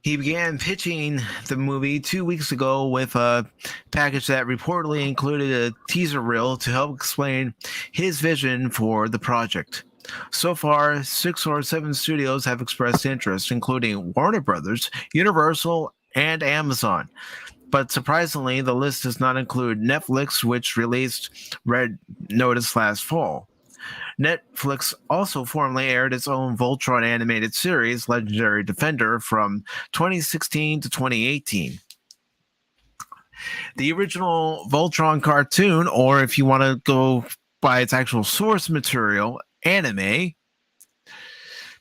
He began pitching the movie 2 weeks ago with a package that reportedly included a teaser reel to help explain his vision for the project. So far, 6 or 7 studios have expressed interest, including Warner Brothers, Universal, and Amazon. But surprisingly, the list does not include Netflix, which released Red Notice last fall. Netflix also formerly aired its own Voltron animated series, Legendary Defender, from 2016 to 2018. The original Voltron cartoon, or if you want to go by its actual source material, anime,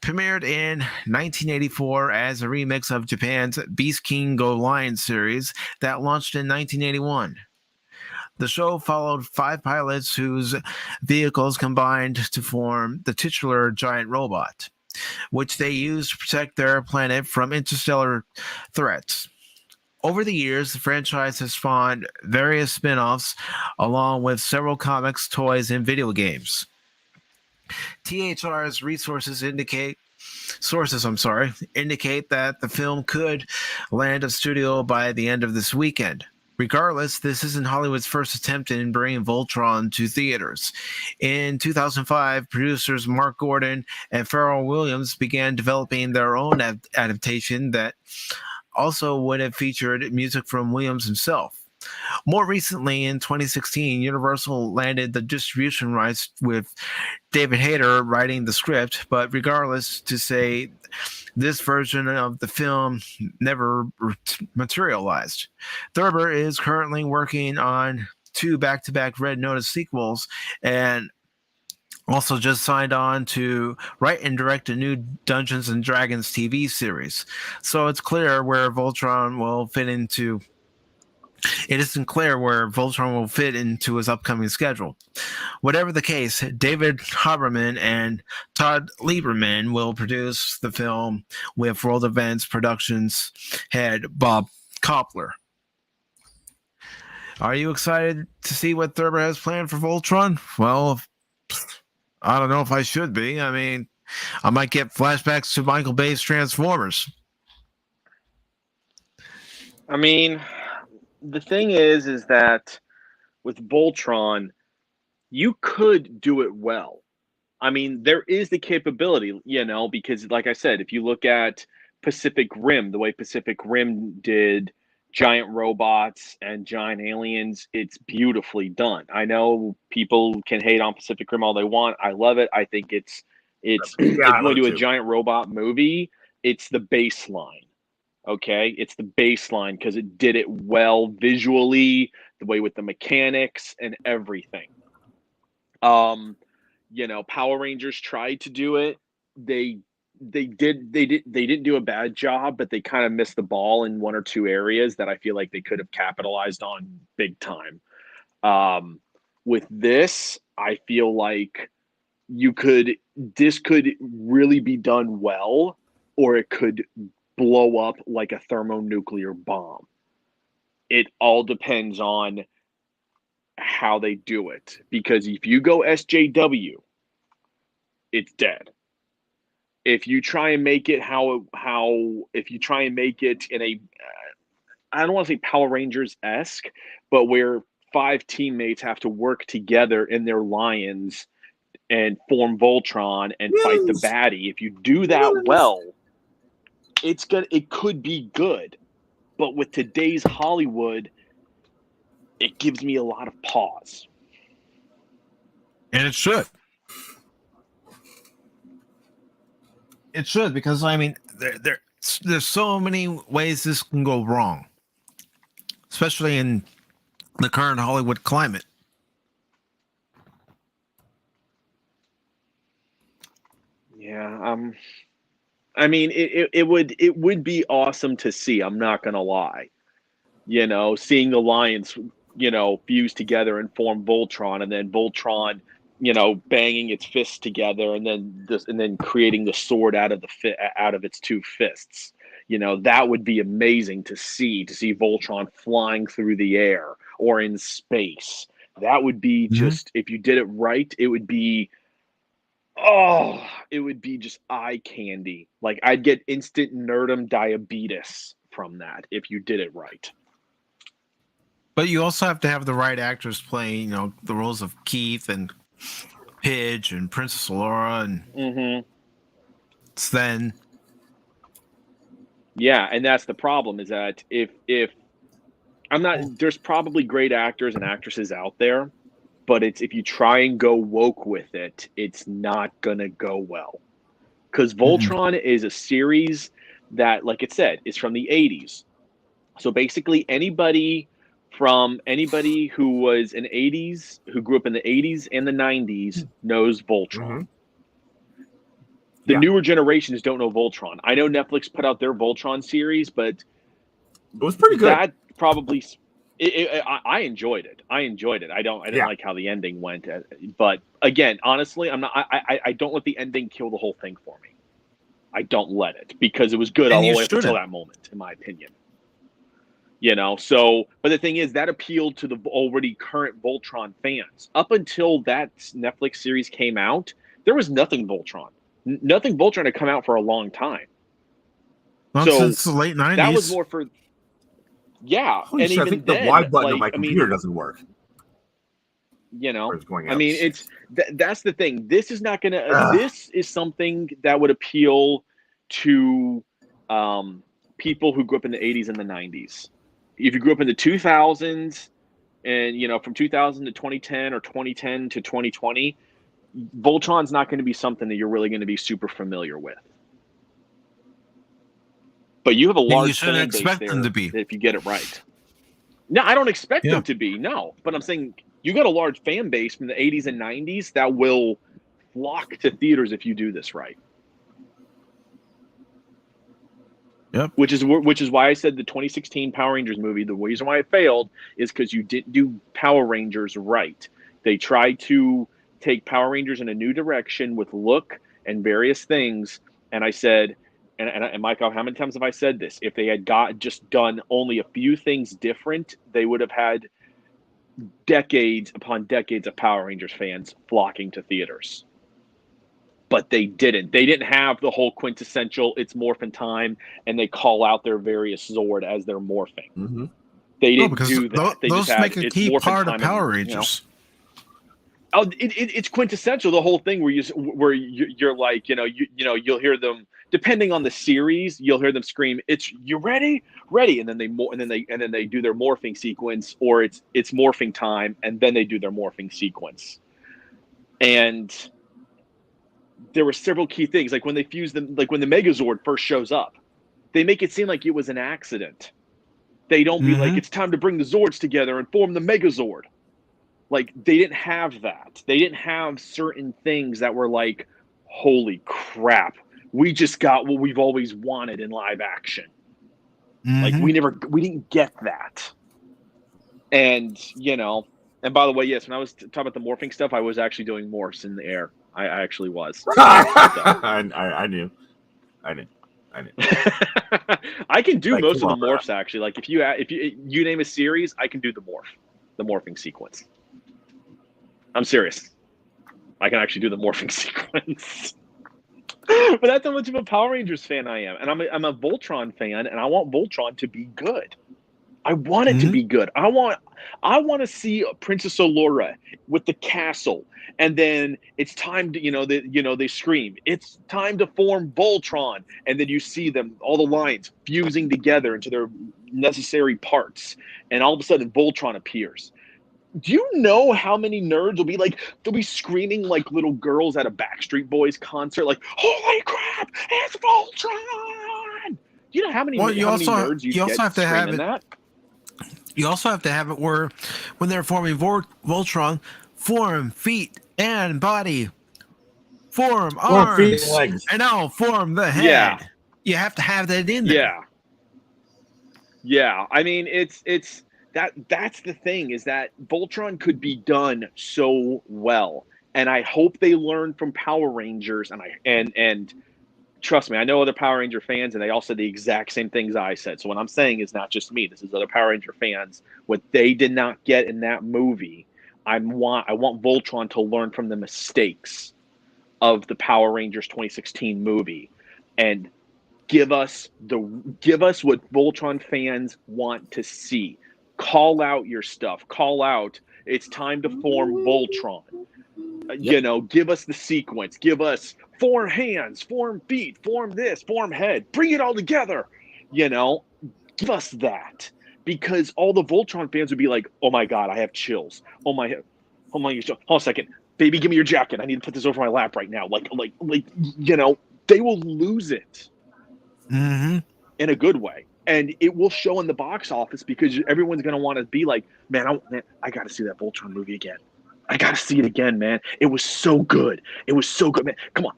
premiered in 1984 as a remix of Japan's Beast King Go Lion series that launched in 1981. The show followed 5 pilots whose vehicles combined to form the titular giant robot, which they used to protect their planet from interstellar threats. Over the years, the franchise has spawned various spin-offs along with several comics, toys, and video games. THR's indicate that the film could land a studio by the end of this weekend. Regardless, this isn't Hollywood's first attempt in bringing Voltron to theaters. In 2005, producers Mark Gordon and Pharrell Williams began developing their own adaptation that also would have featured music from Williams himself. More recently, in 2016, Universal landed the distribution rights with David Hayter writing the script, but regardless to say, this version of the film never materialized. Thurber is currently working on 2 back-to-back Red Notice sequels and also just signed on to write and direct a new Dungeons & Dragons TV series. So it's clear where Voltron will fit into... It isn't clear where Voltron will fit into his upcoming schedule. Whatever the case, David Haberman and Todd Lieberman will produce the film with World Events Productions head Bob Koppler. Are you excited to see what Thurber has planned for Voltron? Well, I don't know if I should be. I mean, I might get flashbacks to Michael Bay's Transformers. I mean, the thing is that with Voltron, you could do it well. I mean, there is the capability, you know, because like I said, if you look at Pacific Rim, the way Pacific Rim did giant robots and giant aliens, it's beautifully done. I know people can hate on Pacific Rim all they want. I love it. I think it's if you're going to do a giant robot movie, it's the baseline. Okay, it's the baseline because it did it well visually, the way with the mechanics and everything. You know, Power Rangers tried to do it. They didn't do a bad job, but they kind of missed the ball in one or two areas that I feel like they could have capitalized on big time. With this, I feel like this could really be done well, or it could blow up like a thermonuclear bomb. It all depends on how they do it, because if you go SJW, it's dead. If you try and make it if you try and make it in a I don't want to say Power Rangers-esque, but where 5 teammates have to work together in their lions and form Voltron and fight the baddie, if you do that well, it could be good. But with today's Hollywood, it gives me a lot of pause. And it should. It should, because I mean, there's so many ways this can go wrong, especially in the current Hollywood climate. Yeah, I mean, it would be awesome to see. I'm not gonna lie, you know, seeing the Lions, you know, fuse together and form Voltron, and then Voltron, you know, banging its fists together, and then creating the sword out of its two fists. You know, that would be amazing to see Voltron flying through the air or in space. That would be just, if you did it right, it would be just eye candy. Like, I'd get instant nerdum diabetes from that if you did it right. But you also have to have the right actors playing, you know, the roles of Keith and Pidge and Princess Laura and Sven. Yeah, and that's the problem, is that if I'm not, there's probably great actors and actresses out there, but if you try and go woke with it, it's not gonna go well. Because Voltron is a series that, like it said, is from the 80s. So basically anybody who was an 80s, who grew up in the 80s and the 90s knows Voltron. The newer generations don't know Voltron. I know Netflix put out their Voltron series, but it was pretty good. That probably, I enjoyed it. I didn't like how the ending went, but again, honestly, I don't let the ending kill the whole thing for me. I don't let it, because it was good all the way up until that moment, in my opinion. You know, so, but the thing is, that appealed to the already current Voltron fans. Up until that Netflix series came out, there was nothing Voltron. Nothing Voltron had come out for a long time. Well, so since the late 90s. That was more for, yeah. Holy and shit, even I think then, the Y button like, on my computer doesn't work. You know, going I mean, it's that's the thing. This is not gonna. This is something that would appeal to people who grew up in the 80s and the 90s. If you grew up in the 2000s, and you know, from 2000 to 2010 or 2010 to 2020, Voltron's not going to be something that you're really going to be super familiar with. But you have a large fan base there if you get it right. No, I don't expect them to be. No, but I'm saying you got a large fan base from the 80s and 90s that will flock to theaters if you do this right. Yep. Which is why I said the 2016 Power Rangers movie, the reason why it failed is because you didn't do Power Rangers right. They tried to take Power Rangers in a new direction with look and various things, and I said, and Michael, how many times have I said this? If they had just done only a few things different, they would have had decades upon decades of Power Rangers fans flocking to theaters. But they didn't. They didn't have the whole quintessential, it's morphin' time, and they call out their various Zord as they're morphing. They didn't do that. They Those just make a key part of Power Rangers. Oh, it's quintessential. The whole thing where you're like, you'll hear them, depending on the series, you'll hear them scream, "It's you ready, ready," and then they do their morphing sequence, or it's morphing time, and then they do their morphing sequence. And there were several key things, like when they fuse them, like when the Megazord first shows up, they make it seem like it was an accident. They don't be like, it's time to bring the Zords together and form the Megazord. Like, they didn't have that. They didn't have certain things that were like, holy crap, we just got what we've always wanted in live action. Like, we didn't get that. And, and by the way, yes, when I was talking about the morphing stuff, I was actually doing morphs in the air. I actually was. I knew. I can do most of the morphs, actually. Like, if you name a series, I can do the morphing sequence. I'm serious. I can actually do the morphing sequence. But that's how much of a Power Rangers fan I am. And I'm a Voltron fan, and I want Voltron to be good. I want it to be good. I want to see Princess Allura with the castle, and then it's time to they scream, "It's time to form Voltron," and then you see them, all the lines fusing together into their necessary parts, and all of a sudden Voltron appears. Do you know how many nerds will be like, they'll be screaming like little girls at a Backstreet Boys concert, like, "Holy crap, it's Voltron!" Do you know how many nerds you also have to have that? You also have to have it where, when they're forming Voltron, form feet and body, form arms, feet and legs, and now form the head. Yeah. You have to have that in there. Yeah. I mean, it's that's the thing, is that Voltron could be done so well, and I hope they learn from Power Rangers. And trust me, I know other Power Ranger fans, and they all said the exact same things I said. So what I'm saying is not just me. This is other Power Ranger fans. What they did not get in that movie, I want Voltron to learn from the mistakes of the Power Rangers 2016 movie, and give us what Voltron fans want to see. Call out your stuff. Call out, it's time to form Voltron. Give us the sequence. Give us form hands, form feet, form this, form head. Bring it all together. Give us that. Because all the Voltron fans would be like, "Oh my God, I have chills. Oh my, hold on a second. Baby, give me your jacket. I need to put this over my lap right now." Like, they will lose it in a good way. And it will show in the box office, because everyone's going to want to be like, man, I got to see that Voltron movie again. I got to see it again, man. It was so good. It was so good, man. Come on,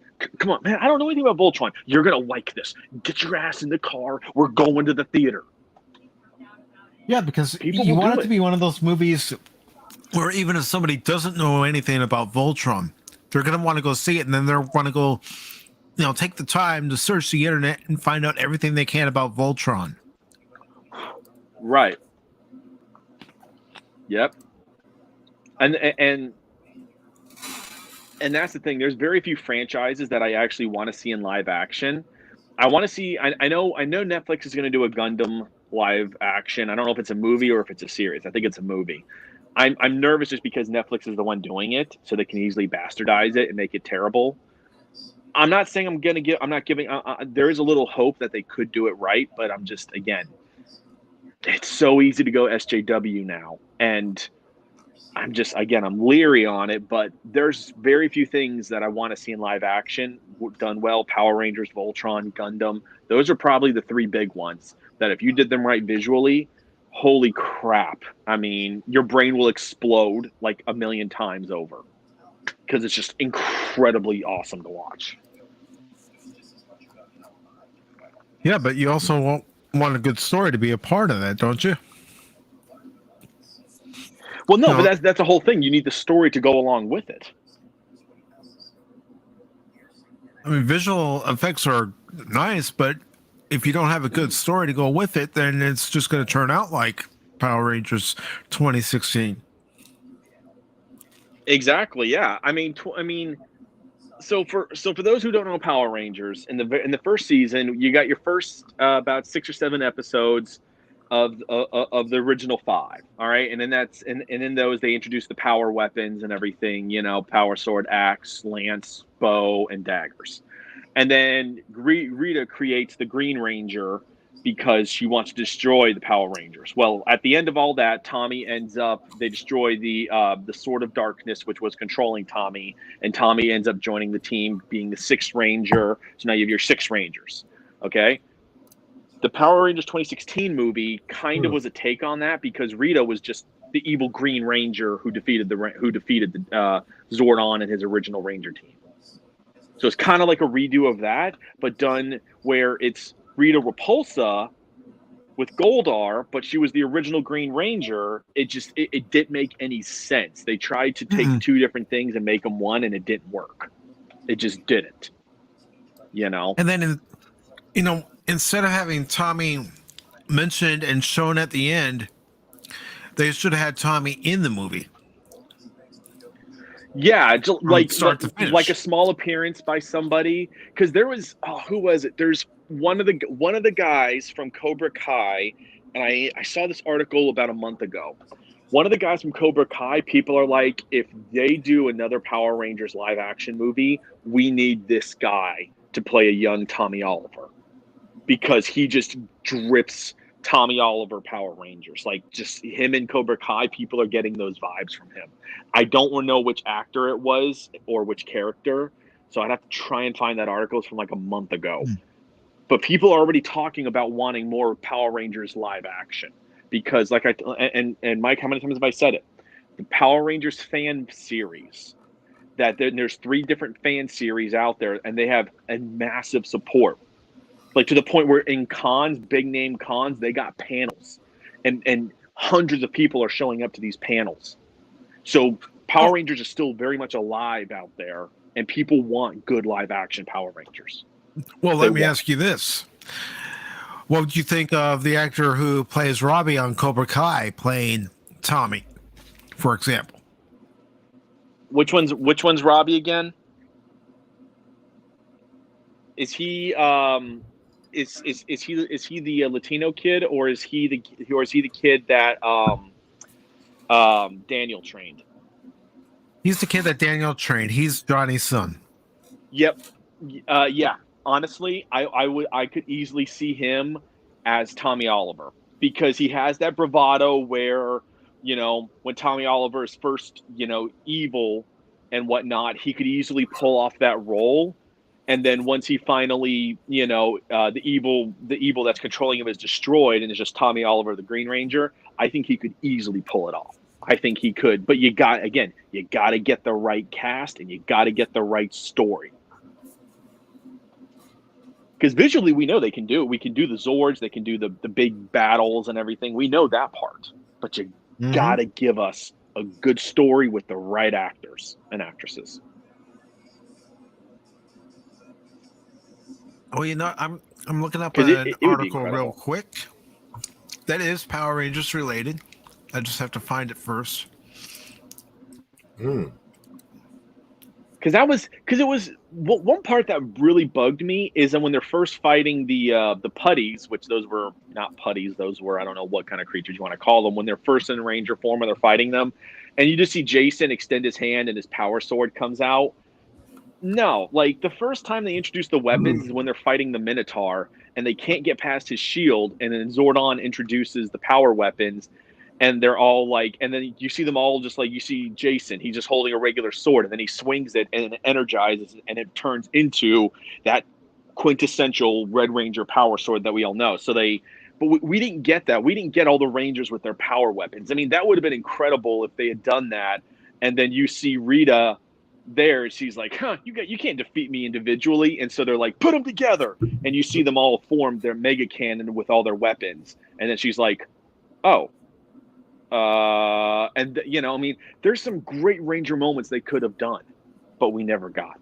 man. I don't know anything about Voltron. You're going to like this. Get your ass in the car. We're going to the theater. Yeah, because you want it to be one of those movies where even if somebody doesn't know anything about Voltron, they're going to want to go see it, and then they're want to go, take the time to search the internet and find out everything they can about Voltron. Right. Yep. And that's the thing. There's very few franchises that I actually want to see in live action. I want to see. I know Netflix is going to do a Gundam live action. I don't know if it's a movie or if it's a series. I think it's a movie. I'm nervous just because Netflix is the one doing it, so they can easily bastardize it and make it terrible. I'm not saying I'm not giving. There is a little hope that they could do it right, but I'm just, again, it's so easy to go SJW now, and I'm leery on it. But there's very few things that I want to see in live action done well. Power Rangers, Voltron, Gundam. Those are probably the three big ones that if you did them right visually, holy crap. I mean, your brain will explode like a million times over, because it's just incredibly awesome to watch. Yeah, but you also want a good story to be a part of that, don't you? Well, no, but that's the whole thing. You need the story to go along with it. I mean, visual effects are nice, but if you don't have a good story to go with it, then it's just going to turn out like Power Rangers 2016. Exactly. Yeah. I mean, so for those who don't know Power Rangers, in the first season, you got your first about 6 or 7 episodes. of the original 5. All right, and then and in those they introduce the power weapons and everything. You know, power sword, axe, lance, bow, and daggers. And then Rita creates the Green Ranger because she wants to destroy the Power Rangers. Well, at the end of all that, Tommy ends up, they destroy the Sword of Darkness, which was controlling Tommy, and Tommy ends up joining the team, being the 6th Ranger. So now you have your 6 Rangers. Okay. The Power Rangers 2016 movie kind of was a take on that because Rita was just the evil Green Ranger who defeated the Zordon and his original Ranger team. So it's kind of like a redo of that, but done where it's Rita Repulsa with Goldar, but she was the original Green Ranger. It didn't make any sense. They tried to take 2 different things and make them one, and it didn't work. It just didn't. You know? And then, instead of having Tommy mentioned and shown at the end, they should have had Tommy in the movie. Yeah, like like a small appearance by somebody. Because there was, who was it? There's one of the guys from Cobra Kai, and I saw this article about a month ago. One of the guys from Cobra Kai, people are like, if they do another Power Rangers live action movie, we need this guy to play a young Tommy Oliver, because he just drips Tommy Oliver Power Rangers. Like, just him in Cobra Kai, people are getting those vibes from him. I don't know which actor it was or which character, so I'd have to try and find that article. It's from like a month ago. But people are already talking about wanting more Power Rangers live action because, like and Mike, how many times have I said it? The Power Rangers fan series, that there's 3 different fan series out there, and they have a massive support. Like, to the point where in cons, big name cons, they got panels, and hundreds of people are showing up to these panels. So Power Rangers is still very much alive out there, and people want good live action Power Rangers. Well, let me ask you this. What would you think of the actor who plays Robbie on Cobra Kai playing Tommy, for example? Which one's Robbie again? Is he is he the Latino kid, or is he the kid that Daniel trained? He's the kid that Daniel trained. He's Johnny's son. Yep. Yeah. Honestly, I could easily see him as Tommy Oliver, because he has that bravado where, when Tommy Oliver is first, evil and whatnot, he could easily pull off that role. And then once he finally, the evil that's controlling him is destroyed and it's just Tommy Oliver, the Green Ranger, I think he could easily pull it off. I think he could. But you got to get the right cast, and you got to get the right story. Because visually, we know they can do it. We can do the Zords. They can do the big battles and everything. We know that part. But you got to give us a good story with the right actors and actresses. Well, I'm looking up an article real quick. That is Power Rangers related. I just have to find it first. Because it was one part that really bugged me is that when they're first fighting the putties, which those were not putties, those were, I don't know what kind of creatures you want to call them, when they're first in Ranger form and they're fighting them, and you just see Jason extend his hand and his power sword comes out. No, like the first time they introduce the weapons is when they're fighting the Minotaur and they can't get past his shield, and then Zordon introduces the power weapons. And they're all like, and then you see them all just like, you see Jason, he's just holding a regular sword, and then he swings it and it energizes, and it turns into that quintessential Red Ranger power sword that we all know. But we didn't get that. We didn't get all the Rangers with their power weapons. I mean, that would have been incredible if they had done that. And then you see Rita there, she's like, you can't defeat me individually. And so they're like, put them together. And you see them all form their mega cannon with all their weapons. And then she's like, oh. There's some great Ranger moments they could have done, but we never got.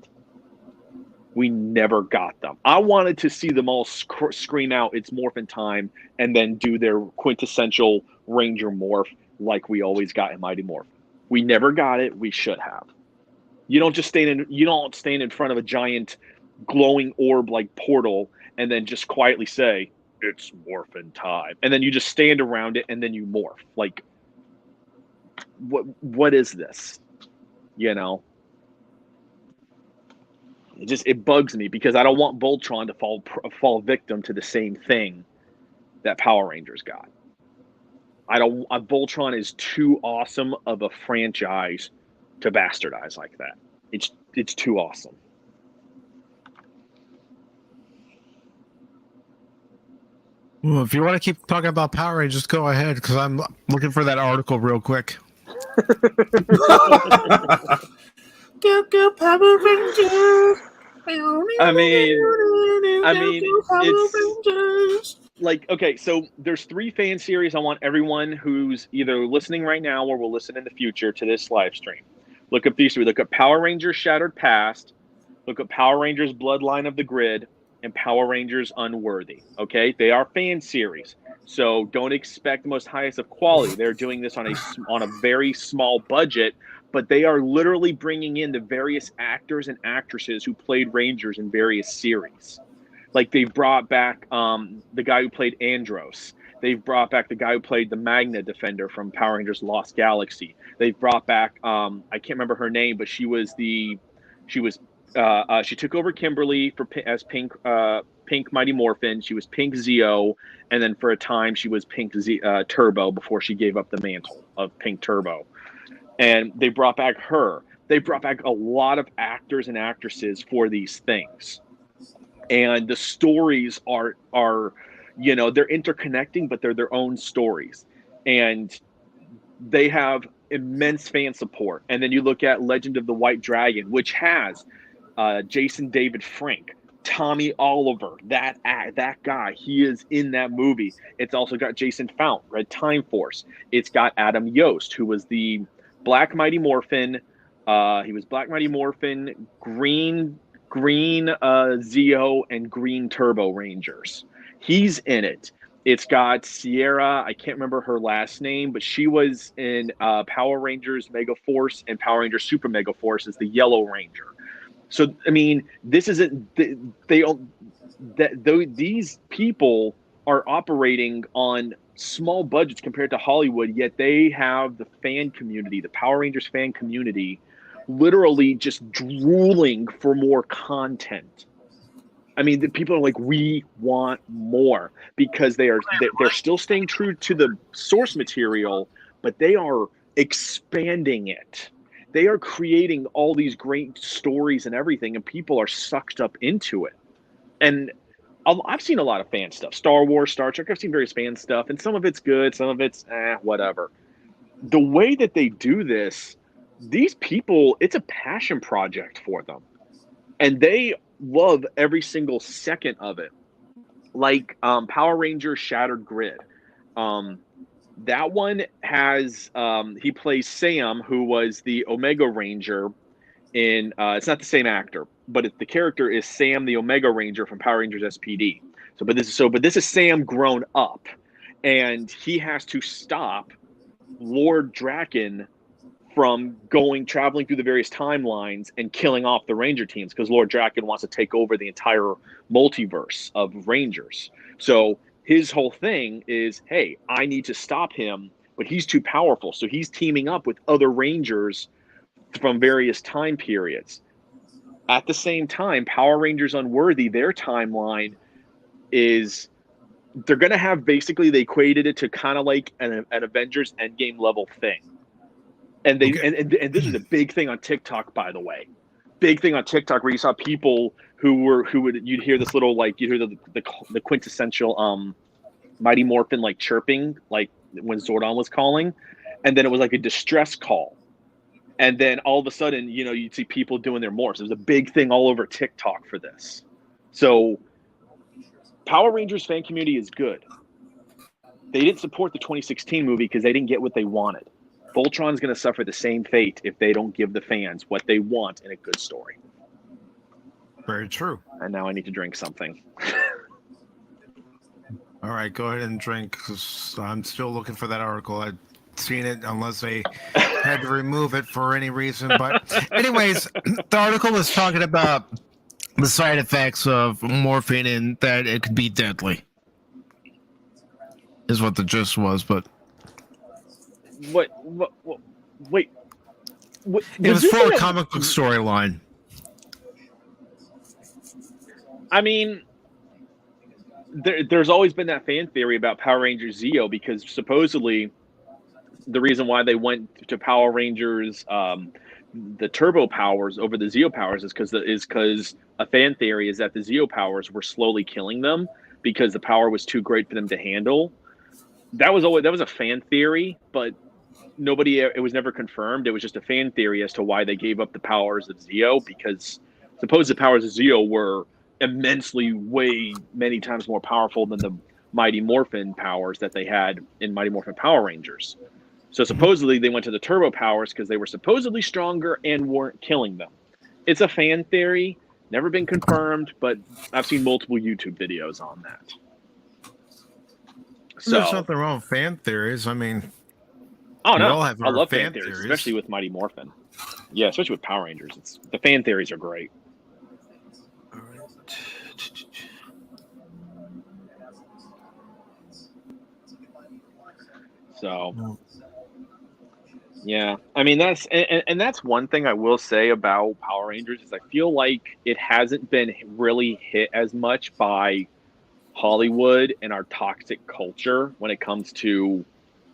We never got them. I wanted to see them all scream out, "It's morphin' time," and then do their quintessential Ranger morph like we always got in Mighty Morphin. We never got it. We should have. You don't stand in front of a giant glowing orb like portal and then just quietly say, it's morphin' time, and then you just stand around it and then you morph. Like, what is this? You know, it bugs me because I don't want Voltron to fall victim to the same thing that Power Rangers got. Voltron is too awesome of a franchise to bastardize like that. It's too awesome. Well, if you want to keep talking about Power Rangers, just go ahead, because I'm looking for that article real quick. Go Power Rangers. I mean, it's like, okay, so there's 3 fan series I want everyone who's either listening right now or will listen in the future to this live stream. Look up these 3. Look up Power Rangers Shattered Past, look up Power Rangers Bloodline of the Grid, and Power Rangers Unworthy. Okay, they are fan series, so don't expect the most highest of quality. They're doing this on a very small budget, but they are literally bringing in the various actors and actresses who played Rangers in various series. Like, they've brought back the guy who played Andros. They've brought back the guy who played the Magna Defender from Power Rangers Lost Galaxy. They've brought back I can't remember her name, but she took over Kimberly as Pink Mighty Morphin. She was Pink Zeo, and then for a time she was Pink Turbo before she gave up the mantle of Pink Turbo. And they brought back her. They brought back a lot of actors and actresses for these things. And the stories are you know, they're interconnecting, but they're their own stories. And they have immense fan support. And then you look at Legend of the White Dragon, which has Jason David Frank, Tommy Oliver, that guy, he is in that movie. It's also got Jason Fount, Red Time Force. It's got Adam Yost, who was the Black Mighty Morphin. He was Black Mighty Morphin, Green Zeo, and Green Turbo Rangers. He's in it. It's got Sierra, I can't remember her last name, but she was in Power Rangers Mega Force and Power Rangers Super Mega Force as the Yellow Ranger. So, I mean, this isn't, these people are operating on small budgets compared to Hollywood, yet they have the fan community, the Power Rangers fan community, literally just drooling for more content. I mean, the people are like, we want more, because they're still staying true to the source material, but they are expanding it. They are creating all these great stories and everything, and people are sucked up into it. And I've seen a lot of fan stuff. Star Wars, Star Trek, I've seen various fan stuff, and some of it's good, some of it's whatever. The way that they do this, these people, it's a passion project for them. And they love every single second of it. Like Power Rangers Shattered Grid. That one has, he plays Sam, who was the Omega Ranger in, it's not the same actor, but the character is Sam, the Omega Ranger from Power Rangers SPD. But this is Sam grown up, and he has to stop Lord Draken from traveling through the various timelines and killing off the Ranger teams, because Lord Draken wants to take over the entire multiverse of Rangers. So his whole thing is, hey, I need to stop him, but he's too powerful. So he's teaming up with other Rangers from various time periods. At the same time, Power Rangers Unworthy, their timeline is, they're going to have, basically, they equated it to kind of like an Avengers Endgame level thing. And they and this is a big thing on TikTok, by the way. Big thing on TikTok, where you saw people you'd hear this little, like, you'd hear the quintessential Mighty Morphin like chirping, like when Zordon was calling, and then it was like a distress call. And then all of a sudden, you know, you'd see people doing their morphs. It was a big thing all over TikTok for this. So Power Rangers fan community is good. They didn't support the 2016 movie because they didn't get what they wanted. Voltron's going to suffer the same fate if they don't give the fans what they want in a good story. Very true. And now I need to drink something. All right, go ahead and drink, because I'm still looking for that article. I've seen it, unless they had to remove it for any reason. But anyways, the article was talking about the side effects of morphine and that it could be deadly. is what the gist was. But wait. it was for a comic book storyline. I mean, there's always been that fan theory about Power Rangers Zeo, because supposedly the reason why they went to Power Rangers the Turbo powers over the Zeo powers is because a fan theory is that the Zeo powers were slowly killing them because the power was too great for them to handle. That was a fan theory, but it was never confirmed. It was just a fan theory as to why they gave up the powers of Zeo, because supposed the powers of Zeo were immensely many times more powerful than the Mighty Morphin powers that they had in Mighty Morphin Power Rangers. So supposedly they went to the Turbo powers because they were supposedly stronger and weren't killing them. It's a fan theory, never been confirmed, but I've seen multiple YouTube videos on that. So there's nothing wrong with fan theories. I mean, I love fan theories, especially with Mighty Morphin. Yeah, especially with Power Rangers. The fan theories are great. All right. So, yeah, I mean that's one thing I will say about Power Rangers is I feel like it hasn't been really hit as much by Hollywood and our toxic culture when it comes to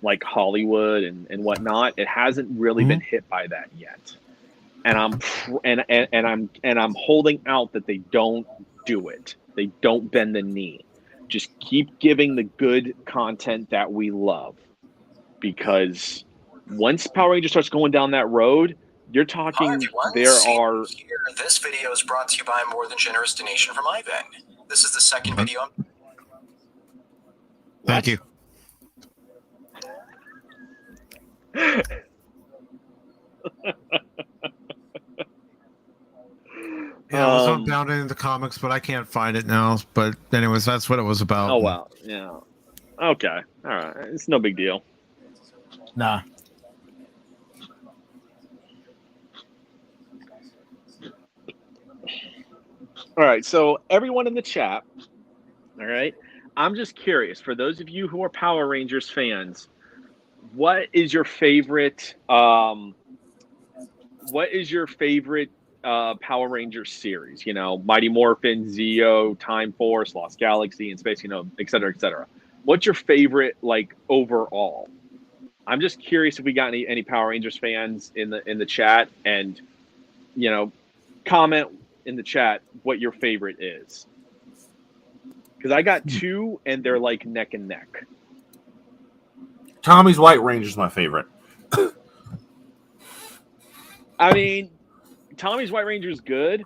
like Hollywood and whatnot. It hasn't really been hit by that yet, and I'm holding out that they don't do it. They don't bend the knee. Just keep giving the good content that we love, because once Power Rangers starts going down that road, you're talking This video is brought to you by More Than Generous Donation from Ivan. This is the second video. Thank you. Yeah, I was down in the comics, but I can't find it now. But anyways, that's what it was about. Oh wow, yeah. Okay, all right, it's no big deal. Nah. All right, so everyone in the chat, all right, I'm just curious, for those of you who are Power Rangers fans, what is your favorite Power Rangers series? You know, Mighty Morphin, Zeo, Time Force, Lost Galaxy, and Space, you know, et cetera, et cetera. What's your favorite, like, overall? I'm just curious if we got any Power Rangers fans in the chat, and, you know, comment in the chat what your favorite is. Because I got two, and they're like neck and neck. Tommy's White Ranger is my favorite. I mean, Tommy's White Ranger is good,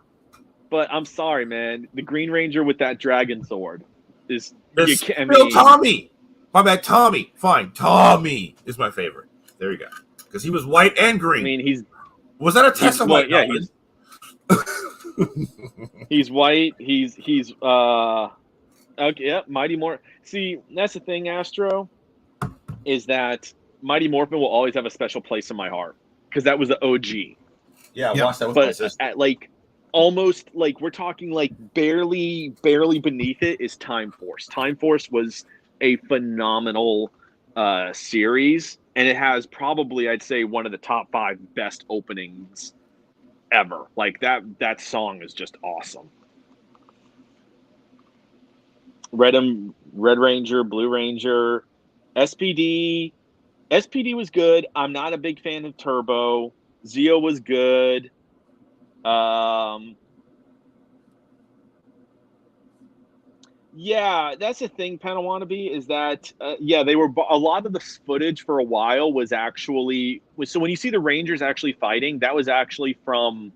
but I'm sorry, man. The Green Ranger with that dragon sword is Tommy. My bad, Tommy. Fine, Tommy is my favorite. There you go. Because he was white and green. I mean, was that a test of white? Yeah, he's white. He's okay. Yeah, Mighty Morphin. See, that's the thing, Astro, is that Mighty Morphin will always have a special place in my heart because that was the OG. Yeah, I watched that with my sister. At like almost like we're talking like barely beneath it is Time Force. Time Force was a phenomenal series, and it has probably, I'd say, one of the top 5 best openings ever. Like that song is just awesome. Red Ranger, Blue Ranger, SPD was good. I'm not a big fan of Turbo. Zeo was good. Yeah, that's the thing, Panawannabe, is that they were a lot of the footage for a while was so when you see the Rangers actually fighting, that was actually from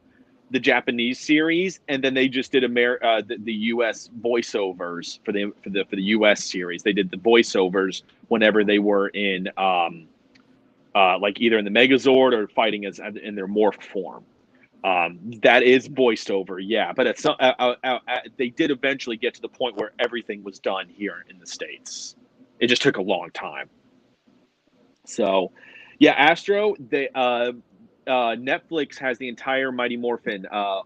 the Japanese series, and then they just did the US voiceovers for the US series. They did the voiceovers whenever they were in like either in the Megazord or fighting in their morph form. That is voiced over, yeah, but it's they did eventually get to the point where everything was done here in the States. It just took a long time. So, yeah, Astro, Netflix has the entire Mighty Morphin, I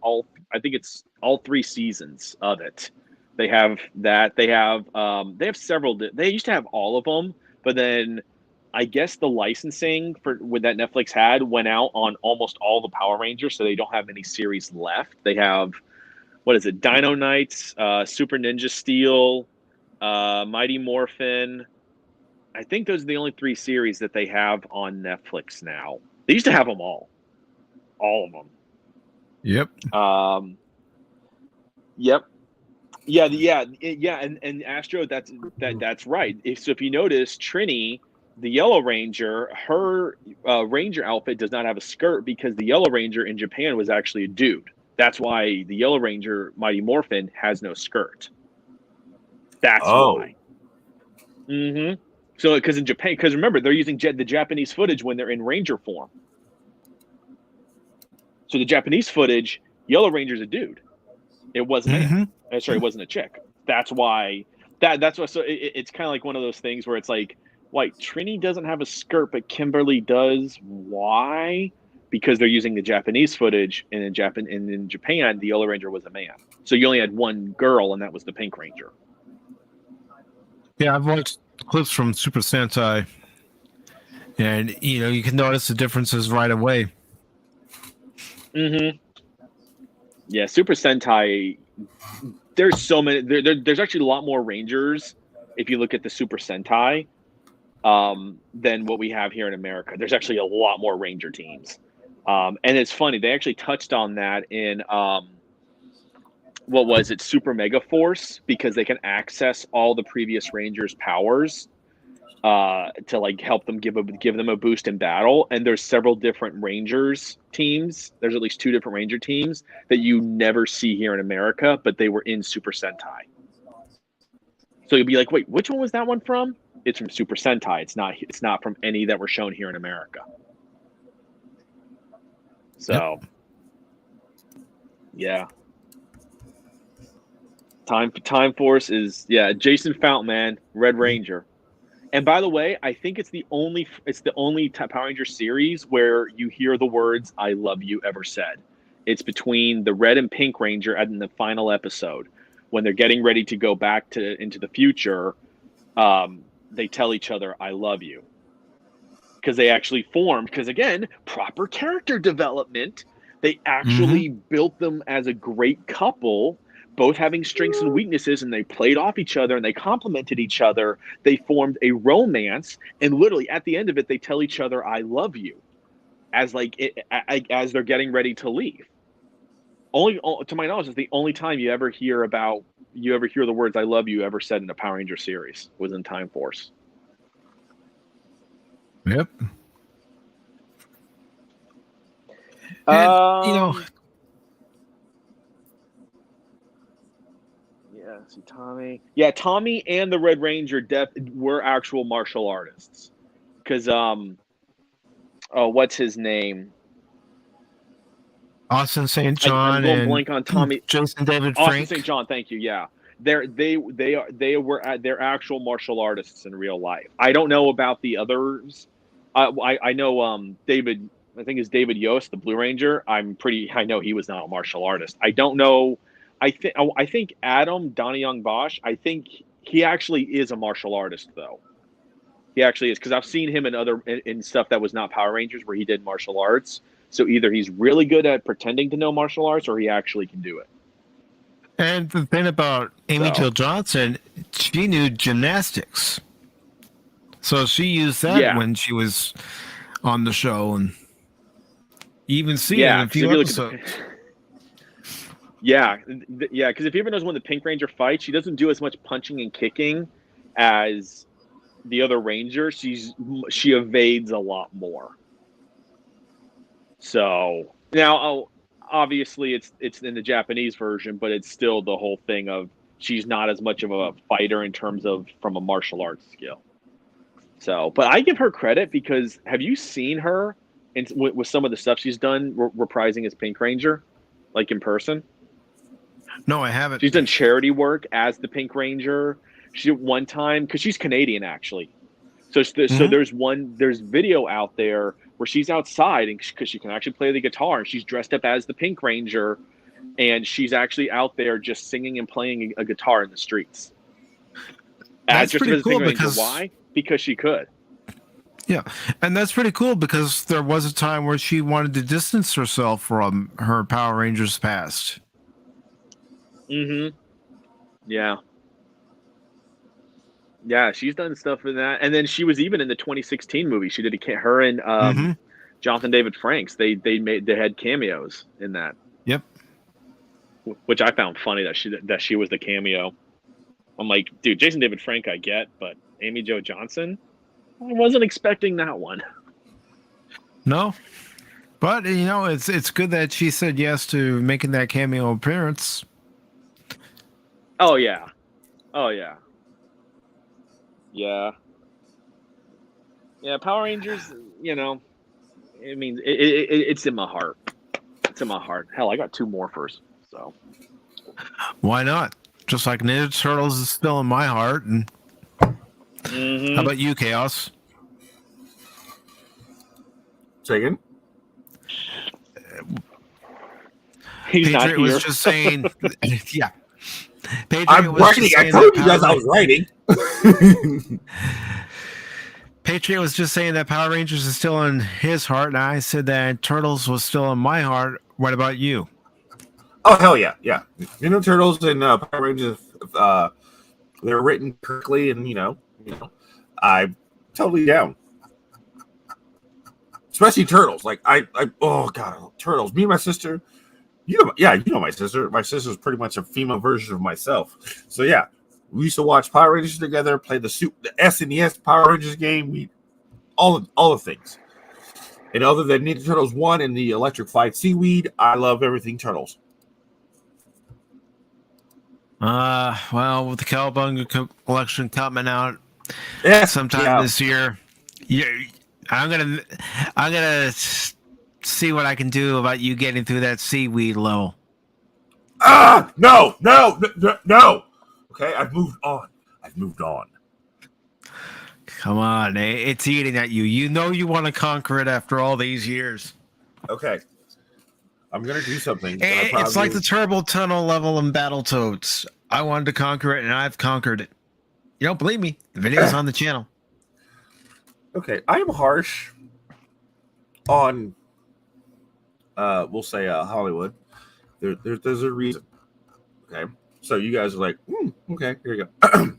think it's all 3 seasons of it They have that. They have several. They used to have all of them, but then I guess the licensing with that Netflix had went out on almost all the Power Rangers, so they don't have any series left. They have, what is it, Dino Knights, Super Ninja Steel, Mighty Morphin. I think those are the only 3 series that they have on Netflix now. They used to have them all of them. Yep. Yep. Yeah. And Astro, that's right. So if you notice, Trini, the Yellow Ranger, her Ranger outfit does not have a skirt because the Yellow Ranger in Japan was actually a dude. That's why the Yellow Ranger, Mighty Morphin, has no skirt. That's why. Mm-hmm. So, because in Japan, because remember, they're using the Japanese footage when they're in Ranger form. So the Japanese footage, Yellow Ranger's a dude. It wasn't a man. Sorry, it wasn't a chick. That's why. That's why. So it's kind of like one of those things where it's like, wait, Trini doesn't have a skirt, but Kimberly does. Why? Because they're using the Japanese footage, and in Japan, the Yellow Ranger was a man. So you only had one girl, and that was the Pink Ranger. Yeah, I've watched clips from Super Sentai, and you can notice the differences right away. Mm-hmm. Yeah, Super Sentai. There's so many. There's actually a lot more Rangers if you look at the Super Sentai than what we have here in America. There's actually a lot more Ranger teams, and it's funny. They actually touched on that in what was it, Super Mega Force, because they can access all the previous Rangers' powers to like help them give them a boost in battle. And there's several different Rangers teams. There's at least 2 different Ranger teams that you never see here in America, but they were in Super Sentai. So you'll be like, wait, which one was that one from? It's from Super Sentai. It's not from any that were shown here in America. So, yeah. Time Force is Jason Fountain, man, Red Ranger. And by the way, I think it's the only Power Ranger series where you hear the words "I love you" ever said. It's between the Red and Pink Ranger in the final episode when they're getting ready to go back into the future. They tell each other "I love you" because they actually formed. Because again, proper character development. They actually built them as a great couple, both having strengths and weaknesses, and they played off each other and they complemented each other. They formed a romance, and literally at the end of it, they tell each other, "I love you," as they're getting ready to leave. Only, to my knowledge, is the only time you ever hear the words "I love you" ever said in a Power Ranger series was in Time Force. Yep. And, See, Tommy. Yeah, Tommy and the Red Ranger were actual martial artists. Because, what's his name? Austin St. John I'm going and blank on Tommy. Jason David Austin Frank. St. John, thank you. Yeah, they're actual martial artists in real life. I don't know about the others. I know David. I think it's David Yost, the Blue Ranger. I know he was not a martial artist. I don't know. I think Adam Donnie Young Bosch. I think he actually is a martial artist, though. He actually is, because I've seen him in stuff that was not Power Rangers where he did martial arts. So either he's really good at pretending to know martial arts, or he actually can do it. And the thing about Amy Jill Johnson, she knew gymnastics, so she used that when she was on the show, and you even see it in a few episodes. Yeah, because if you ever knows when the Pink Ranger fights, she doesn't do as much punching and kicking as the other Ranger. She evades a lot more. So now, obviously, it's in the Japanese version, but it's still the whole thing of she's not as much of a fighter in terms of from a martial arts skill. So, but I give her credit, because have you seen her with some of the stuff she's done reprising as Pink Ranger, like in person? No, I haven't. She's done charity work as the Pink Ranger. She one time, because she's Canadian actually, so there's video out there where she's outside, and because she can actually play the guitar, and she's dressed up as the Pink Ranger, and she's actually out there just singing and playing a guitar in the streets. That's just pretty cool because why? Because she could. Yeah, and that's pretty cool because there was a time where she wanted to distance herself from her Power Rangers past. Mm-hmm. Yeah. Yeah, she's done stuff in that, and then she was even in the 2016 movie. She did her and Jonathan David Franks. They had cameos in that. Yep. Which I found funny that she was the cameo. I'm like, dude, Jason David Frank I get, but Amy Jo Johnson, I wasn't expecting that one. No, but it's good that she said yes to making that cameo appearance. Oh yeah. Yeah. Power Rangers. I mean, it's in my heart. It's in my heart. Hell, I got 2 morphers. So why not? Just like Ninja Turtles is still in my heart. And how about you, Chaos? Say again? He's not Patriot here. was just saying, yeah. Patriot I'm was writing. just I saying told that you guys I was writing. Patriot was just saying that Power Rangers is still in his heart, and I said that Turtles was still in my heart. What about you? Oh hell yeah, yeah. Turtles and Power Rangers, they're written correctly, and I'm totally down. Especially Turtles. Like oh god, Turtles. Me and my sister. You know my sister. My sister's pretty much a female version of myself. So yeah, we used to watch Power Rangers together, play the SNES Power Rangers game. All the things. And other than Ninja Turtles 1 and the electrified seaweed, I love everything Turtles. Well, with the Cowabunga collection coming out sometime this year, I'm gonna see what I can do about you getting through that seaweed level. No. Okay, I've moved on. Come on, it's eating at you. You know you want to conquer it after all these years. Okay. I'm going to do something. It's like the Turbo Tunnel level in Battletoads. I wanted to conquer it, and I've conquered it. You don't believe me? The video's on the channel. Okay, I am harsh on, we'll say Hollywood. There's a reason. Okay, so you guys are like, okay, here you go.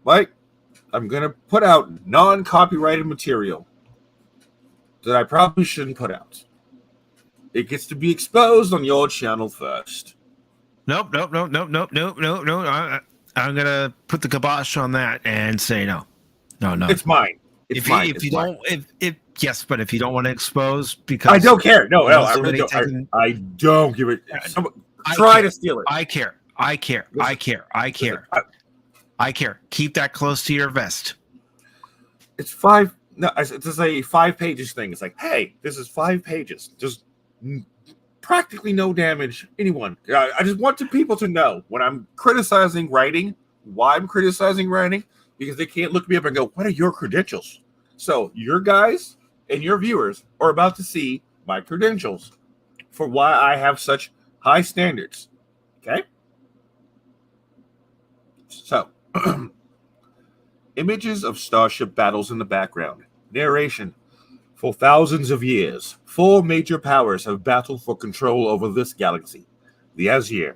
Mike, I'm going to put out non-copyrighted material that I probably shouldn't put out. It gets to be exposed on your channel first. Nope. I'm gonna put the kibosh on that and say no. It's mine. It's mine. If you don't want to expose, because I don't care. No, I really don't. I don't give it. Try to steal it. I care. Keep that close to your vest. It's 5. No, it's a 5 pages thing. It's like, hey, this is 5 pages. Just practically no damage anyone. I just want people to know when I'm criticizing writing, why I'm criticizing writing, because they can't look me up and go, what are your credentials? So your guys and your viewers are about to see my credentials for why I have such high standards. Okay? So, images of starship battles in the background. Narration. For thousands of years, 4 major powers have battled for control over this galaxy. The Azir,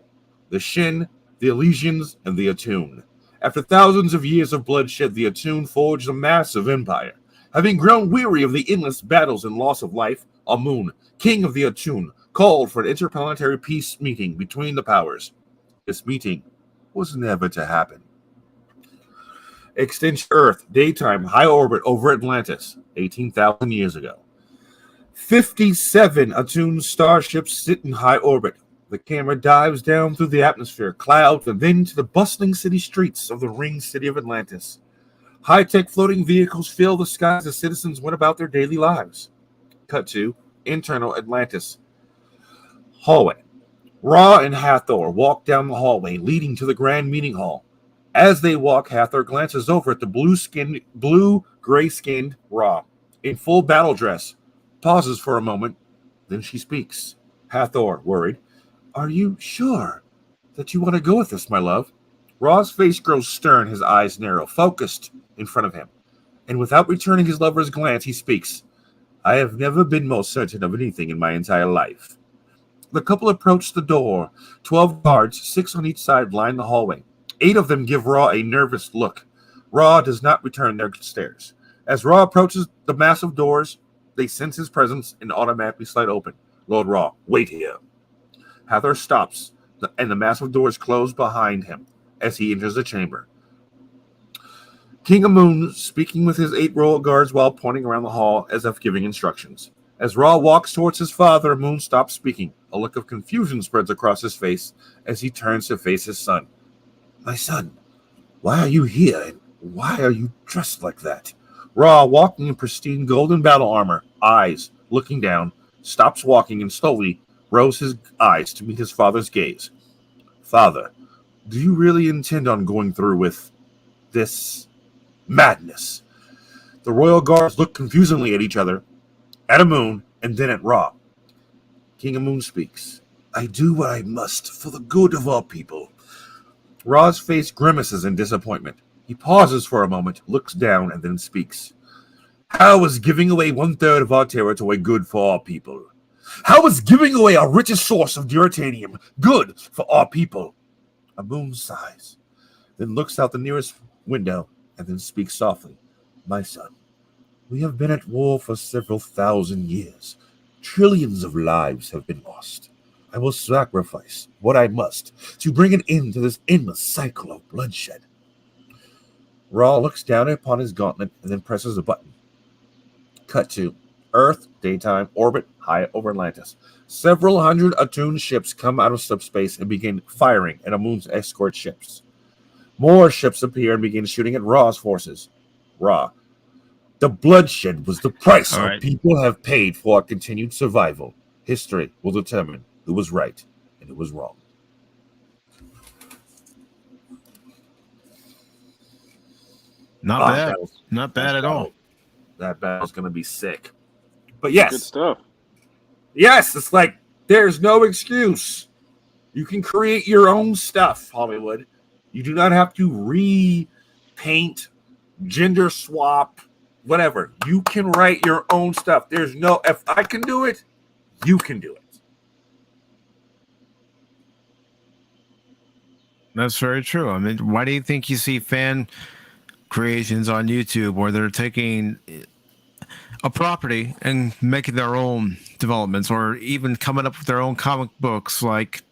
the Shin, the Elysians, and the Attune. After thousands of years of bloodshed, the Attune forged a massive empire. Having grown weary of the endless battles and loss of life, Amun, king of the Attune, called for an interplanetary peace meeting between the powers. This meeting was never to happen. Extinction Earth, daytime, high orbit over Atlantis, 18,000 years ago. 57 Attune starships sit in high orbit. The camera dives down through the atmosphere, clouds, and then to the bustling city streets of the ring city of Atlantis. High-tech floating vehicles fill the skies as citizens went about their daily lives. Cut to internal Atlantis. Hallway. Ra and Hathor walk down the hallway leading to the grand meeting hall. As they walk, Hathor glances over at the blue-gray-skinned Ra in full battle dress, pauses for a moment, then she speaks. Hathor, worried. Are you sure that you want to go with us, my love? Raw's face grows stern, his eyes narrow, focused in front of him. And without returning his lover's glance, he speaks. I have never been more certain of anything in my entire life. The couple approach the door. 12 guards, 6 on each side, line the hallway. 8 of them give Raw a nervous look. Raw does not return their stares. As Raw approaches the massive doors, they sense his presence and automatically slide open. Lord Raw, wait here. Hathor stops, and the massive doors close behind him as he enters the chamber. King Amun speaking with his 8 royal guards while pointing around the hall as if giving instructions. As Ra walks towards his father, Amun stops speaking. A look of confusion spreads across his face as he turns to face his son. My son, why are you here and why are you dressed like that? Ra, walking in pristine golden battle armor, eyes looking down, stops walking and slowly rose his eyes to meet his father's gaze. Father, do you really intend on going through with this madness? The royal guards look confusedly at each other, at Amun, and then at Ra. King Amun speaks. I do what I must for the good of all people. Ra's face grimaces in disappointment. He pauses for a moment, looks down, and then speaks. How is giving away 1/3 of our territory good for our people? How is giving away our richest source of duratanium good for our people? Amun sighs, then looks out the nearest window, and then speaks softly. My son, we have been at war for several thousand years. Trillions of lives have been lost. I will sacrifice what I must to bring an end to this endless cycle of bloodshed. Ra looks down upon his gauntlet and then presses a button. Cut to Earth, daytime, orbit, high over Atlantis. Several hundred attuned ships come out of subspace and begin firing at Amun's escort ships. More ships appear and begin shooting at Ra's forces. Ra. The bloodshed was the price our people have paid for our continued survival. History will determine who was right and who was wrong. Not bad. Not bad at all. That battle's going to be sick. But yes. Good stuff. Yes, it's like there's no excuse. You can create your own stuff, Hollywood. You do not have to repaint, gender swap, whatever. You can write your own stuff. There's no, if I can do it, you can do it. That's very true. I mean, why do you think you see fan creations on YouTube where they're taking a property and making their own developments, or even coming up with their own comic books, like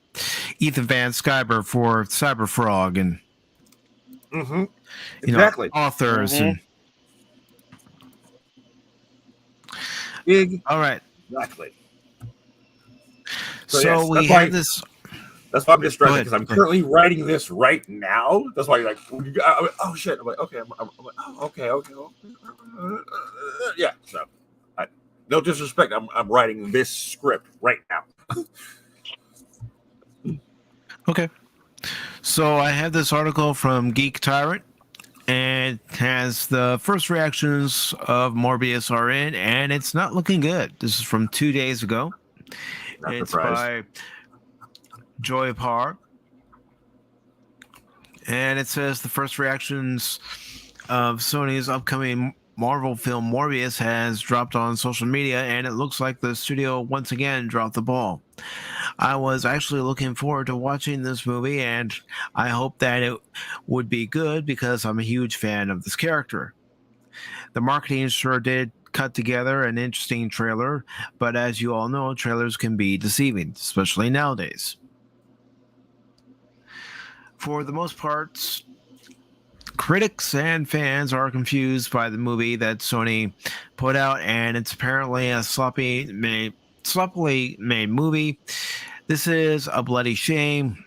Ethan Van Sciver for Cyberfrog and exactly authors and all right, exactly. So yes, we have this. That's why I'm distracted, because I'm currently writing this right now. That's why you're like, oh shit. I'm like, okay, I'm like, oh, okay. Yeah. So, no disrespect. I'm writing this script right now. Okay. So I have this article from Geek Tyrant, and it has the first reactions of Morbius are in, and it's not looking good. This is from 2 days ago. It's by Joy Parr, and it says the first reactions of Sony's upcoming Marvel film Morbius has dropped on social media, and it looks like the studio once again dropped the ball. I was actually looking forward to watching this movie, and I hope that it would be good because I'm a huge fan of this character. The marketing sure did cut together an interesting trailer, but as you all know, trailers can be deceiving, especially nowadays. For the most part, critics and fans are confused by the movie that Sony put out, and it's apparently a sloppily made movie. This is a bloody shame.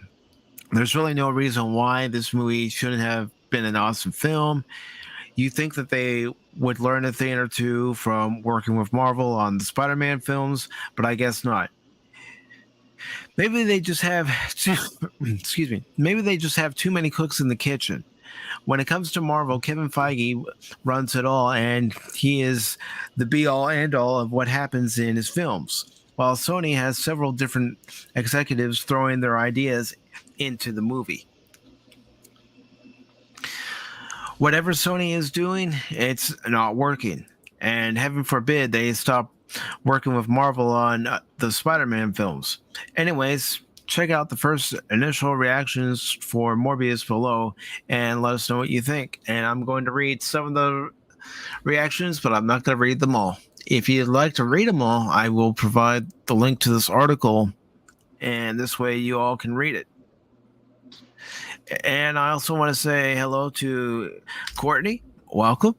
There's really no reason why this movie shouldn't have been an awesome film. You think that they would learn a thing or two from working with Marvel on the Spider-Man films, but I guess not. Maybe they just have maybe they just have too many cooks in the kitchen. When it comes to Marvel, Kevin Feige runs it all, and he is the be-all, end-all of what happens in his films. while Sony has several different executives throwing their ideas into the movie. Whatever Sony is doing, it's not working. And heaven forbid they stop working with Marvel on the Spider-Man films. Anyways, check out the first initial reactions for Morbius below and let us know what you think. And I'm going to read some of the reactions, but I'm not going to read them all. If you'd like to read them all, I will provide the link to this article, and this way you all can read it. And I also want to say hello to Courtney. Welcome.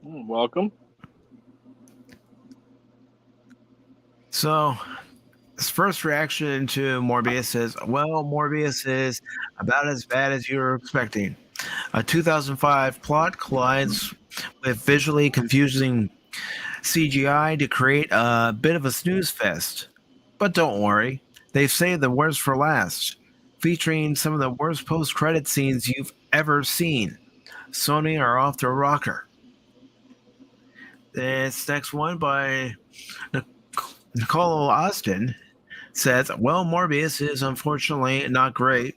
Welcome. So, his first reaction to Morbius is, well, Morbius is about as bad as you were expecting. A 2005 plot collides with visually confusing CGI to create a bit of a snooze fest. But don't worry, they've saved the worst for last, featuring some of the worst post-credit scenes you've ever seen. Sony are off to a rocker. This next one by Nicole Austin says, well, Morbius is unfortunately not great.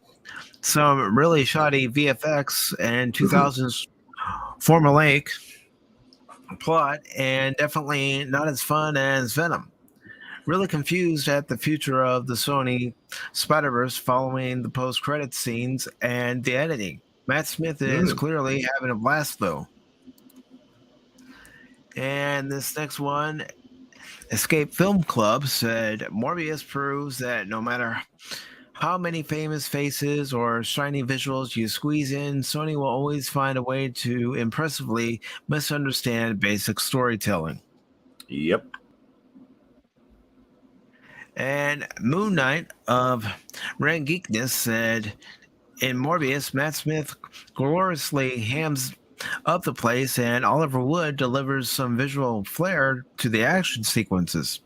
Some really shoddy VFX and 2000s formulaic plot, and definitely not as fun as Venom. Really confused at the future of the Sony Spider-Verse following the post-credit scenes and the editing. Matt Smith is clearly having a blast, though. And this next one, Escape Film Club said, Morbius proves that no matter how many famous faces or shiny visuals you squeeze in, Sony will always find a way to impressively misunderstand basic storytelling. Yep. And Moon Knight of Ren Geekness said, in Morbius, Matt Smith gloriously hams up the place, and Oliver Wood delivers some visual flair to the action sequences.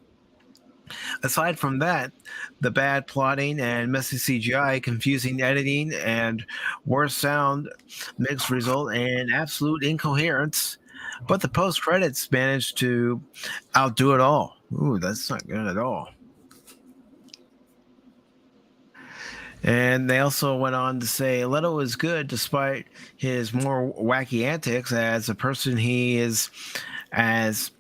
Aside from that, the bad plotting and messy CGI, confusing editing, and worse sound mix result in absolute incoherence. But the post-credits managed to outdo it all. Ooh, that's not good at all. And they also went on to say Leto is good despite his more wacky antics. As a person, he is as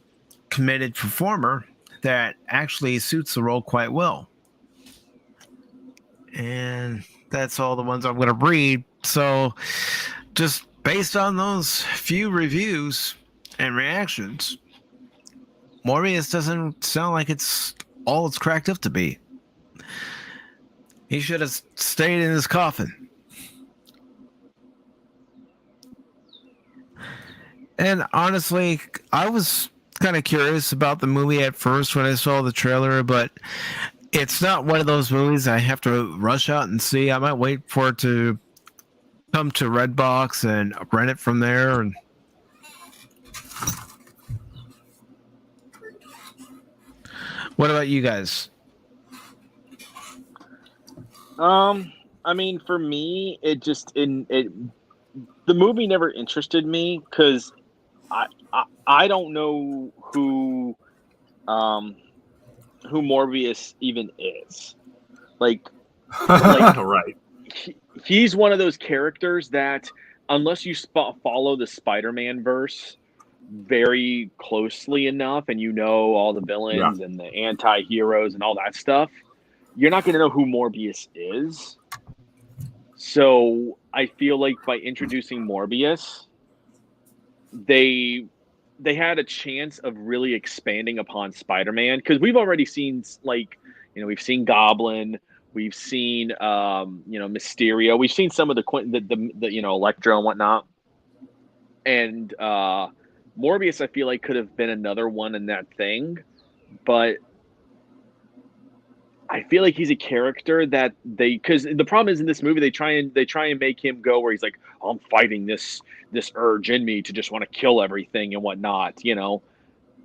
committed performer that actually suits the role quite well. And that's all the ones I'm going to read. So just based on those few reviews and reactions, Morbius doesn't sound like it's all it's cracked up to be. He should have stayed in his coffin. And honestly, I was kind of curious about the movie at first when I saw the trailer, but it's not one of those movies I have to rush out and see. I might wait for it to come to Redbox and rent it from there. And what about you guys? I mean, for me, the movie never interested me because I don't know who Morbius even is. Like right. He's one of those characters that unless you follow the Spider-Man verse very closely enough and you know all the villains and the anti-heroes and all that stuff, you're not going to know who Morbius is. So I feel like by introducing Morbius, they had a chance of really expanding upon Spider-Man, because we've already seen, like, we've seen Goblin, we've seen Mysterio, we've seen some of the Electro and whatnot, and Morbius I feel like could have been another one in that thing, but I feel like he's a character that because the problem is in this movie they try and make him go where he's like, oh, I'm fighting this urge in me to just want to kill everything and whatnot, and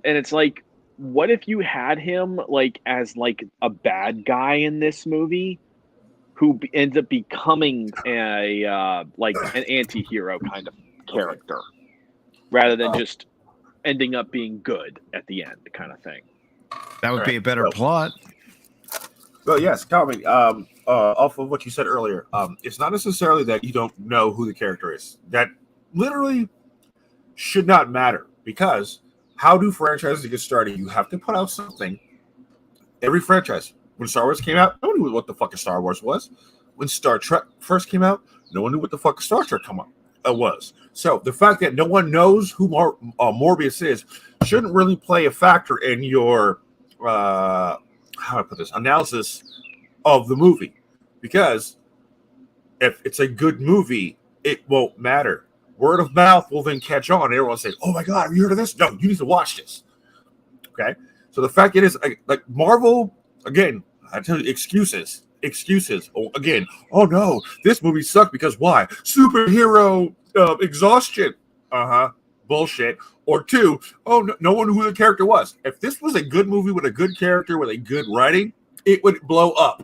it's like, what if you had him like as like a bad guy in this movie who ends up becoming a like an anti-hero kind of character rather than just ending up being good at the end, kind of thing. That would be a better plot. Well, yes, Tommy. Off of what you said earlier, it's not necessarily that you don't know who the character is. That literally should not matter, because how do franchises get started? You have to put out something. Every franchise. When Star Wars came out, no one knew what the fuck a Star Wars was. When Star Trek first came out, no one knew what the fuck a Star Trek was. So the fact that no one knows who Morbius is shouldn't really play a factor in your how do I put this, analysis of the movie, because if it's a good movie, it won't matter. Word of mouth will then catch on. Everyone will say, "Oh my god, have you heard of this? No, you need to watch this." Okay, so the fact it is like Marvel again. I tell you, excuses. Again, oh no, this movie sucked because why? Superhero exhaustion. Bullshit. Or two, oh, no one knew who the character was. If this was a good movie with a good character, with a good writing, it would blow up.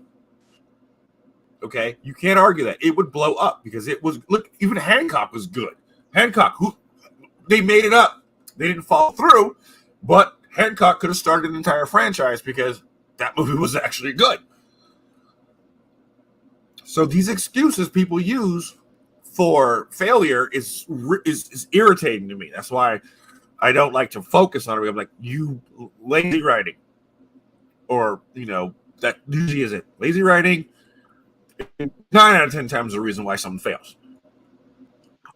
Okay? You can't argue that. It would blow up because it was, look, even Hancock was good. Hancock, they made it up. They didn't follow through, but Hancock could have started an entire franchise because that movie was actually good. So these excuses people use for failure is irritating to me. That's why I don't like to focus on it. I'm like, you lazy writing, or that usually is it. Lazy writing, 9 out of 10 times the reason why something fails.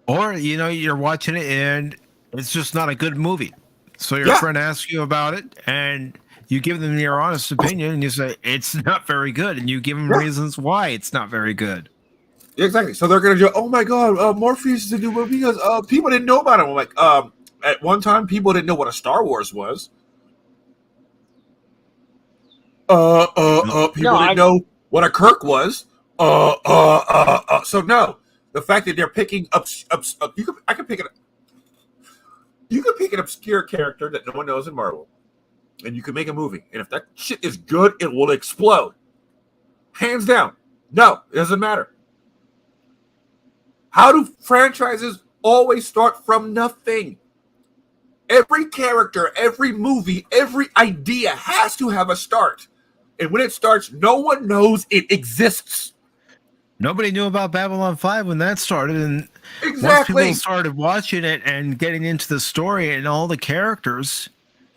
Or you're watching it and it's just not a good movie. So your friend asks you about it, and you give them your honest opinion, and you say it's not very good, and you give them reasons why it's not very good. Exactly. So they're gonna go, oh my god, Morpheus is a new movie because people didn't know about him. I'm like, at one time, people didn't know what a Star Wars was. People didn't know what a Kirk was. So no, the fact that they're picking up, I can pick it up. You can pick an obscure character that no one knows in Marvel, and you can make a movie. And if that shit is good, it will explode. Hands down. No, it doesn't matter. How do franchises always start from nothing? Every character, every movie, every idea has to have a start. And when it starts, no one knows it exists. Nobody knew about Babylon 5 when that started, and once people started watching it and getting into the story and all the characters,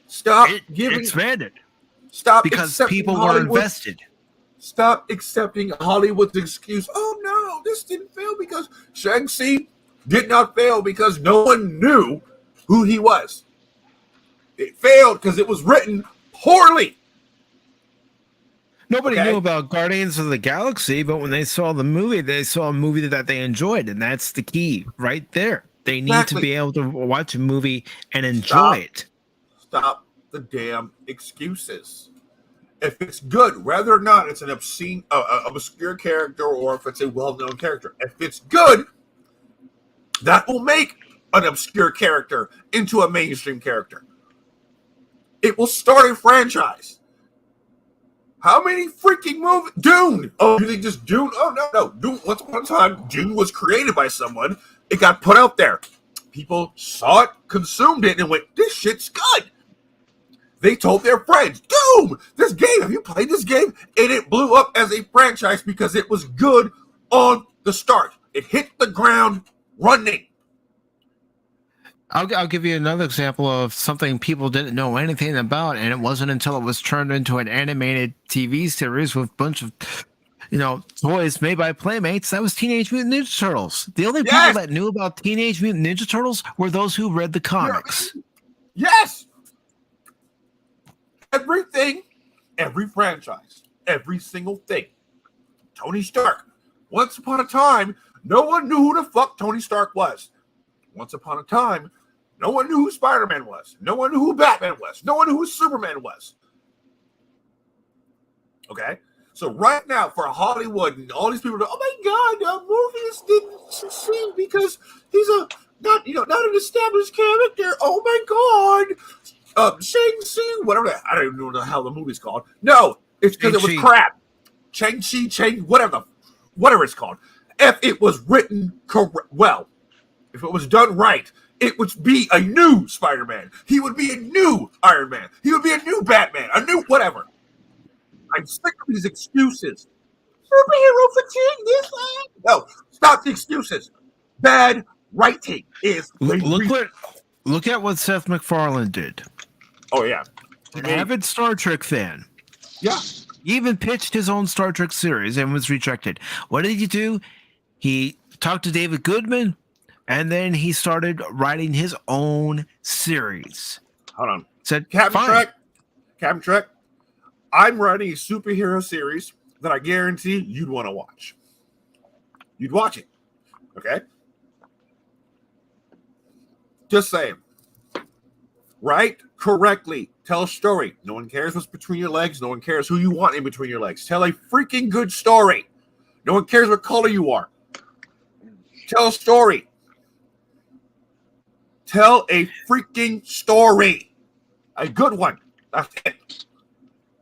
it expanded. Stop because people were invested. Stop accepting Hollywood's excuse. Oh no, this didn't fail because Shang-Chi did not fail because no one knew who he was. It failed because it was written poorly. Nobody knew about Guardians of the Galaxy, but when they saw the movie, they saw a movie that they enjoyed, and that's the key right there. They need to be able to watch a movie and enjoy it. Stop the damn excuses. If it's good, whether or not it's an obscure character or if it's a well-known character, if it's good, that will make an obscure character into a mainstream character. It will start a franchise. How many freaking movies? Dune. Oh, you think just Dune? Oh, no. Dune, once upon a time, Dune was created by someone. It got put out there. People saw it, consumed it, and went, this shit's good. They told their friends, Doom, this game, have you played this game? And it blew up as a franchise because it was good on the start. It hit the ground running. I'll give you another example of something people didn't know anything about, and it wasn't until it was turned into an animated TV series with a bunch of, toys made by Playmates. That was Teenage Mutant Ninja Turtles. The only people that knew about Teenage Mutant Ninja Turtles were those who read the comics. Yes! Everything, every franchise, every single thing. Tony Stark. Once upon a time, no one knew who the fuck Tony Stark was. Once upon a time, no one knew who Spider-Man was. No one knew who Batman was. No one knew who Superman was. Okay? So right now, for Hollywood and all these people, oh my God, Morbius didn't succeed because he's not an established character. Oh my God. Shang-Chi, whatever. I don't even know what the hell the movie's called. No, it's because it was crap. Shang-Chi, whatever it's called. If it was written if it was done right, it would be a new Spider-Man. He would be a new Iron Man. He would be a new Batman, a new whatever. I'm sick of these excuses. Superhero fatigue, this land. No, stop the excuses. Bad writing is look at what Seth MacFarlane did. Oh yeah. An avid Star Trek fan. Yeah. He even pitched his own Star Trek series and was rejected. What did he do? He talked to David Goodman, and then he started writing his own series. Hold on. Said, Captain Trek, I'm writing a superhero series that I guarantee you'd want to watch. You'd watch it. Okay? Just saying. Write correctly. Tell a story. No one cares what's between your legs. No one cares who you want in between your legs. Tell a freaking good story. No one cares what color you are. Tell a story. Tell a freaking story. A good one. That's it.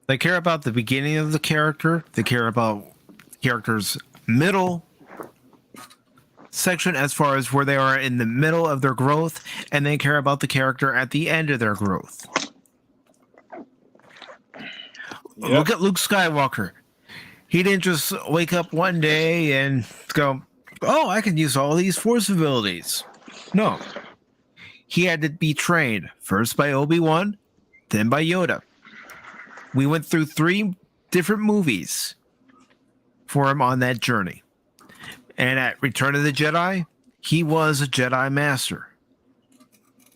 They care about the beginning of the character. They care about the character's middle section as far as where they are in the middle of their growth, and they care about the character at the end of their growth. Yep. Look at Luke Skywalker. He didn't just wake up one day and go, oh, I can use all these force abilities. No. He had to be trained first by Obi-Wan, then by Yoda. We went through 3 different movies for him on that journey. And at Return of the Jedi, he was a Jedi Master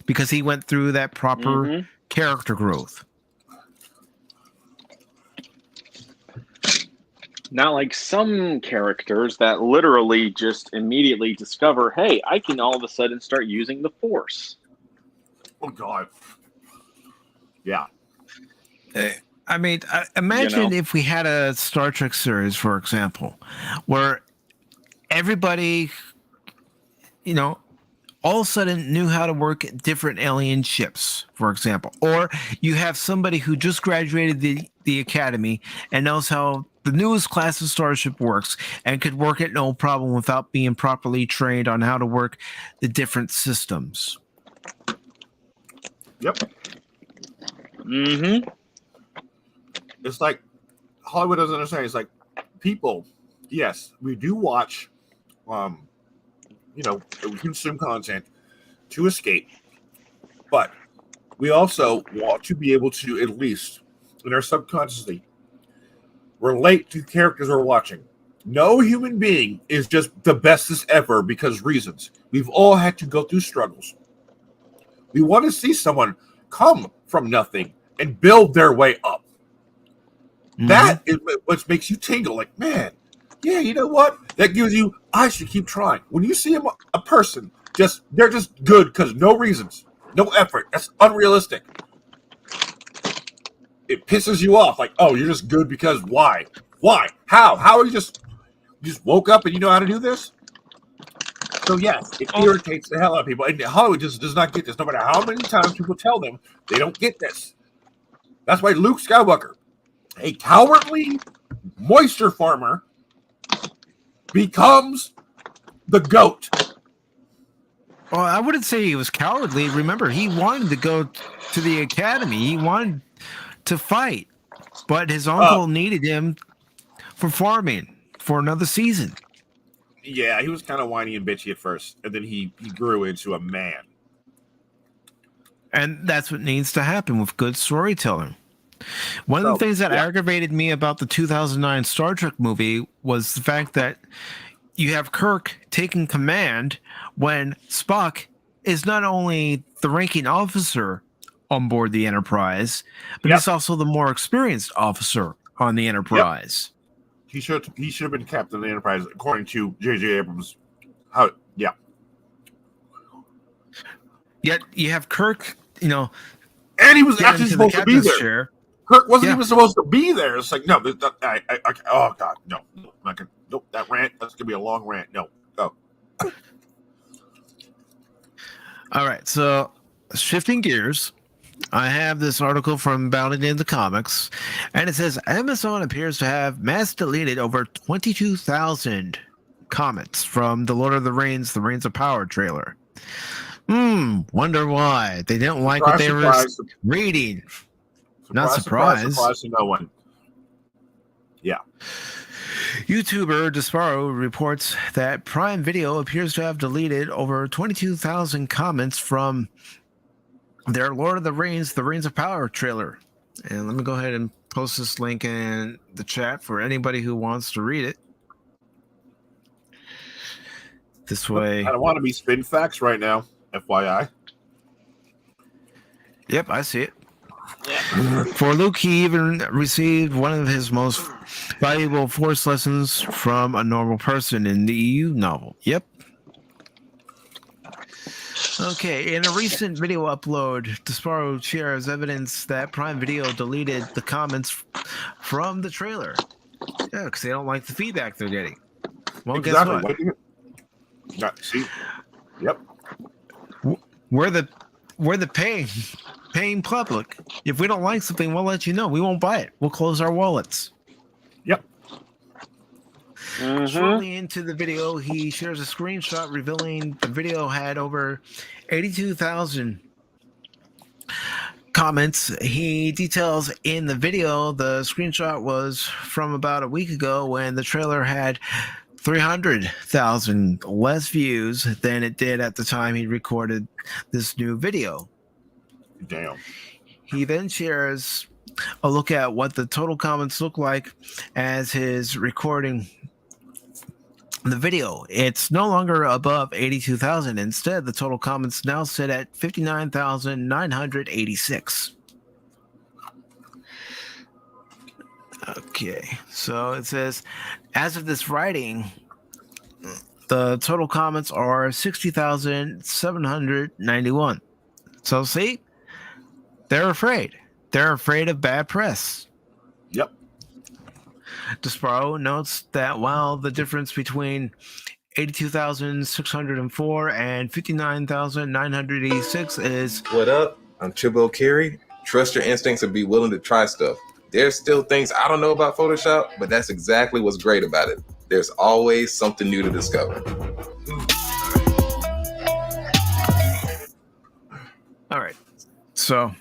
because he went through that proper character growth. Not like some characters that literally just immediately discover, hey, I can all of a sudden start using the Force. Oh, God. Yeah. I mean, imagine if we had a Star Trek series, for example, where everybody, all of a sudden knew how to work different alien ships, for example. Or you have somebody who just graduated the academy and knows how the newest class of starship works and could work it no problem without being properly trained on how to work the different systems. Yep. It's like Hollywood doesn't understand. It's like people, yes, we do watch, we consume content to escape, but we also want to be able to at least, in our subconsciously, relate to characters we're watching. No human being is just the bestest ever because reasons. We've all had to go through struggles. We want to see someone come from nothing and build their way up. That is what makes you tingle. Like, man, yeah, you know what? That gives you, I should keep trying. When you see a person, they're just good because no reasons, no effort. That's unrealistic. It pisses you off. Like, oh, you're just good because why? Why? How? How are you just woke up and you know how to do this? So yes, it irritates the hell out of people. And Hollywood just does not get this. No matter how many times people tell them, they don't get this. That's why Luke Skywalker, a cowardly moisture farmer, becomes the GOAT. Well, I wouldn't say he was cowardly. Remember, he wanted to go to the academy. He wanted to fight, but his uncle needed him for farming for another season. Yeah, he was kind of whiny and bitchy at first, and then he grew into a man. And that's what needs to happen with good storytelling. One of the things that aggravated me about the 2009 Star Trek movie was the fact that you have Kirk taking command when Spock is not only the ranking officer on board the Enterprise, but he's also the more experienced officer on the Enterprise. He should have been captain of the Enterprise, according to J.J. Abrams. Yet you have Kirk, and he was actually supposed to be there. Chair. Kirk wasn't even supposed to be there. It's like, no, oh God, no, I'm not gonna. Nope, that rant. That's gonna be a long rant. No, go. All right, so shifting gears, I have this article from Bounded into Comics, and it says Amazon appears to have mass deleted over 22,000 comments from the Lord of the Rings of Power trailer. Wonder why. They didn't like what they were reading. Not surprised. Surprise to no one. Yeah. YouTuber Desparo reports that Prime Video appears to have deleted over 22,000 comments from their Lord of the Rings of Power trailer. And let me go ahead and post this link in the chat for anybody who wants to read it. This way. I don't want to be spin facts right now, FYI. Yep, I see it. Yeah. For Luke, he even received one of his most valuable Force lessons from a normal person in the EU novel. Yep. Okay, in a recent video upload, Desparo shares evidence that Prime Video deleted the comments from the trailer. Yeah, because they don't like the feedback they're getting. Well, exactly. Guess what? See? Yep. We're the paying public. If we don't like something, we'll let you know. We won't buy it. We'll close our wallets. Yep. Shortly into the video, he shares a screenshot revealing the video had over 82,000 comments. He details in the video the screenshot was from about a week ago when the trailer had 300,000 less views than it did at the time he recorded this new video. Damn. He then shares a look at what the total comments look like as his recording the video. It's no longer above 82,000. Instead, the total comments now sit at 59,986. Okay, so it says, as of this writing, the total comments are 60,791. So see, they're afraid. They're afraid of bad press. Yep. Desparo notes that while the difference between 82,604 and 59,986 is... What up? I'm Chibo Carey. Trust your instincts and be willing to try stuff. There's still things I don't know about Photoshop, but that's exactly what's great about it. There's always something new to discover. All right. So,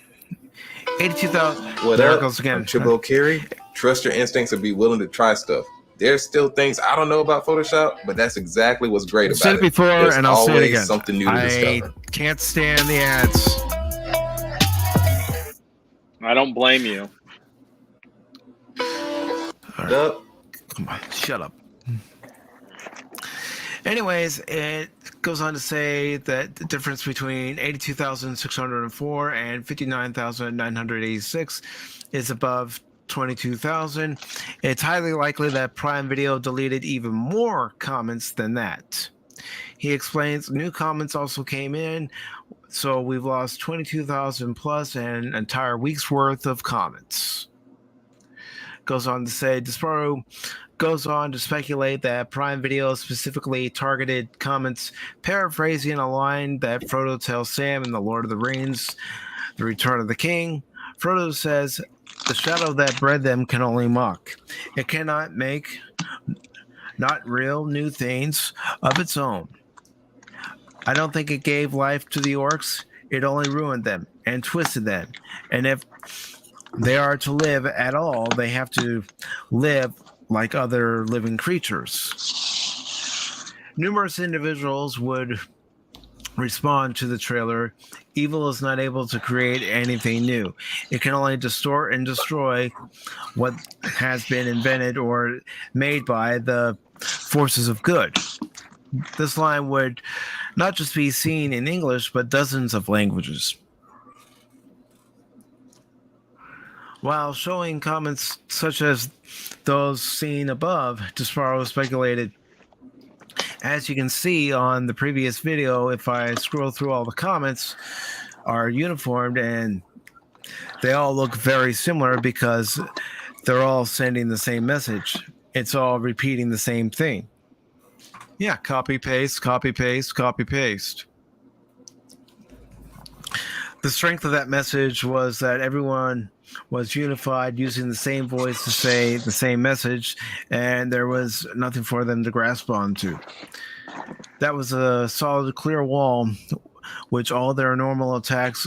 82,000. What there up? Goes again. I'm Chibo Carey. Trust your instincts and be willing to try stuff. There's still things I don't know about Photoshop, but that's exactly what's great about it. I've said it before, There's and I'll say it again. Something new to discover. I can't stand the ads. I don't blame you. Right. Up. Come on, shut up. Anyways, it goes on to say that the difference between 82,604 and 59,986 is above 22,000. It's highly likely that Prime Video deleted even more comments than that. He explains new comments also came in, so we've lost 22,000 plus and an entire week's worth of comments. Goes on to say, Desparo goes on to speculate that Prime Video specifically targeted comments paraphrasing a line that Frodo tells Sam in The Lord of the Rings, The Return of the King. Frodo says, the shadow that bred them can only mock. It cannot make not real new things of its own. I don't think it gave life to the orcs. It only ruined them and twisted them. And if they are to live at all, they have to live like other living creatures. Numerous individuals would respond to the trailer. Evil is not able to create anything new. It can only distort and destroy what has been invented or made by the forces of good. This line would not just be seen in English, but dozens of languages. While showing comments such as those seen above, Desparo speculated, as you can see on the previous video, if I scroll through all the comments, are uniformed and they all look very similar because they're all sending the same message. It's all repeating the same thing. Yeah, copy, paste, copy, paste, copy, paste. The strength of that message was that everyone was unified, using the same voice to say the same message, and there was nothing for them to grasp onto. That was a solid, clear wall which all their normal attacks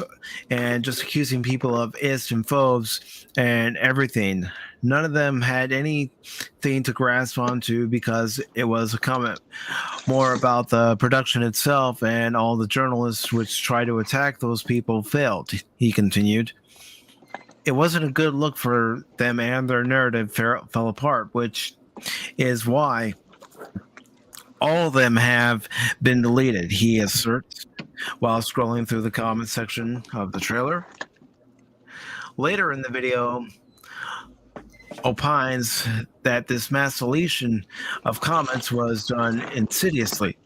and just accusing people of ist and phobes and everything. None of them had anything to grasp onto because it was a comment more about the production itself, and all the journalists which tried to attack those people failed, he continued. It wasn't a good look for them, and their narrative fell apart, which is why all of them have been deleted, he asserts, while scrolling through the comment section of the trailer. Later in the video, opines that this mass deletion of comments was done insidiously.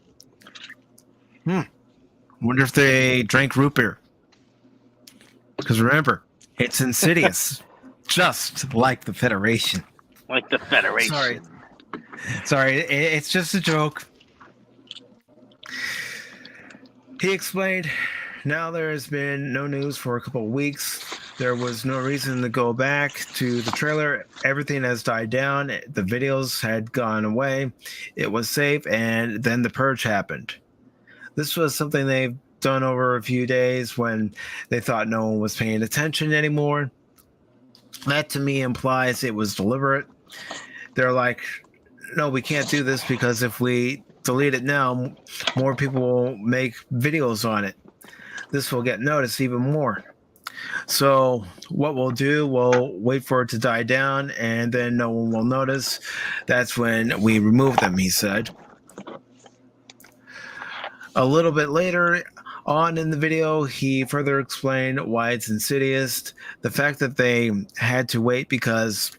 Wonder if they drank root beer. Because remember, it's insidious, just like the Federation. Like the Federation. Sorry, it's just a joke. He explained, now there has been no news for a couple of weeks. There was no reason to go back to the trailer. Everything has died down. The videos had gone away. It was safe, and then the purge happened. This was something they've done over a few days when they thought no one was paying attention anymore. That to me implies it was deliberate. They're like, no, we can't do this because if we delete it now, more people will make videos on it. This will get noticed even more. So what we'll do, we'll wait for it to die down, and then no one will notice. That's when we remove them, he said. A little bit later on in the video, he further explained why it's insidious. The fact that they had to wait because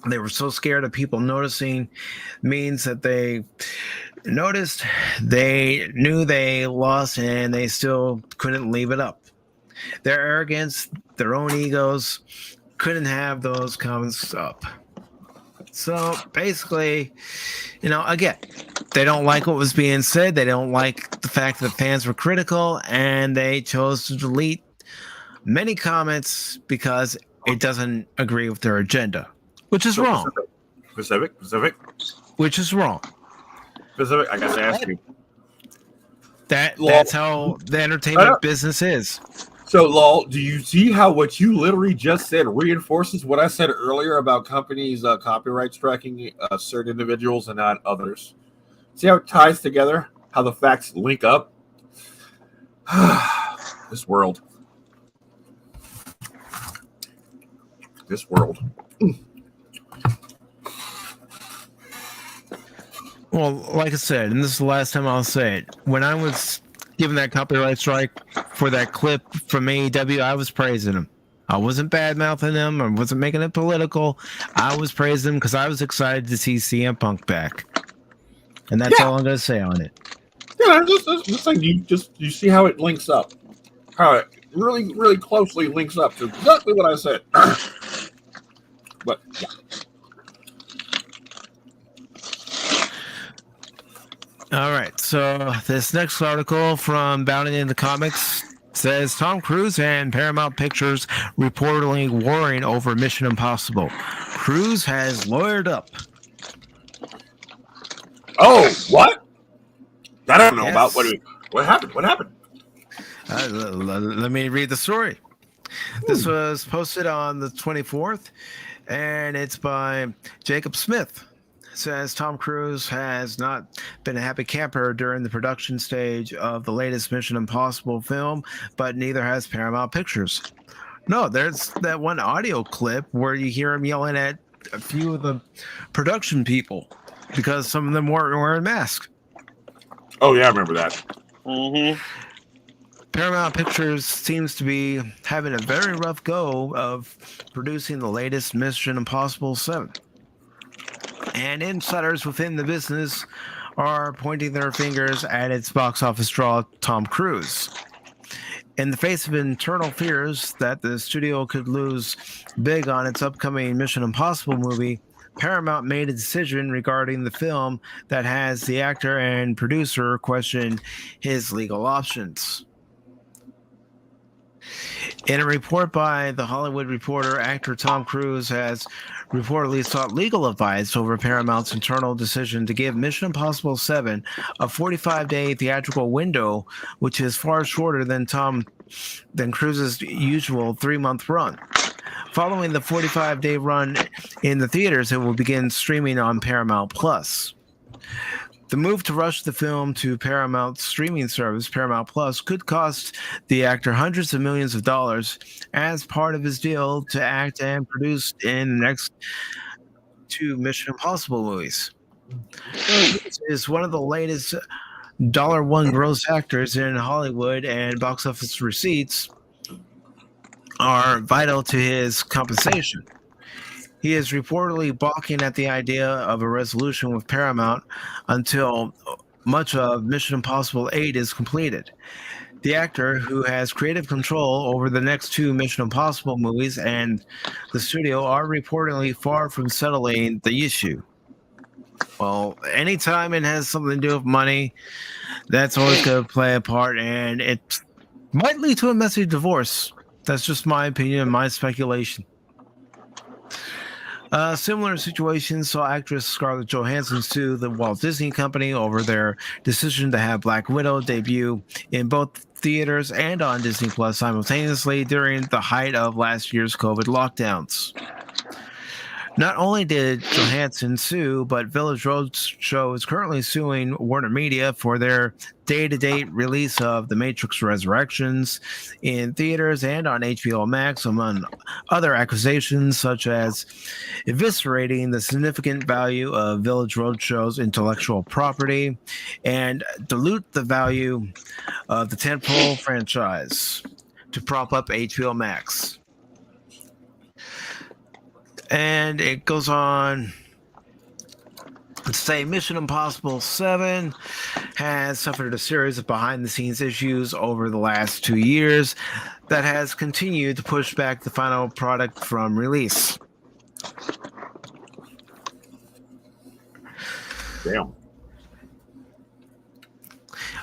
they were so scared of people noticing means that they noticed, they knew they lost, and they still couldn't leave it up. Their arrogance, their own egos, couldn't have those comments up. So basically, again, they don't like what was being said. They don't like the fact that fans were critical, and they chose to delete many comments because it doesn't agree with their agenda, which is wrong. Pacific. Which is wrong. Pacific, I got to ask you. That's how the entertainment business is. So, Lol, do you see how what you literally just said reinforces what I said earlier about companies copyright striking certain individuals and not others? See how it ties together? How the facts link up? This world. Well, like I said, and this is the last time I'll say it, when I was given that copyright strike for that clip from AEW, I was praising them. I wasn't bad-mouthing them. I wasn't making it political. I was praising them because I was excited to see CM Punk back. And that's all I'm going to say on it. Yeah, just like you see how it links up. How it really, really closely links up to exactly what I said. But, yeah. All right, so this next article from Bounding into Comics says Tom Cruise and Paramount Pictures reportedly warring over Mission Impossible. Cruise has lawyered up. Oh, what? I don't know about what happened. What happened? Let me read the story. This was posted on the 24th, and it's by Jacob Smith. It says Tom Cruise has not been a happy camper during the production stage of the latest Mission Impossible film, but neither has Paramount Pictures. No, there's that one audio clip where you hear him yelling at a few of the production people because some of them weren't wearing masks. Oh, yeah, I remember that. Mm-hmm. Paramount Pictures seems to be having a very rough go of producing the latest Mission Impossible 7. And insiders within the business are pointing their fingers at its box office draw, Tom Cruise. In the face of internal fears that the studio could lose big on its upcoming Mission Impossible movie, Paramount made a decision regarding the film that has the actor and producer question his legal options. In a report by The Hollywood Reporter, actor Tom Cruise has reportedly sought legal advice over Paramount's internal decision to give Mission Impossible 7 a 45-day theatrical window, which is far shorter than Cruise's usual 3-month run. Following the 45-day run in the theaters, it will begin streaming on Paramount Plus. The move to rush the film to Paramount's streaming service, Paramount Plus, could cost the actor hundreds of millions of dollars as part of his deal to act and produce in the next 2 Mission Impossible movies. This is one of the latest $1 gross actors in Hollywood, and box office receipts are vital to his compensation. He is reportedly balking at the idea of a resolution with Paramount until much of Mission Impossible 8 is completed. The actor, who has creative control over the next 2 Mission Impossible movies, and the studio are reportedly far from settling the issue. Well, anytime it has something to do with money, that's always going to play a part, and it might lead to a messy divorce. That's just my opinion and my speculation. Similar situations saw actress Scarlett Johansson sue the Walt Disney Company over their decision to have Black Widow debut in both theaters and on Disney Plus simultaneously during the height of last year's COVID lockdowns. Not only did Johansson sue, but Village Roadshow is currently suing Warner Media for their day-to-date release of The Matrix Resurrections in theaters and on HBO Max, among other accusations such as eviscerating the significant value of Village Roadshow's intellectual property and dilute the value of the tentpole franchise to prop up HBO Max. And it goes on to say Mission Impossible 7 has suffered a series of behind-the-scenes issues over the last 2 years that has continued to push back the final product from release. Damn.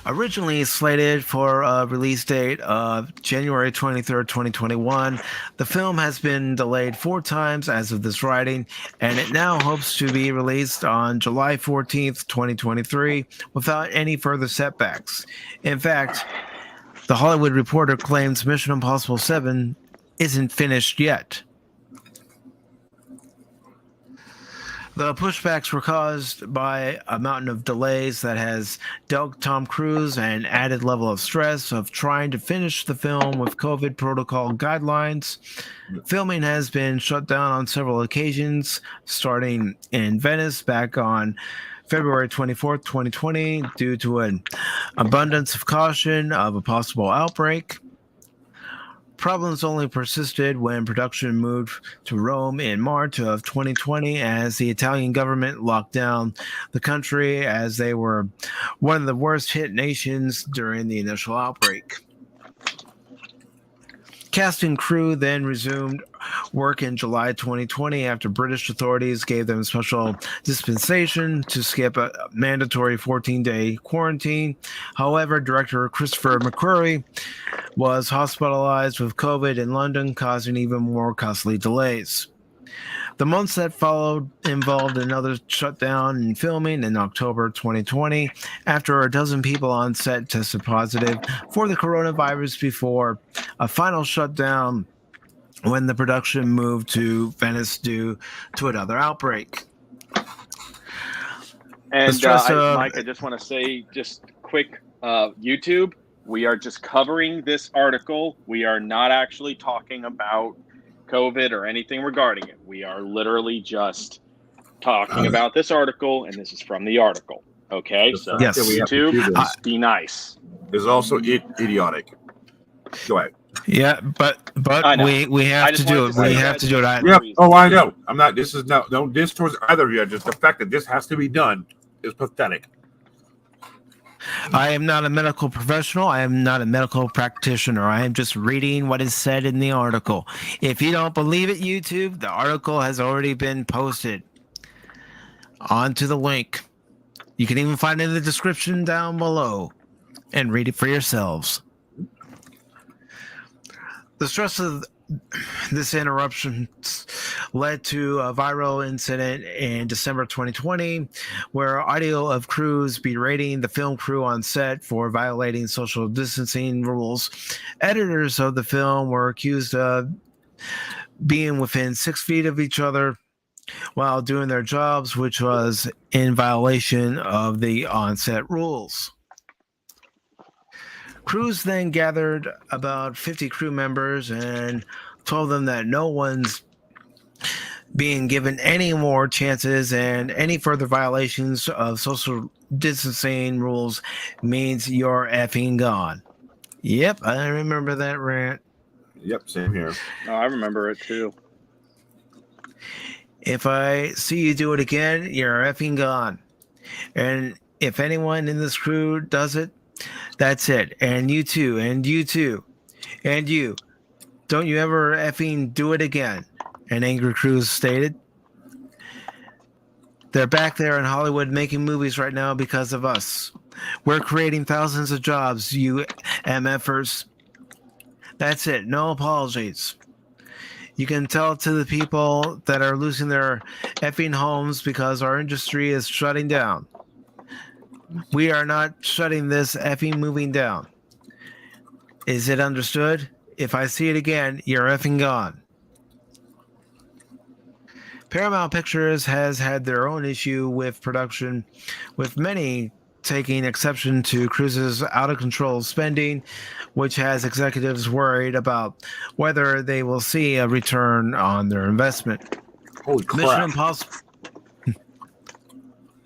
Originally slated for a release date of January 23rd, 2021, the film has been delayed 4 times as of this writing, and it now hopes to be released on July 14th, 2023, without any further setbacks. In fact, The Hollywood Reporter claims Mission Impossible 7 isn't finished yet. The pushbacks were caused by a mountain of delays that has dealt Tom Cruise an added level of stress of trying to finish the film with COVID protocol guidelines. Filming has been shut down on several occasions, starting in Venice back on February 24th, 2020, due to an abundance of caution of a possible outbreak. Problems only persisted when production moved to Rome in March of 2020 as the Italian government locked down the country as they were one of the worst hit nations during the initial outbreak. Cast and crew then resumed work in July 2020 after British authorities gave them special dispensation to skip a mandatory 14-day quarantine. However, director Christopher McQuarrie was hospitalized with COVID in London, causing even more costly delays. The months that followed involved another shutdown in filming in October 2020 after a dozen people on set tested positive for the coronavirus before a final shutdown when the production moved to Venice due to another outbreak. And Mike, I just want to say, just quick, YouTube, we are just covering this article. We are not actually talking about COVID or anything regarding it. We are literally just talking about this article, and this is from the article. Okay, so yes. YouTube, be nice. Is also idiotic. Go ahead. Yeah, but we have to do it. We have to do it. Yeah. Oh, I know. I'm not. This is no diss towards either of you. Just the fact that this has to be done is pathetic. I am not a medical professional. I am not a medical practitioner. I am just reading what is said in the article. If you don't believe it, YouTube, the article has already been posted onto the link. You can even find it in the description down below and read it for yourselves. The stress of this interruption led to a viral incident in December 2020 where audio of crews berating the film crew on set for violating social distancing rules. Editors of the film were accused of being within 6 feet of each other while doing their jobs, which was in violation of the on-set rules. Crews then gathered about 50 crew members and told them that no one's being given any more chances, and any further violations of social distancing rules means you're effing gone. Yep, I remember that rant. Yep, same here. Oh, I remember it too. If I see you do it again, you're effing gone. And if anyone in this crew does it, that's it. And you too, and you too, and you. Don't you ever effing do it again, an angry crew stated. They're back there in Hollywood making movies right now because of us. We're creating thousands of jobs, you MFers. That's it. No apologies. You can tell to the people that are losing their effing homes because our industry is shutting down. We are not shutting this effing moving down. Is it understood? If I see it again, you're effing gone. Paramount Pictures has had their own issue with production, with many taking exception to Cruise's out-of-control spending, which has executives worried about whether they will see a return on their investment. Holy crap. Mission Impossible.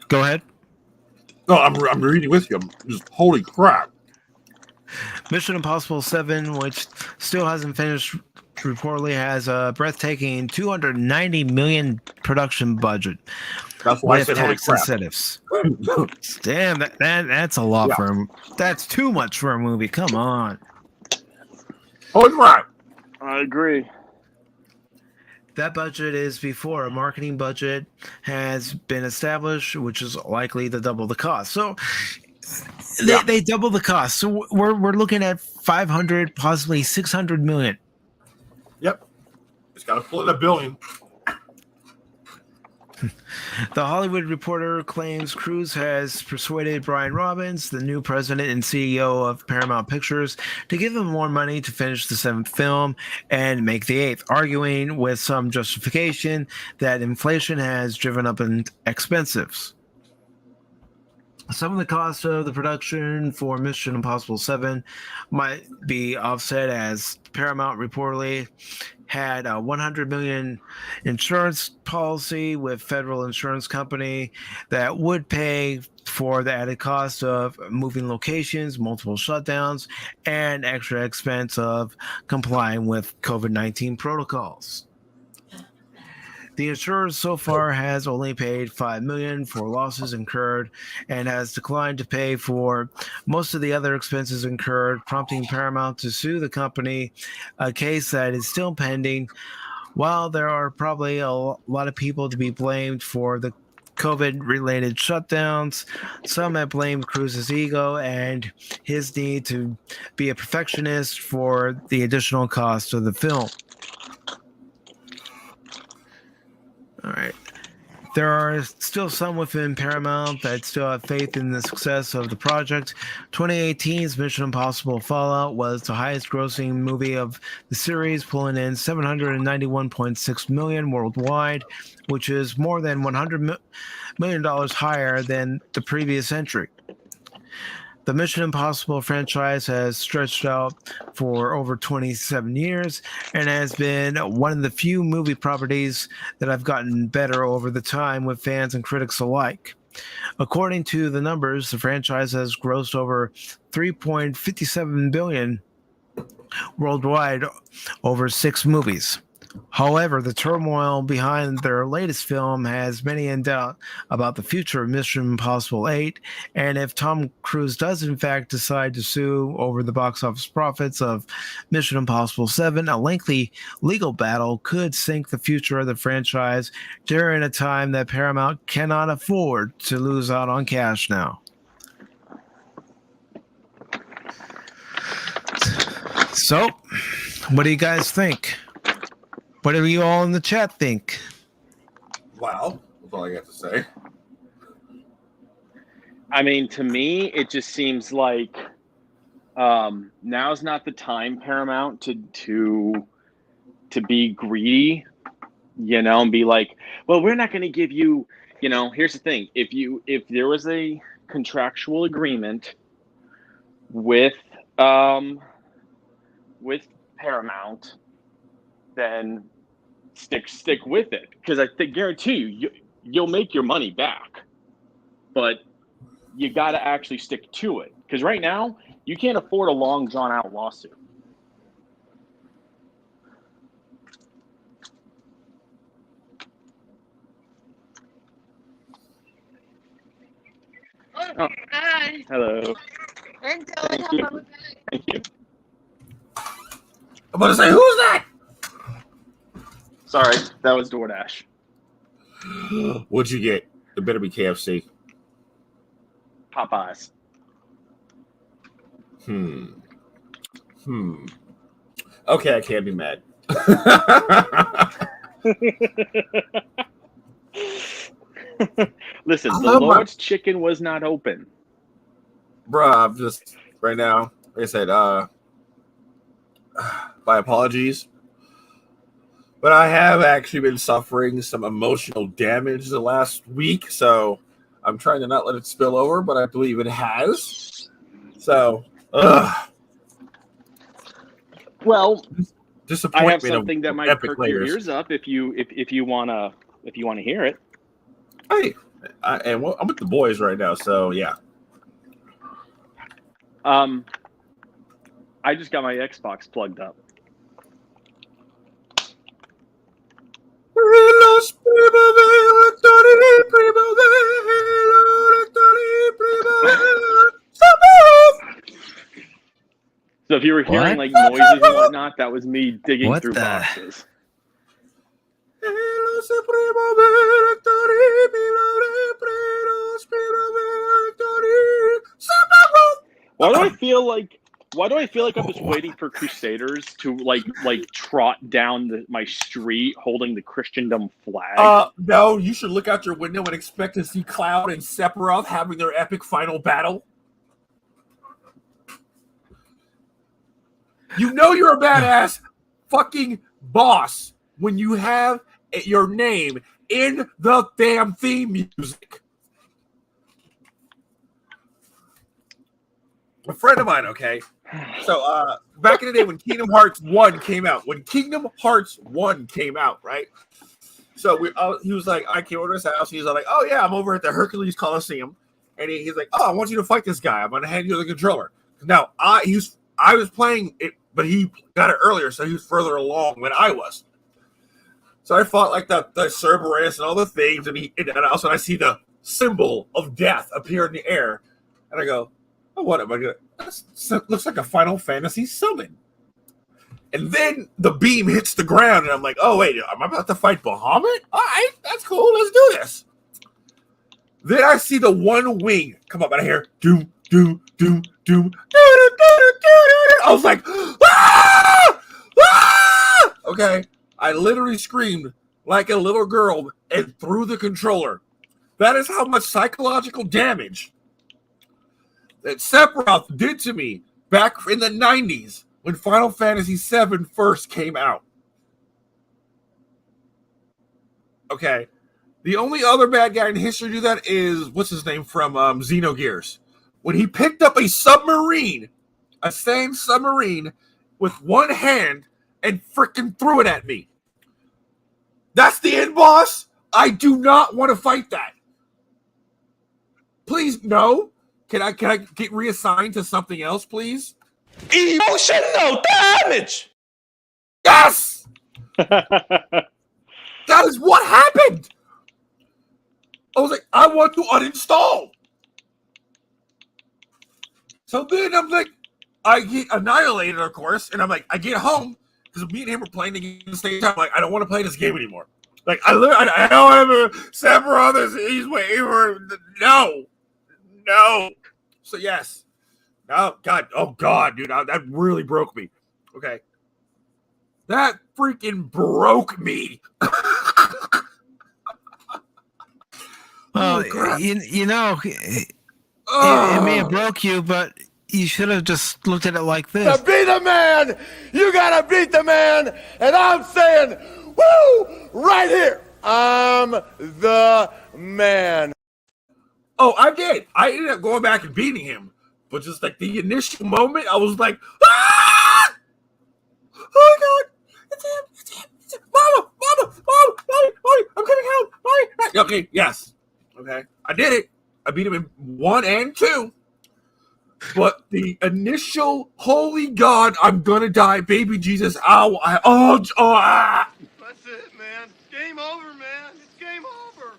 Go ahead. No, I'm reading with you. I'm just, holy crap. Mission Impossible 7, which still hasn't finished, reportedly has a breathtaking $290 million production budget. That's why I with said holy tax crap. Incentives. Damn, that's a lot for that's too much for a movie. Come on. Holy crap. I agree. That budget is before a marketing budget has been established, which is likely to double the cost. So they double the cost. So we're looking at 500, possibly 600 million. Yep. It's got to split $1 billion. The Hollywood Reporter claims Cruise has persuaded Brian Robbins, the new president and CEO of Paramount Pictures, to give him more money to finish the 7th film and make the 8th, arguing with some justification that inflation has driven up in expenses. Some of the cost of the production for Mission Impossible 7 might be offset, as Paramount reportedly had a $100 million insurance policy with federal insurance company that would pay for the added cost of moving locations, multiple shutdowns, and extra expense of complying with COVID-19 protocols. The insurer so far has only paid $5 million for losses incurred and has declined to pay for most of the other expenses incurred, prompting Paramount to sue the company, a case that is still pending. While there are probably a lot of people to be blamed for the COVID-related shutdowns, some have blamed Cruise's ego and his need to be a perfectionist for the additional cost of the film. All right. There are still some within Paramount that still have faith in the success of the project. 2018's Mission Impossible Fallout was the highest grossing movie of the series, pulling in $791.6 million worldwide, which is more than $100 million higher than the previous entry. The Mission Impossible franchise has stretched out for over 27 years and has been one of the few movie properties that have gotten better over the time with fans and critics alike. According to the numbers, the franchise has grossed over $3.57 billion worldwide over 6 movies. However, the turmoil behind their latest film has many in doubt about the future of Mission Impossible 8, and if Tom Cruise does in fact decide to sue over the box office profits of Mission Impossible 7, a lengthy legal battle could sink the future of the franchise during a time that Paramount cannot afford to lose out on cash now. So, what do you guys think? What do you all in the chat think? Wow, that's all I got to say. I mean, to me, it just seems like now's not the time, Paramount, to be greedy, and be like, well, we're not going to give you, here's the thing. If there was a contractual agreement with Paramount, then stick with it, because I guarantee you'll make your money back, but you got to actually stick to it, because right now you can't afford a long drawn out lawsuit. Oh, Hi. hello. Thank Thank you. Thank you. I'm about to say, who's that? Sorry, that was DoorDash. What'd you get? It better be KFC. Popeyes. Okay, I can't be mad. Listen, the Lord's Chicken was not open. Bruh, I'm just right now, like I said, my apologies. But I have actually been suffering some emotional damage the last week, so I'm trying to not let it spill over, but I believe it has. So, well, disappointment. I have something that might perk your layers. ears up if you wanna hear it. Hey, I'm with the boys right now, so yeah. I just got my Xbox plugged up. So if you were hearing like noises and whatnot, that was me digging through boxes. Why do I feel like I'm just waiting for Crusaders to like trot down my street holding the Christendom flag? No, you should look out your window and expect to see Cloud and Sephiroth having their epic final battle. You know you're a badass fucking boss when you have your name in the damn theme music. A friend of mine, okay? So back in the day when Kingdom Hearts 1 came out, right? So he was like, I came over to his house. He's like, oh yeah, I'm over at the Hercules Coliseum. And he's like, oh, I want you to fight this guy. I'm going to hand you the controller. Now, I was playing it, but he got it earlier, so he was further along than I was. So I fought like the Cerberus and all the things, and also I see the symbol of death appear in the air. And I go, oh, what am I going to... That looks like a Final Fantasy summon. And then the beam hits the ground, and I'm like, oh, wait, I'm about to fight Bahamut? All right, that's cool. Let's do this. Then I see the one wing come up out of here. Doom, doom, doom, doom. I was like, ah! Ah! Okay. I literally screamed like a little girl and threw the controller. That is how much psychological damage that Sephiroth did to me back in the 90s when Final Fantasy VII first came out. Okay. The only other bad guy in history to do that is, what's his name from Xenogears. When he picked up a submarine, a same submarine, with one hand and freaking threw it at me. That's the end boss? I do not want to fight that. Please, no. Can I get reassigned to something else, please? Emotional damage! Yes! That is what happened! I was like, I want to uninstall. So then I'm like, I get annihilated, of course, and I'm like, I get home, because me and him were playing the game at the same time. I'm like, I don't want to play this game anymore. Like, I don't want to Sephiroth, he's waiting for, no. So yes. Oh God, dude, that really broke me. Okay. That freaking broke me. Well, you know, it may have broke you, but you should have just looked at it like this. To be the man, you gotta beat the man, and I'm saying, woo, right here, I'm the man. Oh, I did. I ended up going back and beating him, but just like the initial moment, I was like, ah! Oh my God, it's him, Mama, I'm coming out, Mommy. Okay, yes, okay, I did it. I beat him in 1 and 2. But the initial, holy God, I'm gonna die, baby Jesus, ow, ah. That's it, man. Game over, man. It's game over.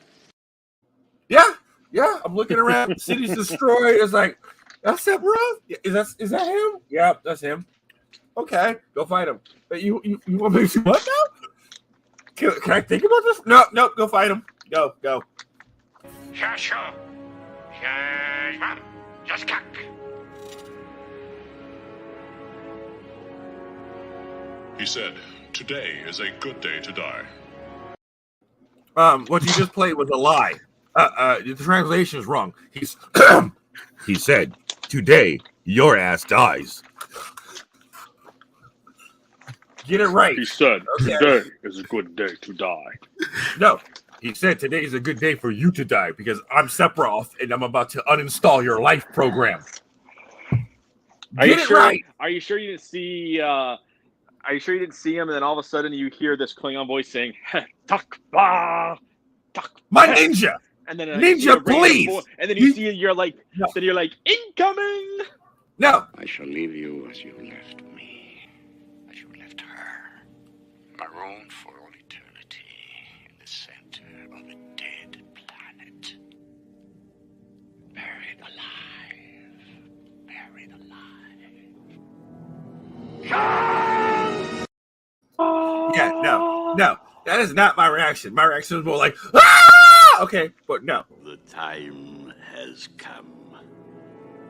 Yeah, I'm looking around, the city's destroyed, it's like, that's it, bro? Is that him? Yeah, that's him. Okay, go fight him. But you want me to do what now? Can I think about this? No, go fight him. Go. He said, "Today is a good day to die." What you just played was a lie. The translation is wrong. He said, "Today your ass dies." Get it right. He said, "Today is a good day to die." No, he said today is a good day for you to die because I'm Sephiroth and I'm about to uninstall your life program. Are Get it right. Are you sure you didn't see? Are you sure you didn't see him? And then all of a sudden you hear this Klingon voice saying, "Takba, tak." My ninja. And then ninja, please. And then you see you're like, then you're like, incoming. No. I shall leave you as you left me, as you left her, marooned for all eternity in the center of a dead planet. Buried alive. Buried alive. Yeah, no. That is not my reaction. My reaction is more like, ah! Okay, but no. The time has come.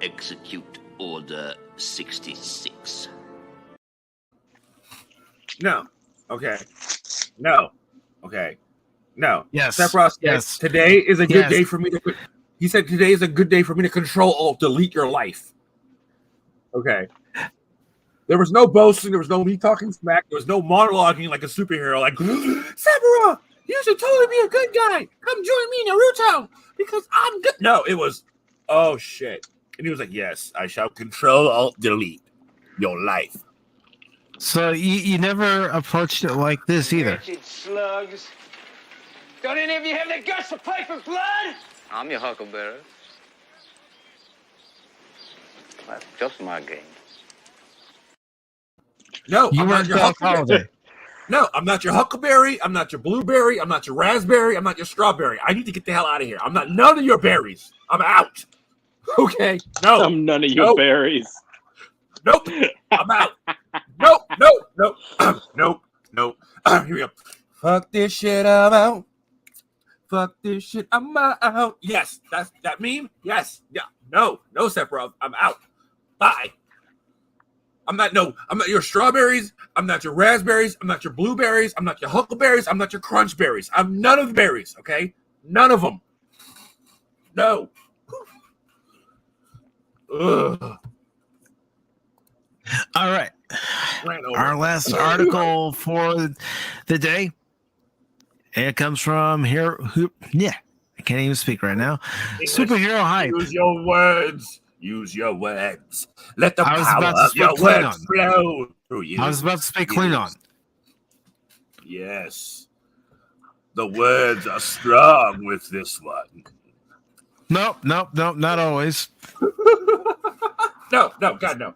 Execute Order 66. No. Okay. No. Okay. No. Yes. Sephiroth, yes. Today is a good day for me to. He said today is a good day for me to control alt delete your life. Okay. There was no boasting. There was no me talking smack. There was no monologuing like a superhero. Like, Sephiroth, you should totally be a good guy. Come join me, Naruto, because I'm good. No, it was, oh, shit. And he was like, yes, I shall control alt delete your life. So you never approached it like this either. Wretched slugs. Don't any of you have the guts to play for blood? I'm your huckleberry. That's just my game. No, you I'm not your huckleberry. No, I'm not your huckleberry. I'm not your blueberry. I'm not your raspberry. I'm not your strawberry. I need to get the hell out of here. I'm not none of your berries. I'm out. Okay. No. I'm none of your berries. Nope. I'm out. Nope. Here we go. Fuck this shit. I'm out. Fuck this shit. I'm out. Yes. That's that meme. Yes. Yeah. No, Sephiroth. I'm out. Bye. I'm not your strawberries. I'm not your raspberries. I'm not your blueberries. I'm not your huckleberries. I'm not your crunchberries. I'm none of the berries, okay? None of them. No. Ugh. All right. Our last article for the day. And it comes from here. I can't even speak right now. Superhero hype. Use your words. Let the power of your words flow through you. I was about to speak Klingon. Yes. The words are strong with this one. Nope, not always. No, God, no.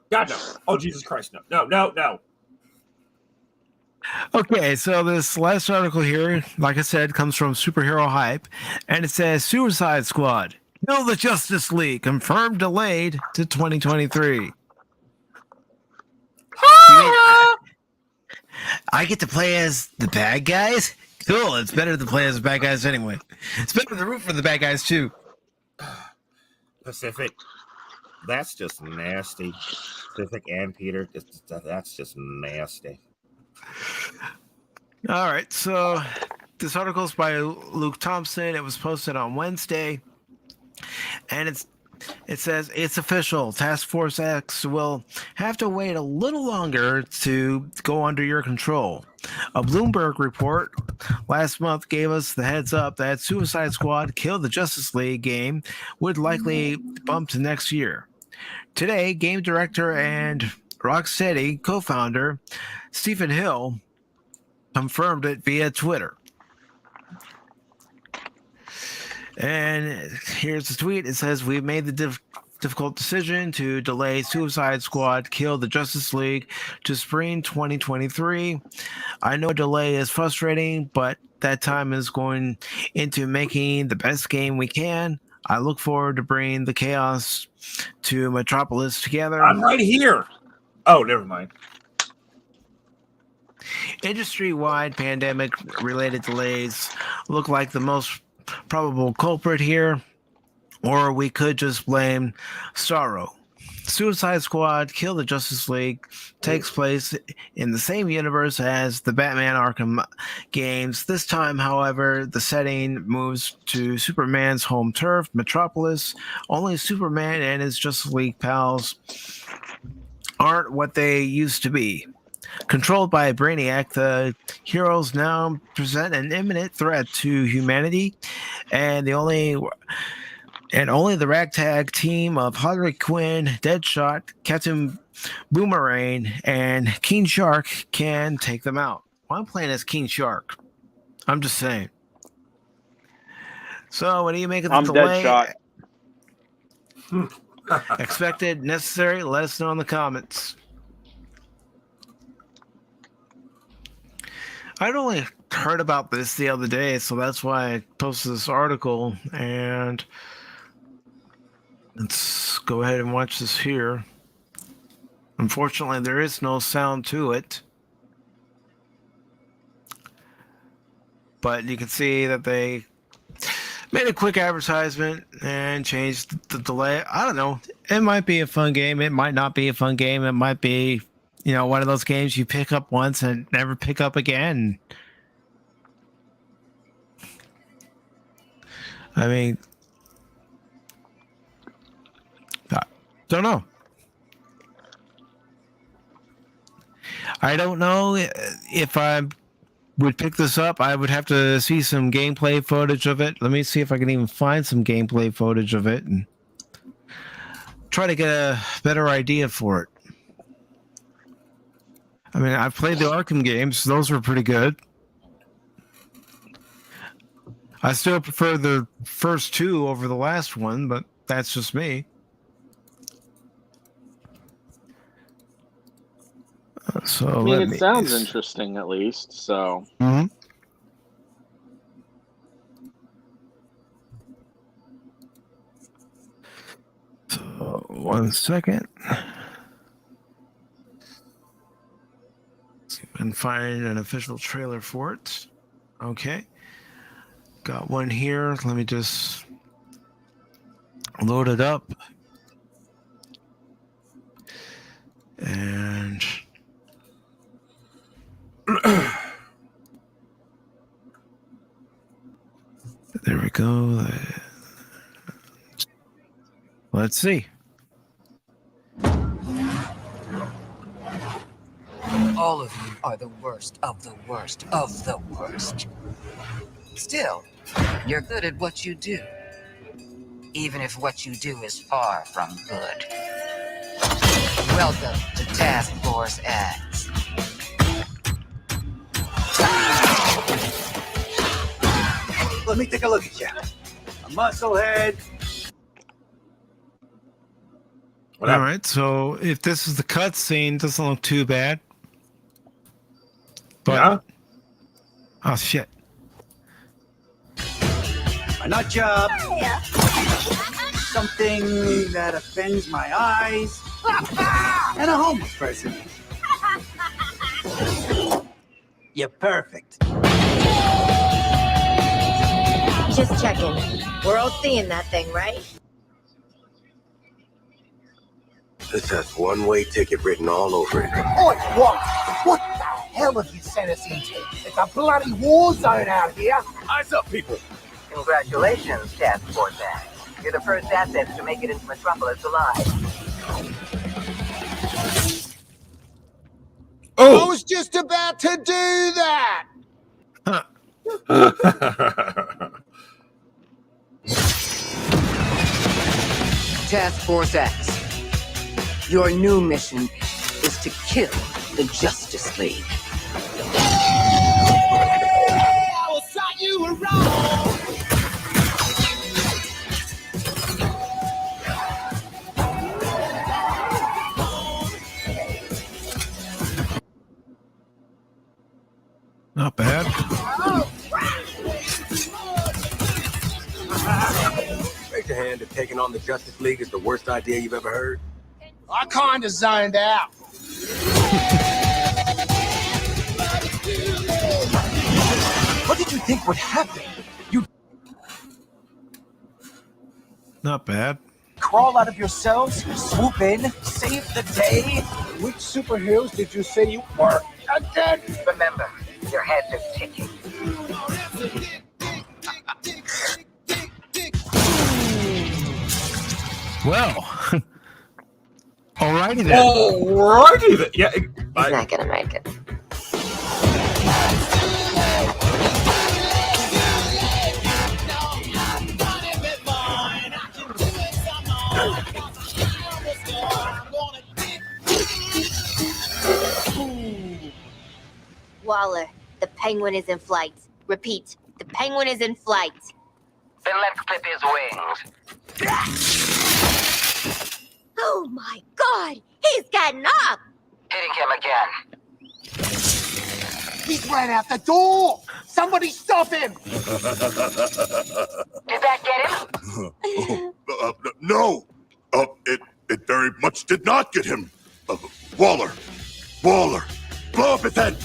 Oh, Jesus Christ, no. Okay, so this last article here, like I said, comes from Superhero Hype, and it says Suicide Squad. Kill the Justice League, confirmed delayed to 2023. I get to play as the bad guys? Cool, it's better to play as the bad guys anyway. It's better to root for the bad guys too. Pacific, that's just nasty. Pacific and Peter, that's just nasty. All right, so this article is by Luke Thompson. It was posted on Wednesday, and it says it's official. Task Force X will have to wait a little longer to go under your control. A Bloomberg report last month gave us the heads up that Suicide Squad Kill the Justice League game would likely bump to next year. Today, game director and Rocksteady co-founder Stephen Hill confirmed it via Twitter. And here's the tweet. It says, "We've made the difficult decision to delay Suicide Squad Kill the Justice League to spring 2023. I know delay is frustrating, but that time is going into making the best game we can. I look forward to bringing the chaos to Metropolis together." I'm right here. Oh, never mind. Industry-wide pandemic-related delays look like the most probable culprit here, or we could just blame Starro. Suicide Squad Kill the Justice League takes place in the same universe as the Batman Arkham games. This time, however, the setting moves to Superman's home turf, Metropolis. Only Superman and his Justice League pals aren't what they used to be. Controlled by Brainiac, the heroes now present an imminent threat to humanity, and only the ragtag team of Harley Quinn, Deadshot, Captain Boomerang, and King Shark can take them out. Well, I'm playing as King Shark. I'm just saying. So, what do you make of the delay? Deadshot. Expected, necessary? Let us know in the comments. I'd only heard about this the other day, so that's why I posted this article. And let's go ahead and watch this here. Unfortunately, there is no sound to it. But you can see that they made a quick advertisement and changed the delay. I don't know. It might be a fun game. It might not be a fun game. It might be, one of those games you pick up once and never pick up again. I mean, I don't know. I don't know if I would pick this up. I would have to see some gameplay footage of it. Let me see if I can even find some gameplay footage of it and try to get a better idea for it. I mean, I've played the Arkham games. Those were pretty good. I still prefer the first two over the last one, but that's just me. So I mean, it sounds interesting at least. So. Mm-hmm. So 1 second. See if I can find an official trailer for it. Okay. Got one here. Let me just load it up. And there we go. Let's see. All of you are the worst of the worst of the worst. Still, you're good at what you do. Even if what you do is far from good. Welcome to Task Force X. Let me take a look at you. A musclehead. All right, so if this is the cutscene, it doesn't look too bad. But, yeah. Oh, shit. A nut job. Something that offends my eyes. And a homeless person. You're perfect. Just checking. We're all seeing that thing, right? This has one-way ticket written all over it. Oh, what? What the hell have you sent us into? It's a bloody war zone out here. Eyes up, people. Congratulations, Task Force X. You're the first assets to make it into Metropolis alive. I was just about to do that. Task Force X. Your new mission is to kill the Justice League. I will saw you were wrong. Not bad. Raise your hand if taking on the Justice League is the worst idea you've ever heard. I kind of zoned out. What did you think would happen? You Not bad. Crawl out of your cells, swoop in, save the day. Which superheroes did you say you were again? Remember, your heads are ticking. Well, alrighty then. Alrighty then. Yeah, He's not gonna make it. Waller, the penguin is in flight. Repeat, the penguin is in flight. Then let's clip his wings. Oh my god, he's gotten up! Hitting him again. He's ran out the door. Somebody stop him. Did that get him? No. It very much did not get him. Waller, blow up his head.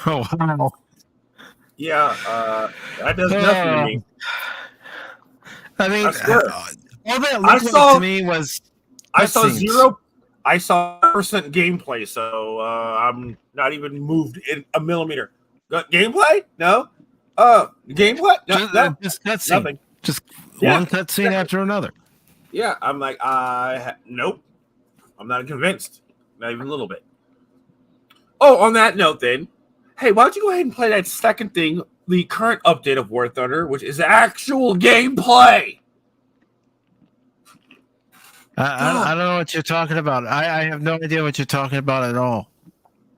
Oh, wow. Yeah, that does nothing to me. I mean, I swear. all that looked like to me was I saw cutscenes. zero. I saw 100% gameplay, so I'm not even moved in a millimeter. Gameplay? No. Gameplay? No, Just cutscene. nothing. Just Yeah. one cutscene after another. Yeah, I'm like, nope. I'm not convinced. Not even a little bit. Oh, on that note, then, hey, why don't you go ahead and play that second thing, the current update of War Thunder, which is actual gameplay. I don't know what you're talking about. I have no idea what you're talking about at all.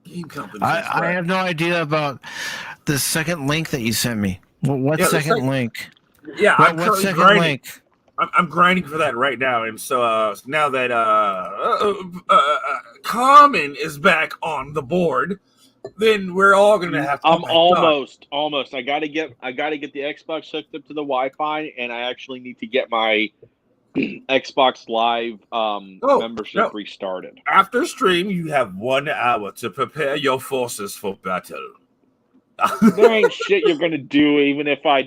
Game company. I have no idea about the second link that you sent me. What Yeah, second like- link? Yeah, What I'm currently second grinding. link? I'm grinding for that right now, and so now that Common is back on the board, then we're all gonna have to. I'm almost. I gotta get the Xbox hooked up to the Wi-Fi, and I actually need to get my Xbox Live membership restarted. After stream, you have 1 hour to prepare your forces for battle. There ain't shit you're gonna do, even if I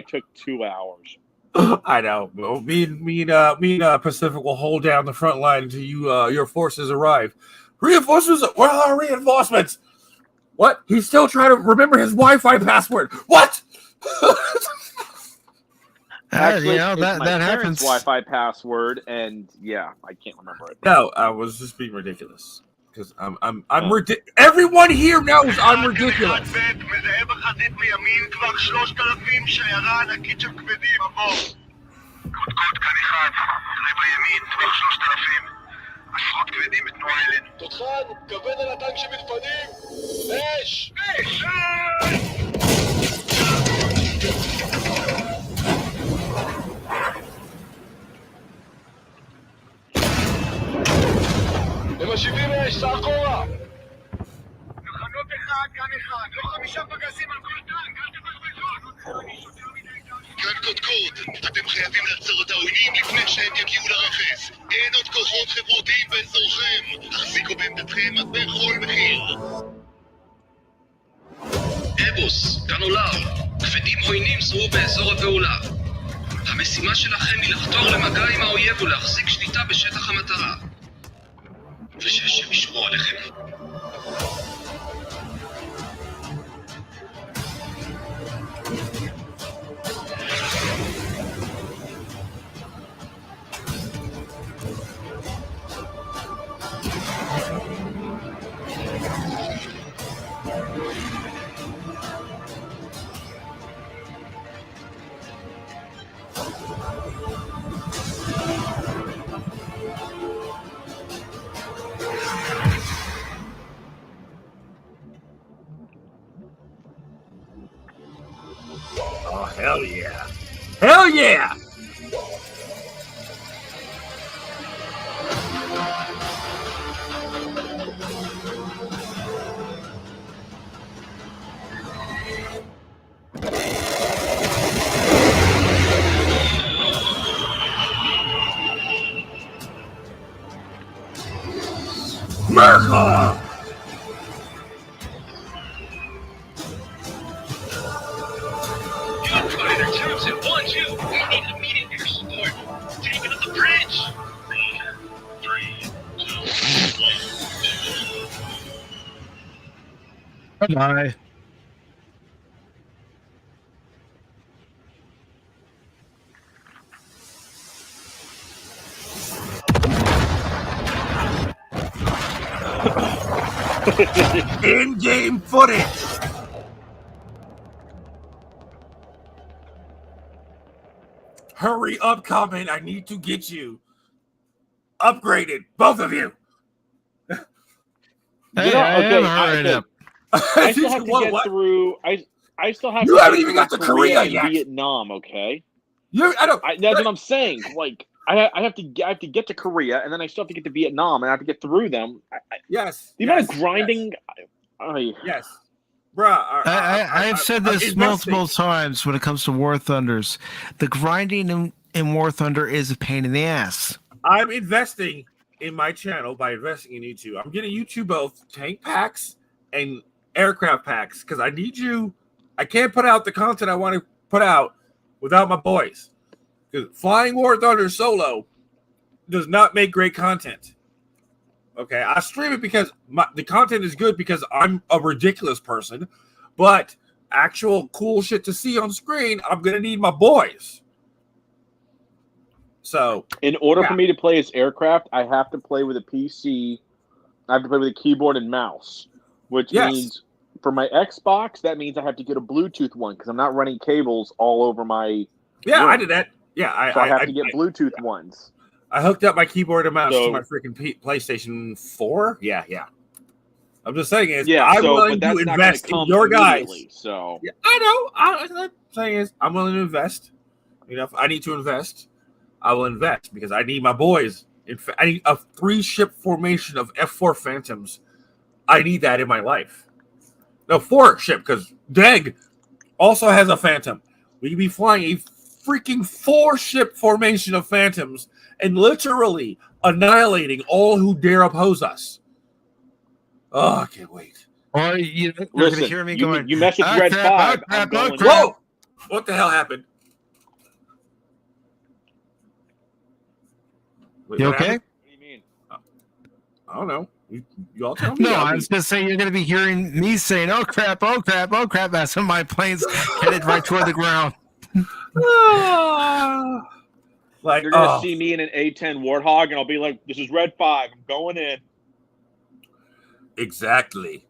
took 2 hours. I know. Well, me and Pacific will hold down the front line until your forces arrive. Reinforcements? Where are our reinforcements? What? He's still trying to remember his Wi-Fi password. What? Actually, you know, it's that my that parents' happens. Wi-Fi password, and yeah, I can't remember it. No, I was just being ridiculous because I'm everyone here knows I'm ridiculous. מזהה בחזית מימין כבר 3,000 שיירה ענקית של כבדים, עבור. קודקוד כאן אחד, תראה בימין, טווח 3,000. עשרות כבדים בתנועה אלינו. תותחן, כבד על הטנק שמתפנים. אש! אש! הם משיבים אש, סע אחורה! תחנות אחד, כאן אחד, לא 5 פגזים על כל טנק, אל תבזבזו! כאן קודקוד, אתם חייבים לעצור את העוינים לפני שהם יגיעו לרכס. אין עוד כוחות חברותיים באזורכם. החזיקו בעמדתכם בכל מחיר. אבוס, כאן אולר. כבדים עוינים זוהו באזור הפעולה. המשימה שלכם היא לחתור למגע עם האויב ולהחזיק שליטה בשטח המטרה. ושהשם ישמור עליכם. Oh, hell yeah. Hell yeah! America! Your fighter Thompson wants you. We need immediate air support. Take it to the bridge. 4, 3, 2, 1. Bye. In-game footage. Hurry up, comment. I need to get you upgraded, both of you. Hey, okay, I still have to What? get through. I still have. You to haven't get even through got to Korea and yet. Vietnam, okay. That's what I'm saying. Like, I have to get to Korea, and then I still have to get to Vietnam, and I have to get through them. Yes. The amount of grinding. Yes. Bruh. I've said this multiple times when it comes to War Thunders. The grinding in War Thunder is a pain in the ass. I'm investing in my channel by investing in you two. I'm getting you two both tank packs and aircraft packs because I need you. I can't put out the content I want to put out without my boys. Because flying War Thunder solo does not make great content. Okay, I stream it because the content is good because I'm a ridiculous person, but actual cool shit to see on screen, I'm gonna need my boys. So, in order for me to play as aircraft, I have to play with a PC. I have to play with a keyboard and mouse, which means for my Xbox, that means I have to get a Bluetooth one because I'm not running cables all over my. Yeah, room. I did that. Yeah, I have to get Bluetooth ones. I hooked up my keyboard and mouse to my freaking PlayStation 4. Yeah. I'm just saying is, I'm willing to invest in your guys. So I know. What I'm saying is, I'm willing to invest. You know, if I need to invest, I will invest because I need my boys. I need a 3-ship formation of F4 Phantoms. I need that in my life. No, 4-ship because Deg also has a Phantom. We can be flying a freaking 4-ship formation of Phantoms and literally annihilating all who dare oppose us. Oh, I can't wait. Or you're going to hear me going, you mess with Red 5. Whoa! What the hell happened? Wait, you okay? What do you mean? I don't know. You all tell me. No, I was going to say you're going to be hearing me saying, oh crap, as some of my planes headed right toward the ground. Like you're gonna see me in an A-10 Warthog, and I'll be like, "This is Red 5. I'm going in." Exactly.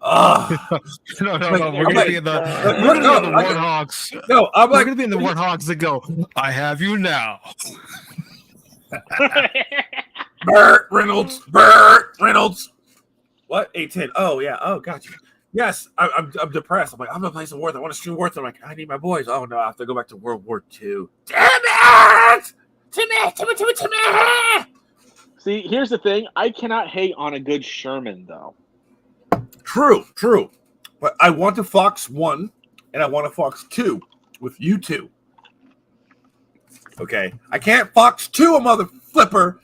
No. We're gonna be in the Warthogs. No, we're gonna be in the Warthogs that go, "I have you now." Burt Reynolds. What? A-10. Oh yeah. Oh, gotcha. Yes, I'm depressed. I'm like, I'm gonna play some War. I want to stream War. I'm like, I need my boys. Oh no, I have to go back to World War II. Damn it! Timmy! See, here's the thing. I cannot hate on a good Sherman, though. True. But I want a Fox 1 and I want a Fox 2 with you two. Okay, I can't Fox 2 a mother flipper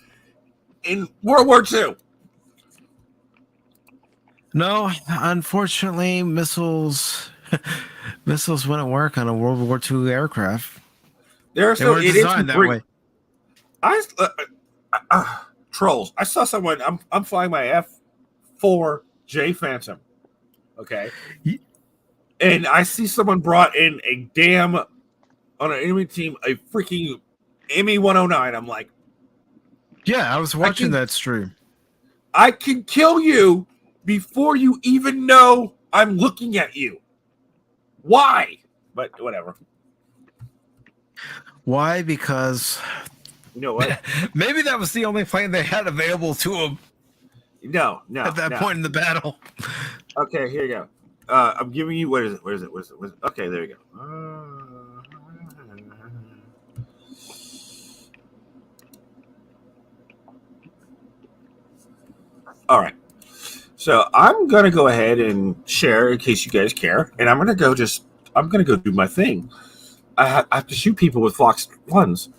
in World War II. No, unfortunately, missiles wouldn't work on a World War II aircraft. They're still designed that way. trolls. I saw someone. I'm flying my F4J Phantom. Okay. And I see someone brought in a damn on an enemy team a freaking ME 109. I'm like, yeah, I was watching that stream. I can kill you before you even know I'm looking at you. Why? But whatever. Why? Because you know what? Maybe that was the only plane they had available to them. No. At that point in the battle. Okay, here you go. I'm giving you what is it? Okay, there you go. All right. So I'm gonna go ahead and share in case you guys care, and I'm gonna go do my thing. I have to shoot people with Fox 1s.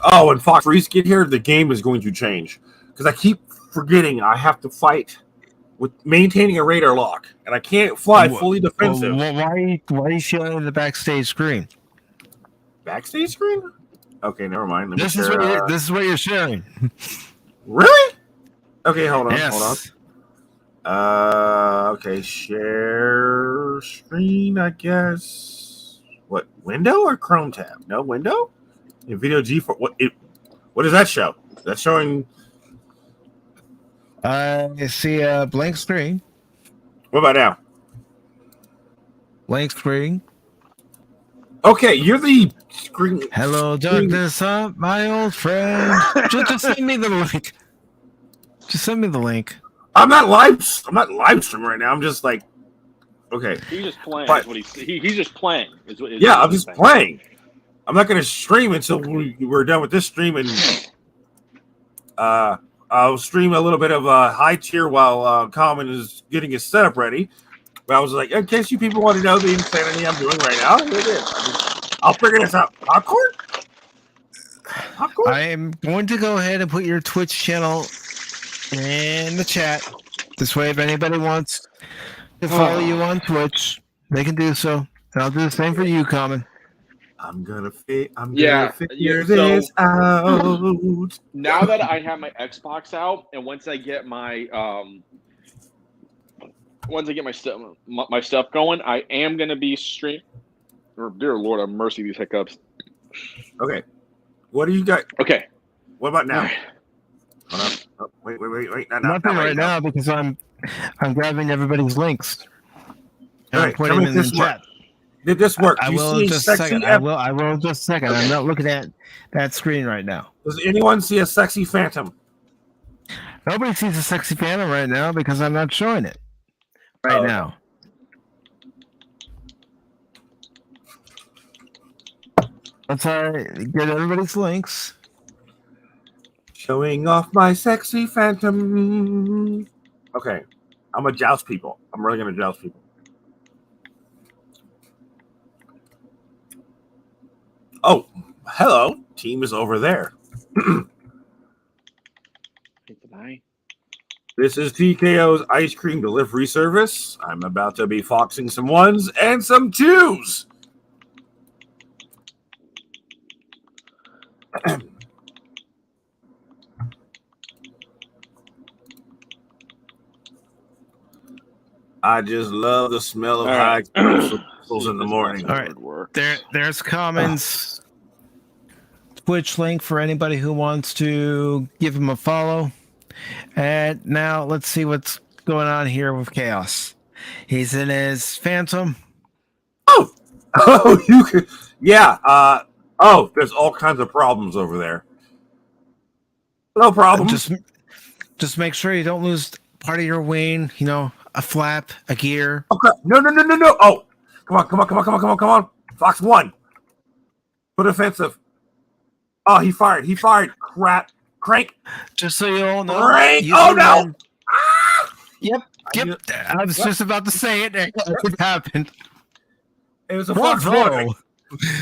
Oh, and Fox 3s get here, the game is going to change because I keep forgetting I have to fight with maintaining a radar lock, and I can't fly fully defensive. Why are you showing the backstage screen? Backstage screen? Okay, never mind. This is what you're sharing. Really? Okay, hold on. Yes. Okay, share screen, I guess. What, window or Chrome tab? No, window? In video G4. What does that show? That's showing. I see a blank screen. What about now? Blank screen. Okay, you're the screen. Hello, darkness, my old friend. just send me the link. Just send me the link. I'm not live streaming right now. I'm just like, okay. He's just playing. But, he's just playing. I'm just playing. I'm not going to stream until we're done with this stream, and I'll stream a little bit of high tier while Common is getting his setup ready. But I was like, in case you people want to know the insanity I'm doing right now, here it is. I'll figure this out. Popcorn? I am going to go ahead and put your Twitch channel in the chat. This way, if anybody wants to follow you on Twitch, they can do so. And I'll do the same for you, Common. I'm gonna figure this out. Now that I have my Xbox out, and once I get my stuff going, I am gonna be stream. Dear Lord, have mercy, these hiccups. Okay, what do you got? Okay, what about now? Right. Hold on. Oh, wait. Nothing right now because I'm grabbing everybody's links. All right, tell me if this work. Did this work? I will in just a second. I will in just a second. Okay. I'm not looking at that screen right now. Does anyone see a sexy Phantom? Nobody sees a sexy Phantom right now because I'm not showing it now. Let's get everybody's links. Showing off my sexy Phantom. Okay, I'm gonna joust people. I'm really gonna joust people. Oh, hello. Team is over there. This is TKO's ice cream delivery service. I'm about to be foxing some 1s and some 2s. I just love the smell of high explosives in the morning. All right, there's Common's Twitch link for anybody who wants to give him a follow. And now let's see what's going on here with Chaos. He's in his Phantom. Oh, you could, yeah. There's all kinds of problems over there. No problem. Just make sure you don't lose part of your wing. You know, a flap, a gear. Okay. No. Oh, come on. Fox 1. Put offensive. Oh, he fired. Crap. Crank. Just so you all know. Crank. Oh, no. Yep. I was just about to say it. It happened. It was a Fox 1.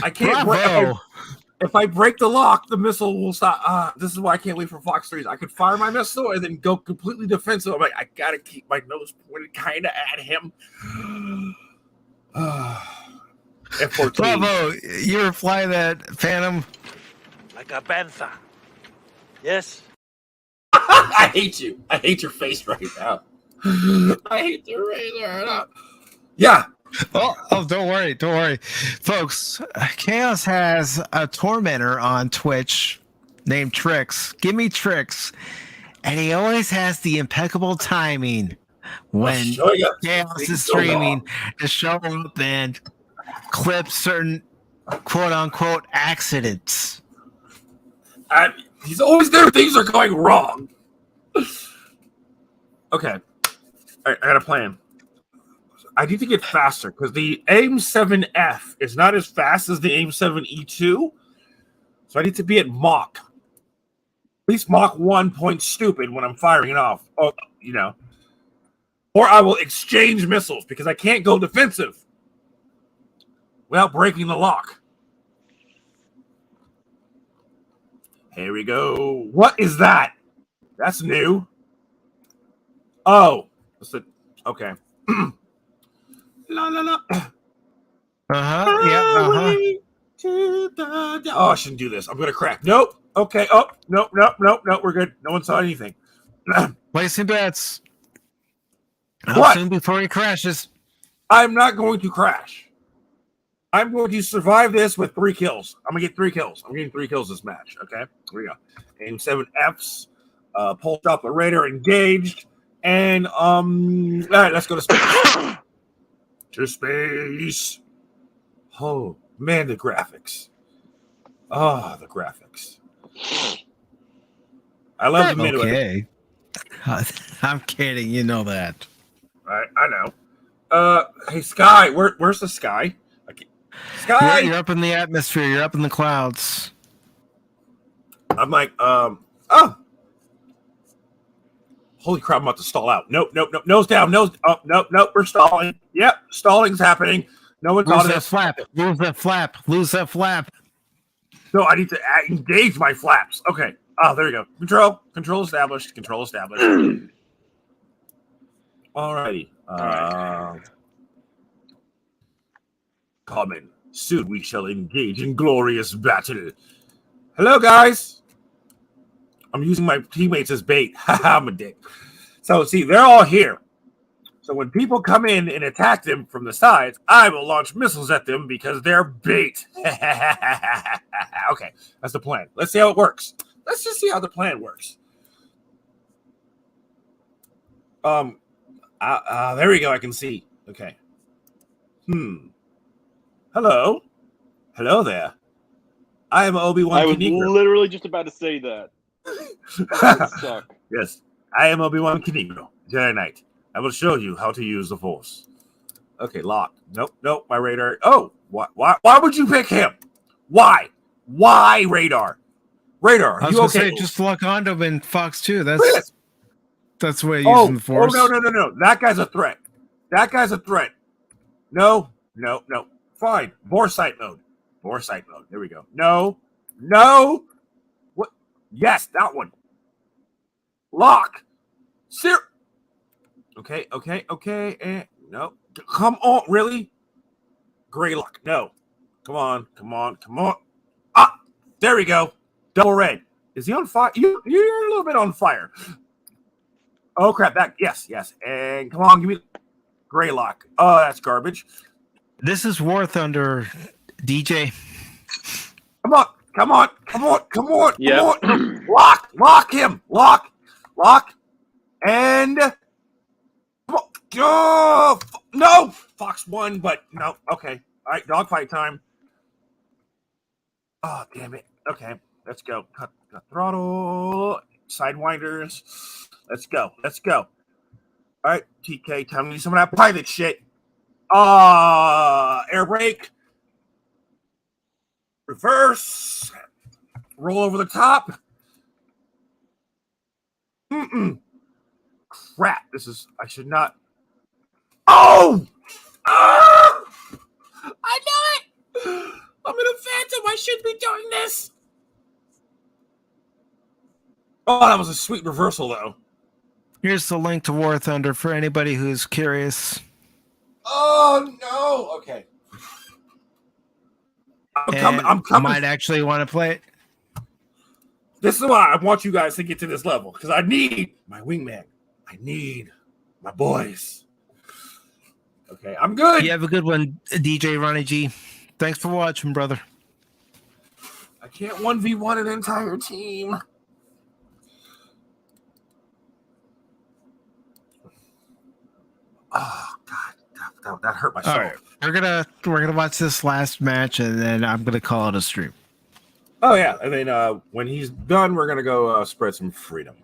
I can't. If I break the lock, the missile will stop. This is why I can't wait for Fox 3s. I could fire my missile and then go completely defensive. I'm like, I gotta keep my nose pointed kind of at him. F-14. Bravo! You were flying that Phantom like a panther. Yes. I hate you. I hate your face right now. I hate you right now. Yeah. Oh, don't worry, folks. Chaos has a tormentor on Twitch named Trix. Give me Trix, and he always has the impeccable timing when Chaos is streaming to show up and clip certain quote-unquote accidents. He's always there. Things are going wrong. Okay. All right, I got a plan. I need to get faster because the AIM-7F is not as fast as the AIM-7E2. So I need to be at Mach. At least Mach 1 point stupid when I'm firing it off. Oh, you know. Or I will exchange missiles because I can't go defensive without breaking the lock. Here we go. What is that? That's new. Oh. Okay. La la la. Yeah. Oh, I shouldn't do this. I'm gonna crack. Nope. Okay. Oh, nope. We're good. No one saw anything. Placing bets. What? Soon before he crashes. I'm not going to crash. I'm going to survive this with 3 kills. I'm gonna get 3 kills. I'm getting 3 kills this match. Okay. Here we go. AIM-7Fs. Pulse operator engaged. And all right, let's go to space. To space. Oh man, the graphics. Oh, the graphics. I love the midway. Okay. I'm kidding. You know that. I know. Hey, Sky, where's the sky? Sky, You're up in the atmosphere. You're up in the clouds. I'm like, oh. Holy crap, I'm about to stall out. Nope. Nose down, nose. Oh, nope. We're stalling. Yep, stalling's happening. No one thought of this. Lose that flap. No, I need to engage my flaps. Okay. Oh, there we go. Control established. Alrighty. Common. Soon we shall engage in glorious battle. Hello, guys. I'm using my teammates as bait. I'm a dick. So, see, they're all here. So when people come in and attack them from the sides, I will launch missiles at them because they're bait. Okay, that's the plan. Let's see how it works. Let's just see how the plan works. There we go. I can see. Okay. Hello there. I am Obi-Wan I was Kenobi. literally just about to say that. Suck. Yes, I am Obi-Wan Kenobi. Jedi Knight. I will show you how to use the Force. Okay, lock. Nope. My radar. Oh, why would you pick him? Why, radar? Radar. I was You gonna okay? say just lock onto him in Fox 2. That's the way of using the Force. Oh no. That guy's a threat. No. Fine. Foresight mode. There we go. No. What? Yes, that one. Lock. Okay. And no. Come on, really? Gray lock. No. Come on. Ah, there we go. Double red. Is he on fire? You're a little bit on fire. Oh crap! Yes. And come on, give me gray lock. Oh, that's garbage. This is War Thunder, DJ. Come on. Yep. Lock him. Lock. And come on. Oh, no. Fox won, but no. Okay. All right. Dogfight time. Oh, damn it. Okay. Let's go. Cut throttle. Sidewinders. Let's go. All right. TK, time to do some of that pilot shit. Air brake. Reverse. Roll over the top. Crap. I should not. Oh! I know it! I'm in a phantom. I should be doing this. Oh, that was a sweet reversal, though. Here's the link to War Thunder for anybody who's curious. Oh, no. Okay. I'm coming. I might actually want to play it. This is why I want you guys to get to this level, because I need my wingman. I need my boys. Okay, I'm good. You have a good one, DJ Ronnie G. Thanks for watching, brother. I can't 1v1 an entire team. Oh God, that hurt my soul. All right, we're gonna watch this last match, and then I'm gonna call it a stream. Oh yeah, and then when he's done, we're gonna go spread some freedom.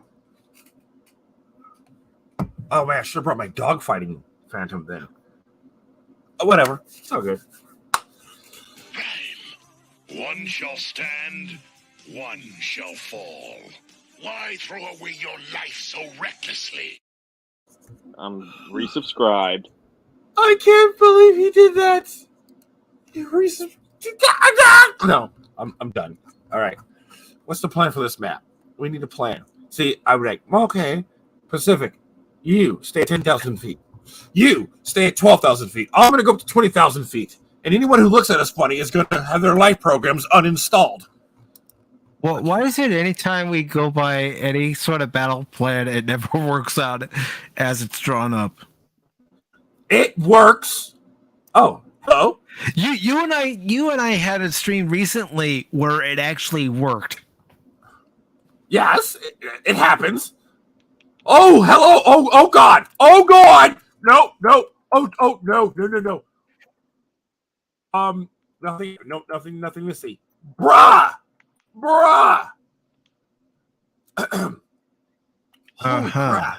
Oh man, I should have brought my dog fighting phantom then. Whatever, it's all good. One shall stand, one shall fall. Why throw away your life so recklessly? I'm resubscribed. I can't believe he did that. No, I'm done. All right. What's the plan for this map? We need a plan. See, I would like, okay, Pacific, you stay at 10,000 feet. You stay at 12,000 feet. I'm going to go up to 20,000 feet. And anyone who looks at us funny is going to have their life programs uninstalled. Well, why is it anytime we go by any sort of battle plan, it never works out as it's drawn up? It works. Oh, hello. You and I had a stream recently where it actually worked. Yes, it happens. Oh, hello. Oh God. Oh God. No. Oh no. Nothing to see. Bruh. Holy crap.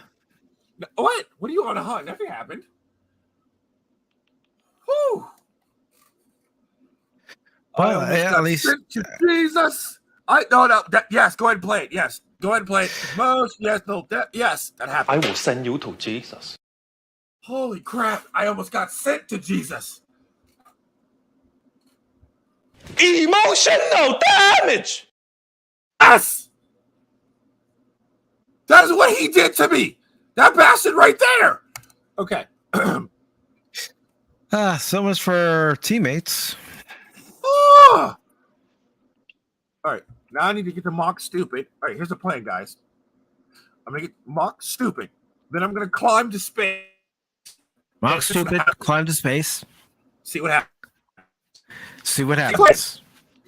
What? What are you on a hunt? Nothing happened. Whew. Well, at least Jesus. Yes, go ahead and play it. Yes, go ahead and play it. Yes, that happened. I will send you to Jesus. Holy crap! I almost got sent to Jesus. Emotional damage. Yes, that is what he did to me. That bastard right there. Okay. So much for teammates. All right, now I need to get to mock stupid. All right, here's the plan, guys. I'm gonna get mock stupid. Then I'm gonna climb to space. Mock stupid, climb to space. See what happens. See what happens.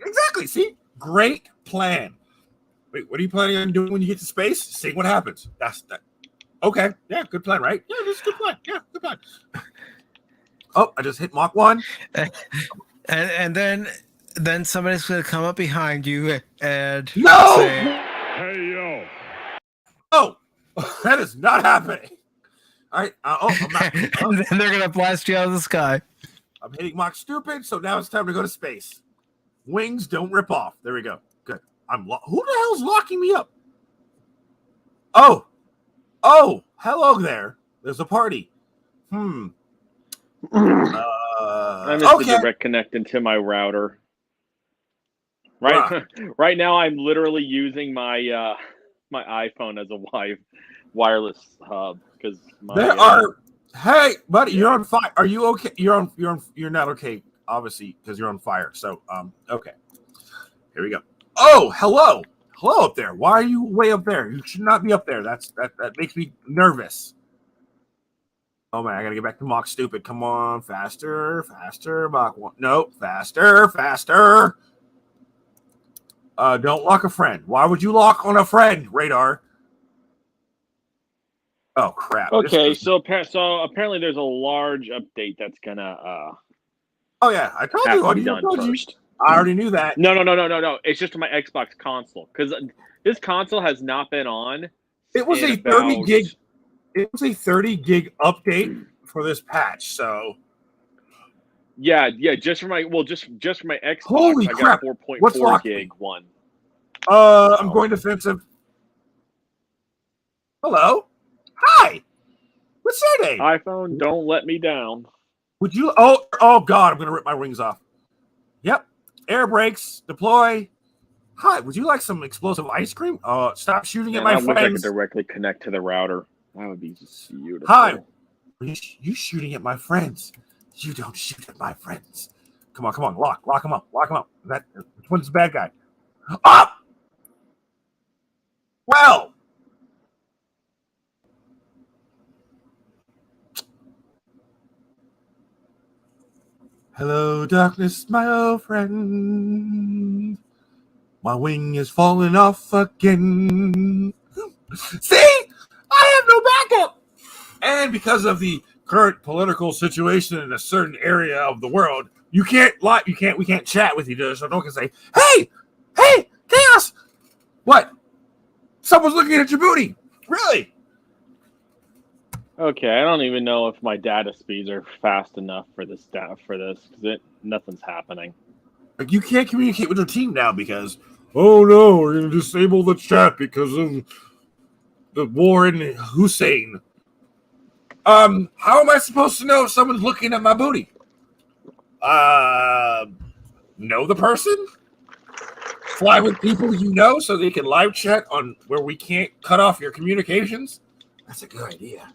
Exactly. See, great plan. Wait, what are you planning on doing when you get to space? Seeing what happens. That's that. Okay. Yeah, good plan, right? Yeah, this is a good plan. Yeah, good plan. Oh, I just hit Mach 1. And then somebody's gonna come up behind you and say, Hey yo. Oh, that is not happening. All right. I'm not. and then they're gonna blast you out of the sky. I'm hitting Mach stupid, so now it's time to go to space. Wings don't rip off. There we go. Good. Who the hell's locking me up? Oh, hello there. There's a party. I missed the direct connect into my router. Right now, I'm literally using my my iPhone as a wireless hub because Hey, buddy, you're on fire. Are you okay? You're not okay, obviously, because you're on fire. So, okay. Here we go. Oh, hello up there. Why are you way up there? You should not be up there. That makes me nervous. Oh man, I gotta get back to mock stupid. Come on, faster, mock 1. No, faster. Don't lock a friend. Why would you lock on a friend, Radar? Oh crap. Okay, so apparently there's a large update that's gonna Oh yeah, I told you. be done first. I already knew that. No. It's just my Xbox console because this console has not been on. It was a 30 gig. It was a 30 gig update for this patch. So yeah, just for my Xbox. Holy crap! I got 4.4 gig one. I'm going defensive. Hello. Hi. What's your name? iPhone, don't let me down. Would you? Oh God! I'm gonna rip my wings off. Yep. Air brakes. Deploy. Hi. Would you like some explosive ice cream? Stop shooting at my friends. I wish I could directly connect to the router. That would be beautiful. Hi. You shooting at my friends? You don't shoot at my friends. Come on. Lock him up. Which one's the bad guy? Up. Well, hello, darkness, my old friend. My wing is falling off again. See? I have no backup. And because of the current political situation in a certain area of the world, we can't chat with each other. So no one can say, hey, Chaos. What? Someone's looking at your booty. Really? Okay, I don't even know if my data speeds are fast enough for this because nothing's happening. Like, you can't communicate with your team now because, oh no, we're going to disable the chat because of the war in Hussein. How am I supposed to know if someone's looking at my booty? Know the person? Fly with people you know so they can live chat on where we can't cut off your communications? That's a good idea.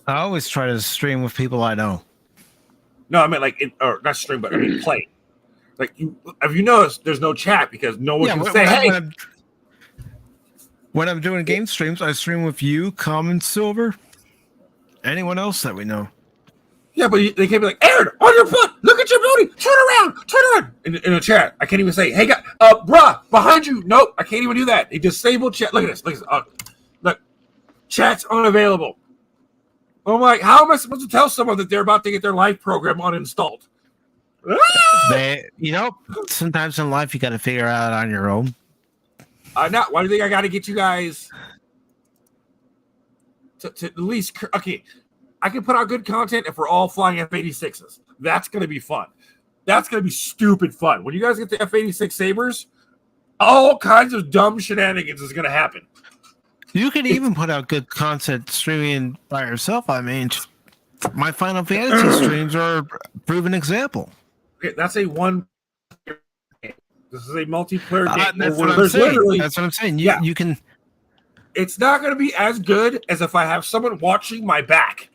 I always try to stream with people I know. No, I mean or not stream, but I mean play. Like, have you noticed there's no chat because no one can say, hey. When I'm doing game streams, I stream with you, Common Silver, anyone else that we know. Yeah, but they can't be like, Aaron, on your foot, look at your booty, turn around. In a chat, I can't even say, hey, bruh, behind you. Nope, I can't even do that. They disabled chat. Look at this. Look, chat's unavailable. I'm like, how am I supposed to tell someone that they're about to get their live program uninstalled? Sometimes in life you got to figure out on your own. Why do you think I got to get you guys to at least... Okay, I can put out good content if we're all flying F-86s. That's going to be fun. That's going to be stupid fun. When you guys get the F-86 Sabres, all kinds of dumb shenanigans is going to happen. You can even put out good content streaming by yourself. I mean, my Final Fantasy streams are a proven example. Okay, that's a one... This is a multiplayer game. That's what I'm saying. You can. It's not going to be as good as if I have someone watching my back.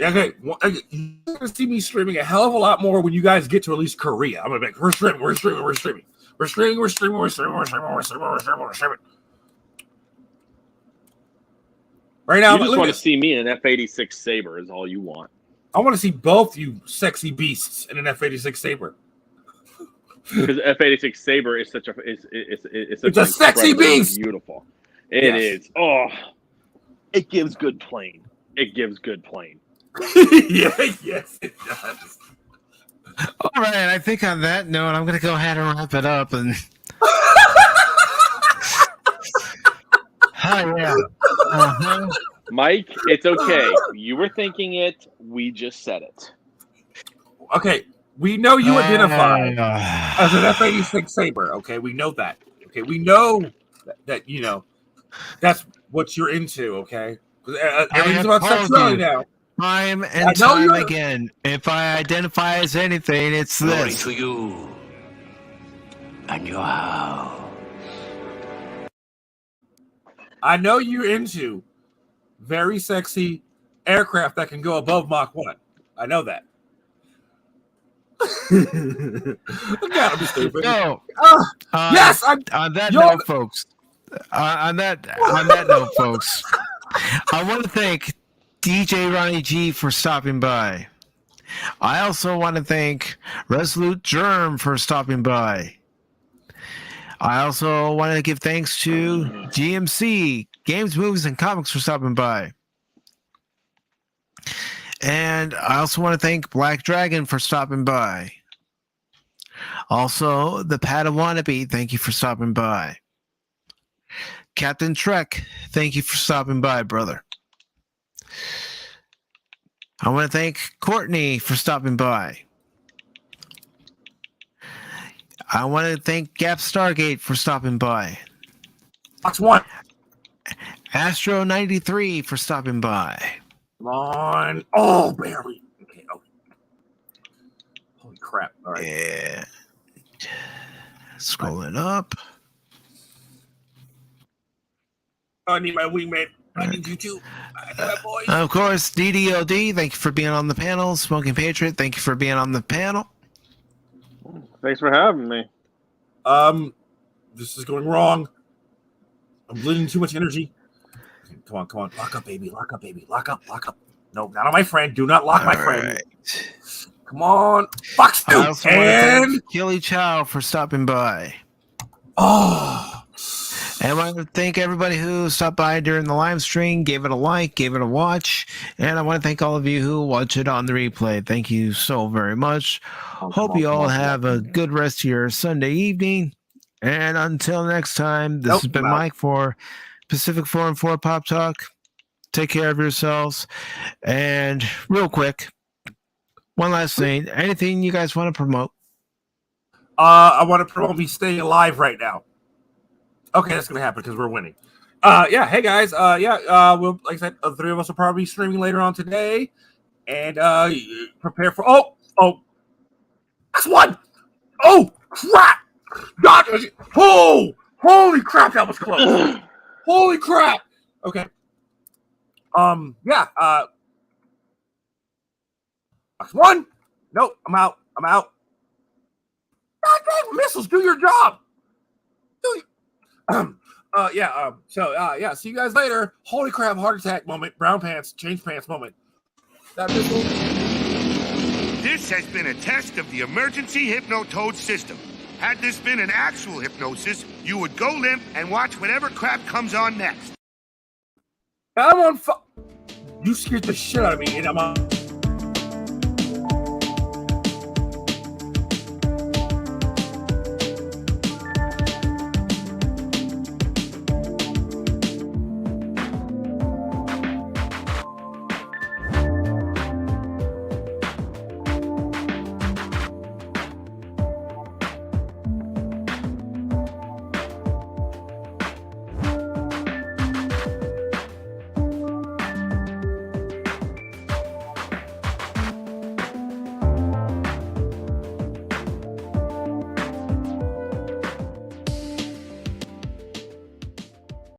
Okay, you're going to see me streaming a hell of a lot more when you guys get to at least Korea. I'm going to be like, we're streaming. Right now, you just want to see me in an F-86 Sabre is all you want. I want to see both you sexy beasts in an F-86 Sabre. Because F-86 Sabre is such a it's a sexy beast. Beautiful. It is. Oh, it gives good plane. Yes, it does. All right, I think on that note, I'm going to go ahead and wrap it up. And Mike, it's okay. You were thinking it. We just said it. Okay, we know you identify as an F-86 Sabre. Okay, we know that. Okay, we know that that's what you're into. Okay, everything's about sexuality now. Time and time again. If I identify as anything, it's Glory this. to you and your house. I know you're into very sexy aircraft that can go above Mach 1. I know that. God, I'm stupid. No. Yes. On that note, folks. On that note, folks. I want to thank DJ Ronnie G for stopping by. I also want to thank Resolute Germ for stopping by. I also want to give thanks to GMC, Games, Movies, and Comics for stopping by. And I also want to thank Black Dragon for stopping by. Also, the Padawannabe, thank you for stopping by. Captain Trek, thank you for stopping by, brother. I want to thank Courtney for stopping by. I want to thank Gap Stargate for stopping by. Box 1. Astro 93 for stopping by. Come on. Oh, barely. Okay. Holy crap. All right. Yeah. Scrolling up. I need my wingman. I need you too. Boys. Of course, DDOD, thank you for being on the panel. Smoking Patriot, thank you for being on the panel. Thanks for having me. This is going wrong. I'm bleeding too much energy. Come on. Lock up, baby. Lock up. No, not on my friend. Do not lock my friend. Come on. Fox I also want to thank Killy Chow for stopping by. Oh. And I want to thank everybody who stopped by during the live stream, gave it a like, gave it a watch. And I want to thank all of you who watch it on the replay. Thank you so very much. Hope you all have a good rest of your Sunday evening. And until next time, this has been Mike for Pacific414 Pop Talk. Take care of yourselves. And real quick, one last thing. Anything you guys want to promote? I want to promote me staying alive right now. Okay, that's gonna happen because we're winning. Hey guys. We'll, like I said, the three of us will probably be streaming later on today, and prepare for. Oh, that's one. Oh crap! God, holy crap! That was close. Holy crap! Okay. That's one. Nope. I'm out. God dang, missiles, do your job. See you guys later. Holy crap, heart attack moment, brown pants, change pants moment. That missile. This has been a test of the emergency hypnotoad system. Had this been an actual hypnosis, you would go limp and watch whatever crap comes on next. I'm on You scared the shit out of me, and I'm on